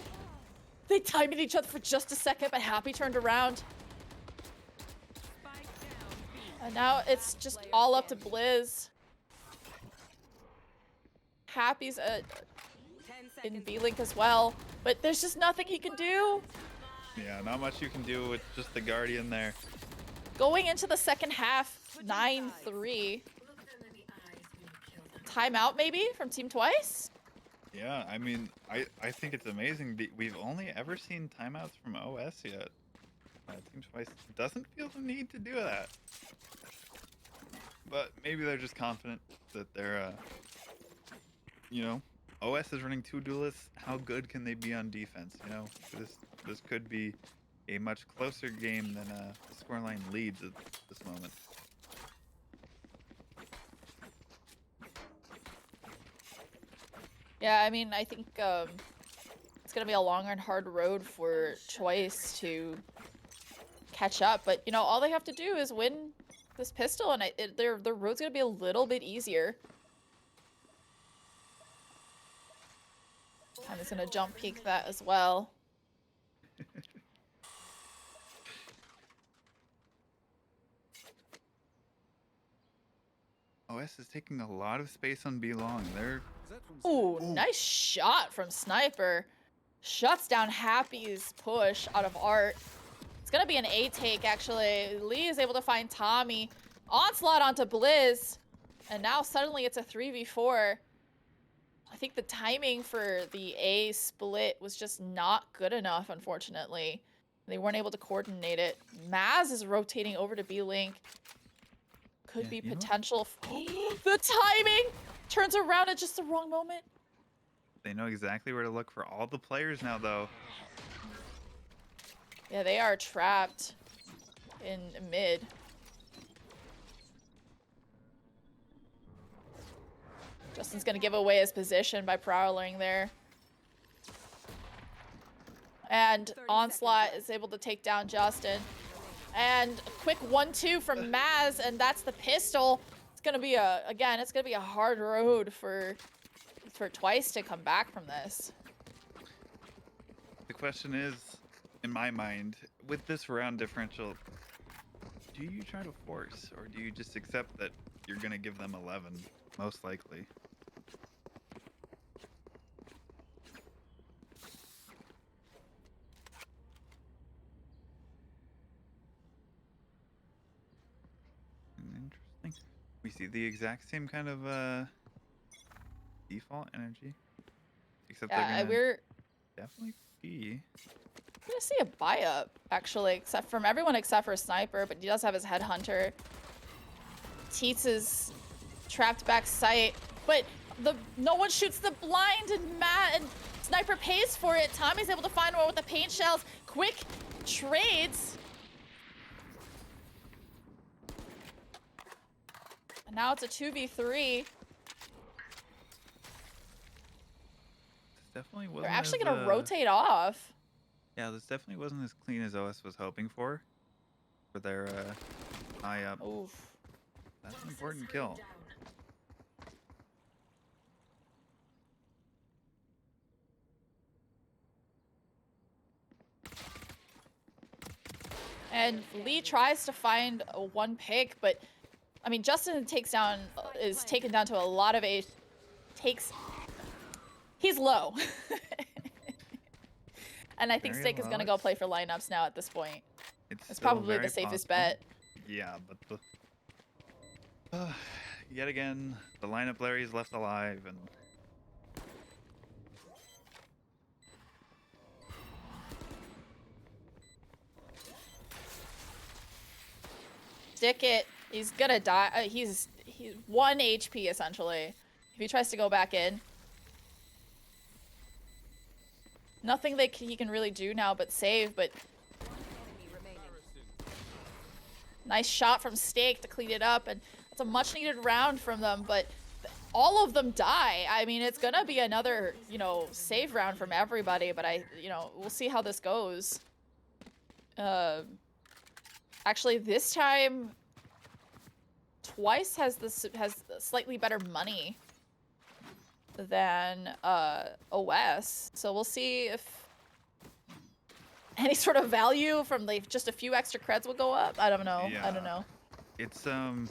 They timed each other for just a second, but Happy turned around. Spike down B. And now it's just all up to Blizz. Happy's 10 in seconds. B-Link as well, but there's just nothing he can do. Yeah, not much you can do with just the Guardian there. Going into the second half, 9-3. Timeout maybe from Team Twice? Yeah, I mean, I think it's amazing. We've only ever seen timeouts from OS yet. Team Twice doesn't feel the need to do that. But maybe they're just confident that they're, you know, OS is running 2 duelists. How good can they be on defense? You know, this could be a much closer game than the scoreline leads at this moment. Yeah, I mean, I think it's gonna be a long and hard road for Twice to catch up. But you know, all they have to do is win this pistol, and their road's gonna be a little bit easier. I'm just gonna jump peek that as well. OS is taking a lot of space on B long. They're Ooh, nice shot from Sniper. Shuts down Happy's push out of Art. It's gonna be an A take, actually. Lee is able to find Tommy. Onslaught onto Blizz. And now suddenly it's a 3v4. I think the timing for the A split was just not good enough, unfortunately. They weren't able to coordinate it. Maz is rotating over to B-Link. Could Yeah, be you know what? potential. The timing turns around at just the wrong moment. They know exactly where to look for all the players now, though. Yeah, they are trapped in mid. Justin's gonna give away his position by prowling there. And 30 Onslaught seconds is able to take down Justin. And a quick 1-2 from Maz, and that's the pistol. It's gonna be it's gonna be a hard road for Twice to come back from this. The question is, in my mind, with this round differential, do you try to force, or do you just accept that you're gonna give them 11, most likely? Interesting. We see the exact same kind of default energy, except Yeah, they're gonna we're definitely be. gonna see a buy up actually, except from everyone except for Sniper, but he does have his Headhunter. Teets is trapped back sight, but no one shoots the blind, and Matt and Sniper pays for it. Tommy's able to find one with the paint shells. Quick trades. And now it's a 2v3. Definitely wasn't. They're actually as, gonna rotate off. Yeah, this definitely wasn't as clean as OS was hoping for their eye up. Oof. That's an important kill. And Lee tries to find a one pick, but I mean Justin is taken down to a lot of he's low. And I think Very Steak is low. gonna go play for lineups now at this point. It's It's probably still the very safest possible. bet. Yeah, but yet again, the lineup Larry's left alive, and Stick it. He's gonna die. He's 1 HP essentially. If he tries to go back in. Nothing he can really do now but save, but Enemy remaining. nice shot from Steak to clean it up, and it's a much needed round from them, but all of them die. I mean, it's gonna be another, save round from everybody, but we'll see how this goes. Actually, this time, Twice has slightly better money than OS, so we'll see if any sort of value from just a few extra creds will go up. I don't know. I don't know. it's an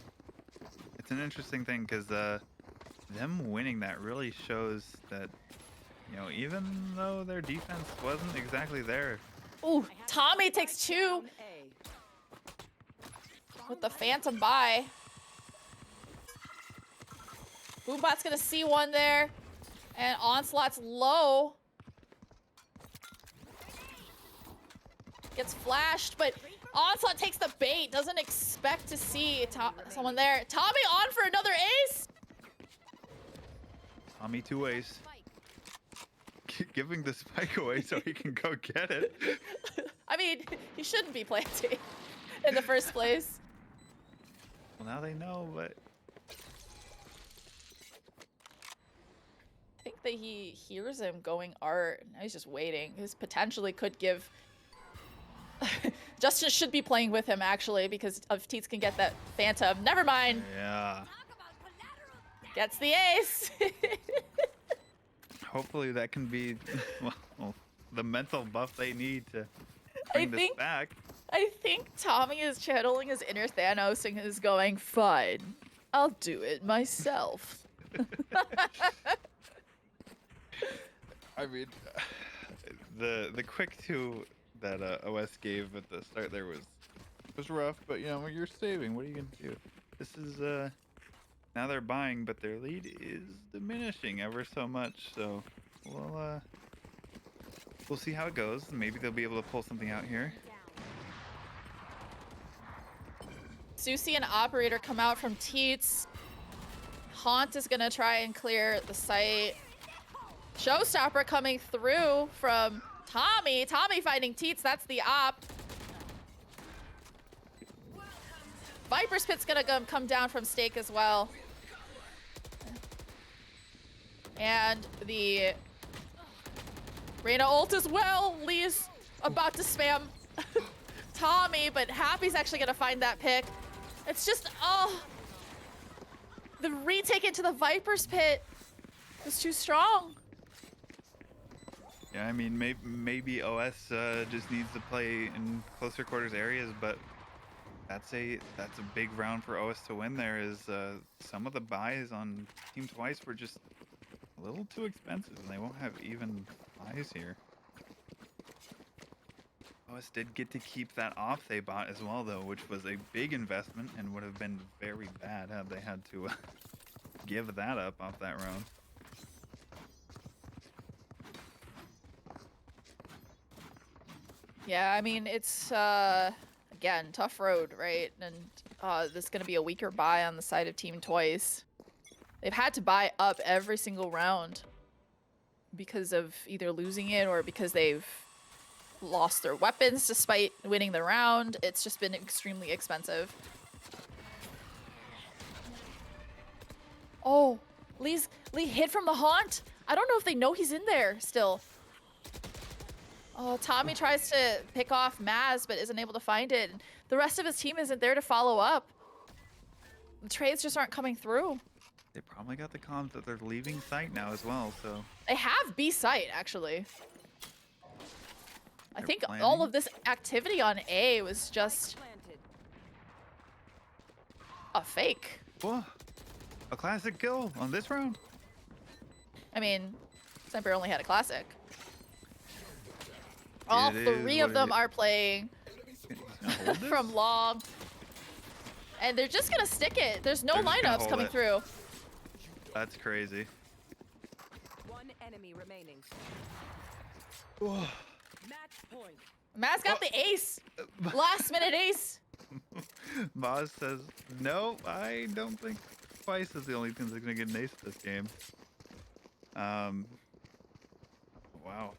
interesting thing because them winning that really shows that even though their defense wasn't exactly there. Ooh, Tommy takes 2 Down A. with the Phantom buy. Boombot's gonna see one there, and Onslaught's low. Gets flashed, but Onslaught takes the bait. Doesn't expect to see someone there. Tommy on for another ace. Tommy 2 ace. Giving the spike away so he can go get it. I mean, he shouldn't be planting in the first place. Well, now they know, but I think that he hears him going art. Now he's just waiting. His potentially could give. Justin should be playing with him actually, because if Teets can get that Phantom. Never mind. yeah. Gets the ace. Hopefully that can be well, the mental buff they need to bring this back. I think Tommy is channeling his inner Thanos and is going, fine, I'll do it myself. I mean, the quick 2 that OS gave at the start there was rough, but you're saving. What are you gonna do? This is now they're buying, but their lead is diminishing ever so much. So we'll see how it goes. Maybe they'll be able to pull something out here. Susie and Operator come out from Teets. Haunt is gonna try and clear the site. Showstopper coming through from Tommy. Tommy fighting Teets, that's the op. Viper's Pit's gonna come down from Steak as well. And the Reyna ult as well. Lee's about to spam Tommy, but Happy's actually gonna find that pick. It's just, oh. The retake into the Viper's pit was too strong. Yeah, I mean, maybe OS just needs to play in closer quarters areas, but that's a big round for OS to win. There is some of the buys on Team Twice were just a little too expensive, and they won't have even buys here. OS did get to keep that off they bought as well, though, which was a big investment and would have been very bad had they had to give that up off that round. Yeah, I mean, it's, again, tough road, right? And this is going to be a weaker buy on the side of Team Twice. They've had to buy up every single round because of either losing it or because they've lost their weapons despite winning the round. It's just been extremely expensive. Oh, Lee hid from the haunt. I don't know if they know he's in there still. Oh, Tommy tries to pick off Maz, but isn't able to find it. The rest of his team isn't there to follow up. The trades just aren't coming through. They probably got the comms that they're leaving site now as well, so... They have B site, actually. I They're think planning? all of this activity on A was just Planted. a fake. Whoa. A classic kill on this round. I mean, Semper only had a classic. All It is three of what it them is. are playing He's gonna hold this? from long. And they're just gonna stick it. There's no They're just gonna lineups hold coming it. through. That's crazy. One enemy remaining. Whoa. Match point. Maz got the ace. Last minute ace. Maz says, no, I don't think Twice is the only team that's gonna get an ace this game. Wow,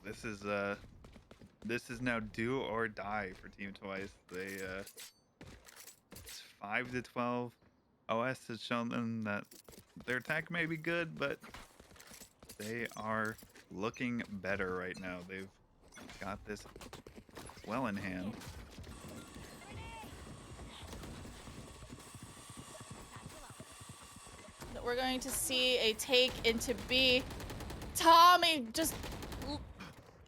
this is now do or die for Team Twice. They it's 5-12. OS has shown them that their attack may be good, but they are looking better right now. They've got this well in hand. We're going to see a take into B. Tommy just,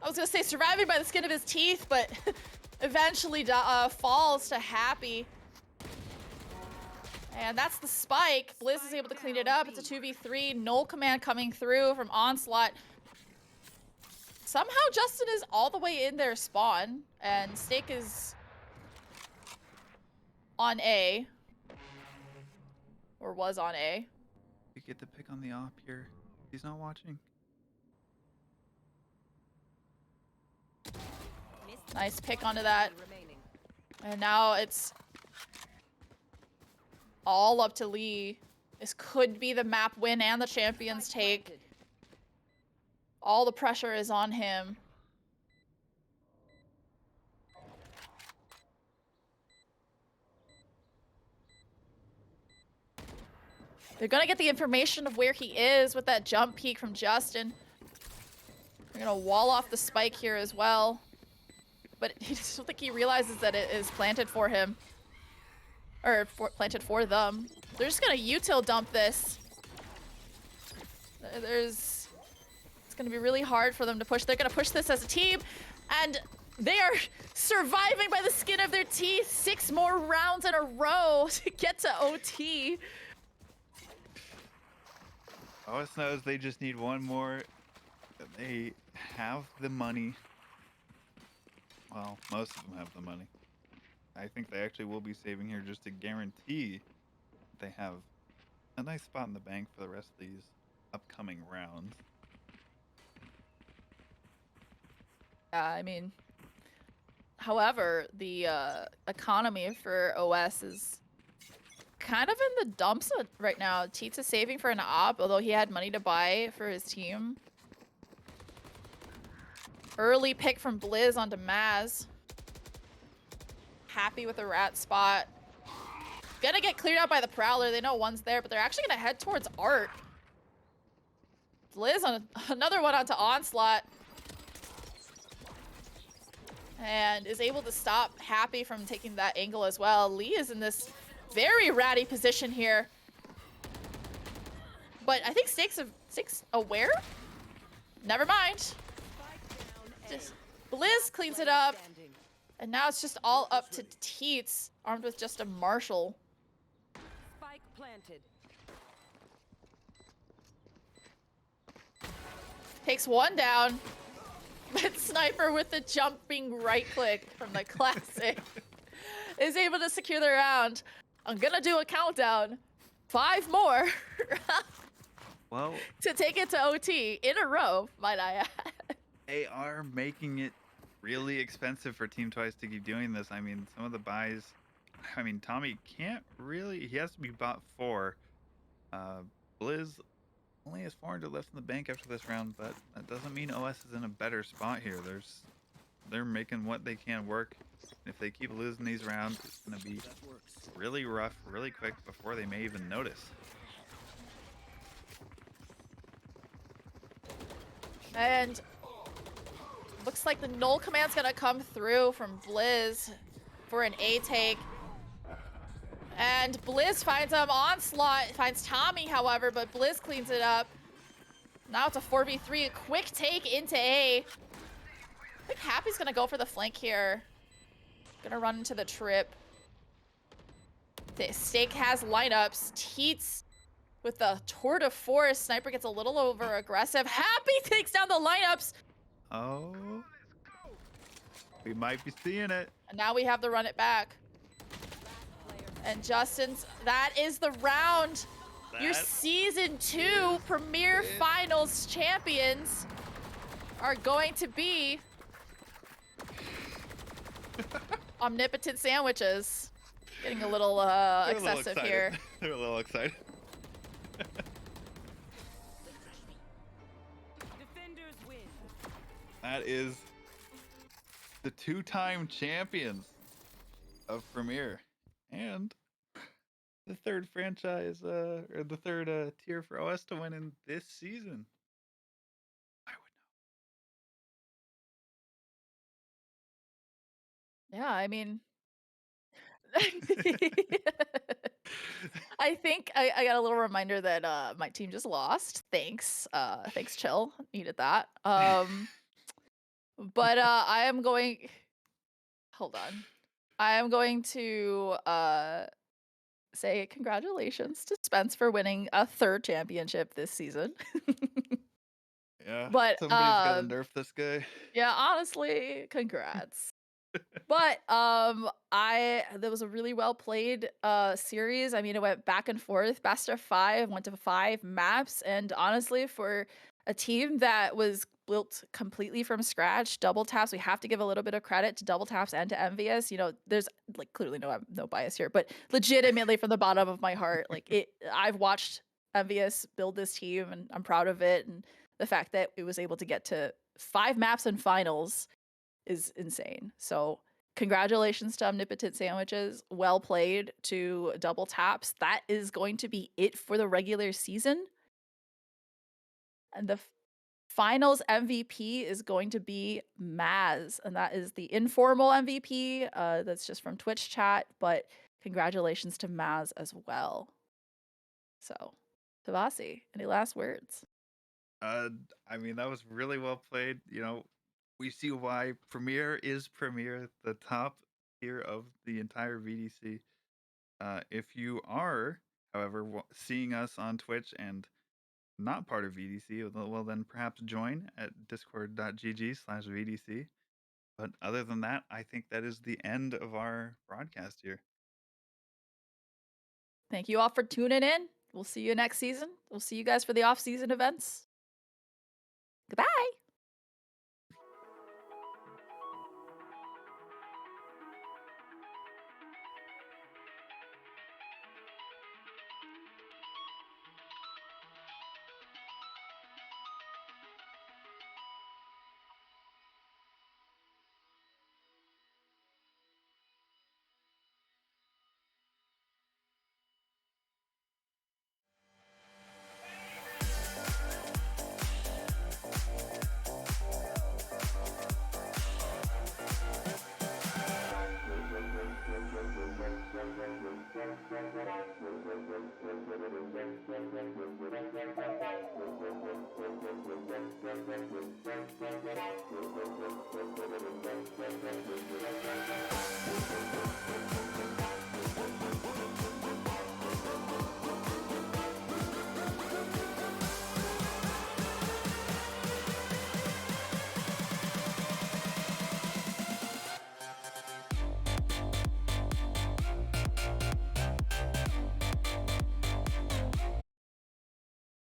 I was gonna say surviving by the skin of his teeth, but eventually falls to Happy. And that's the spike. Blizz is able to clean it up. It's a 2v3. Null command coming through from Onslaught. Somehow Justin is all the way in their spawn, and Snake is on A. Or was on A. We get the pick on the op here. He's not watching. Nice pick onto that. Remaining. And now it's all up to Lee. This could be the map win and the champions take. Planted. All the pressure is on him. They're gonna get the information of where he is with that jump peek from Justin. They're gonna wall off the spike here as well. But I just don't think he realizes that it is planted for him. Or planted for them. They're just gonna util dump this. It's gonna be really hard for them to push. They're gonna push this as a team. And they are surviving by the skin of their teeth. 6 more rounds in a row to get to OT. OS knows they just need one more. They have the money. Well, most of them have the money. I think they actually will be saving here just to guarantee they have a nice spot in the bank for the rest of these upcoming rounds. I mean, however, the economy for OS is kind of in the dumps right now. Teats is saving for an op, although he had money to buy for his team. Early pick from Blizz onto Maz. Happy with the rat spot. Gonna get cleared out by the Prowler. They know one's there, but they're actually gonna head towards Art. Liz on another one onto Onslaught. And is able to stop Happy from taking that angle as well. Lee is in this very ratty position here. But I think Snake's aware? Never mind. Spike down A. Just Blizz cleans it Player up. standing. And now it's just all up to Teets, armed with just a Marshall. Spike planted. Takes one down. But Sniper with the jumping right click from the classic is able to secure the round. I'm gonna do a countdown. 5 more Well, to take it to OT in a row, might I add. they are making it really expensive for Team Twice to keep doing this. I mean, some of the buys. I mean, Tommy can't really. He has to be bought 4. Blizz only has 400 left in the bank after this round, but that doesn't mean OS is in a better spot here. They're making what they can work. If they keep losing these rounds, it's going to be really rough, really quick before they may even notice. And looks like the null command's gonna come through from Blizz for an A take. And Blizz finds him. Onslaught finds Tommy, however, but Blizz cleans it up. Now it's a 4v3, a quick take into A. I think Happy's gonna go for the flank here. Gonna run into the trip. The Stake has lineups. Teets with the tour de force. Sniper gets a little over aggressive. Happy takes down the lineups. Oh, we might be seeing it. And now we have to run it back. And Justin's, that is the round. Your season 2 Premier Finals champions are going to be Omnipotent Sandwiches. Getting a little They're a little excessive excited. here. They're a little excited. Defenders win. That is the 2-time champions of Premier and the 3rd franchise or the 3rd tier for OS to win in this season. I would Yeah, I mean, I think I got a little reminder that my team just lost. Thanks. Thanks, Chill. Needed that. But I am going, hold on. I am going to say congratulations to Spence for winning a 3rd championship this season. Yeah. But, Somebody's got to nerf this guy. Yeah, honestly, congrats. But there was a really well played series. I mean, it went back and forth, best of 5, went to 5 maps, and honestly, for a team that was built completely from scratch, Double Taps, we have to give a little bit of credit to Double Taps and to Envious. You know, there's like clearly no bias here, but legitimately from the bottom of my heart, like I've watched Envious build this team, and I'm proud of it, and the fact that it was able to get to 5 maps and finals is insane. So congratulations to Omnipotent Sandwiches. Well played to Double Taps. That is going to be it for the regular season. And the finals MVP is going to be Maz. And that is the informal MVP. That's just from Twitch chat. But congratulations to Maz as well. So, Tavasi, any last words? I mean, that was really well played. You know, we see why Premier is Premier, the top tier of the entire VDC. If you are, however, seeing us on Twitch and not part of VDC, well, then perhaps join at discord.gg/VDC. But other than that, I think that is the end of our broadcast here. Thank you all for tuning in. We'll see you next season. We'll see you guys for the off-season events. Goodbye.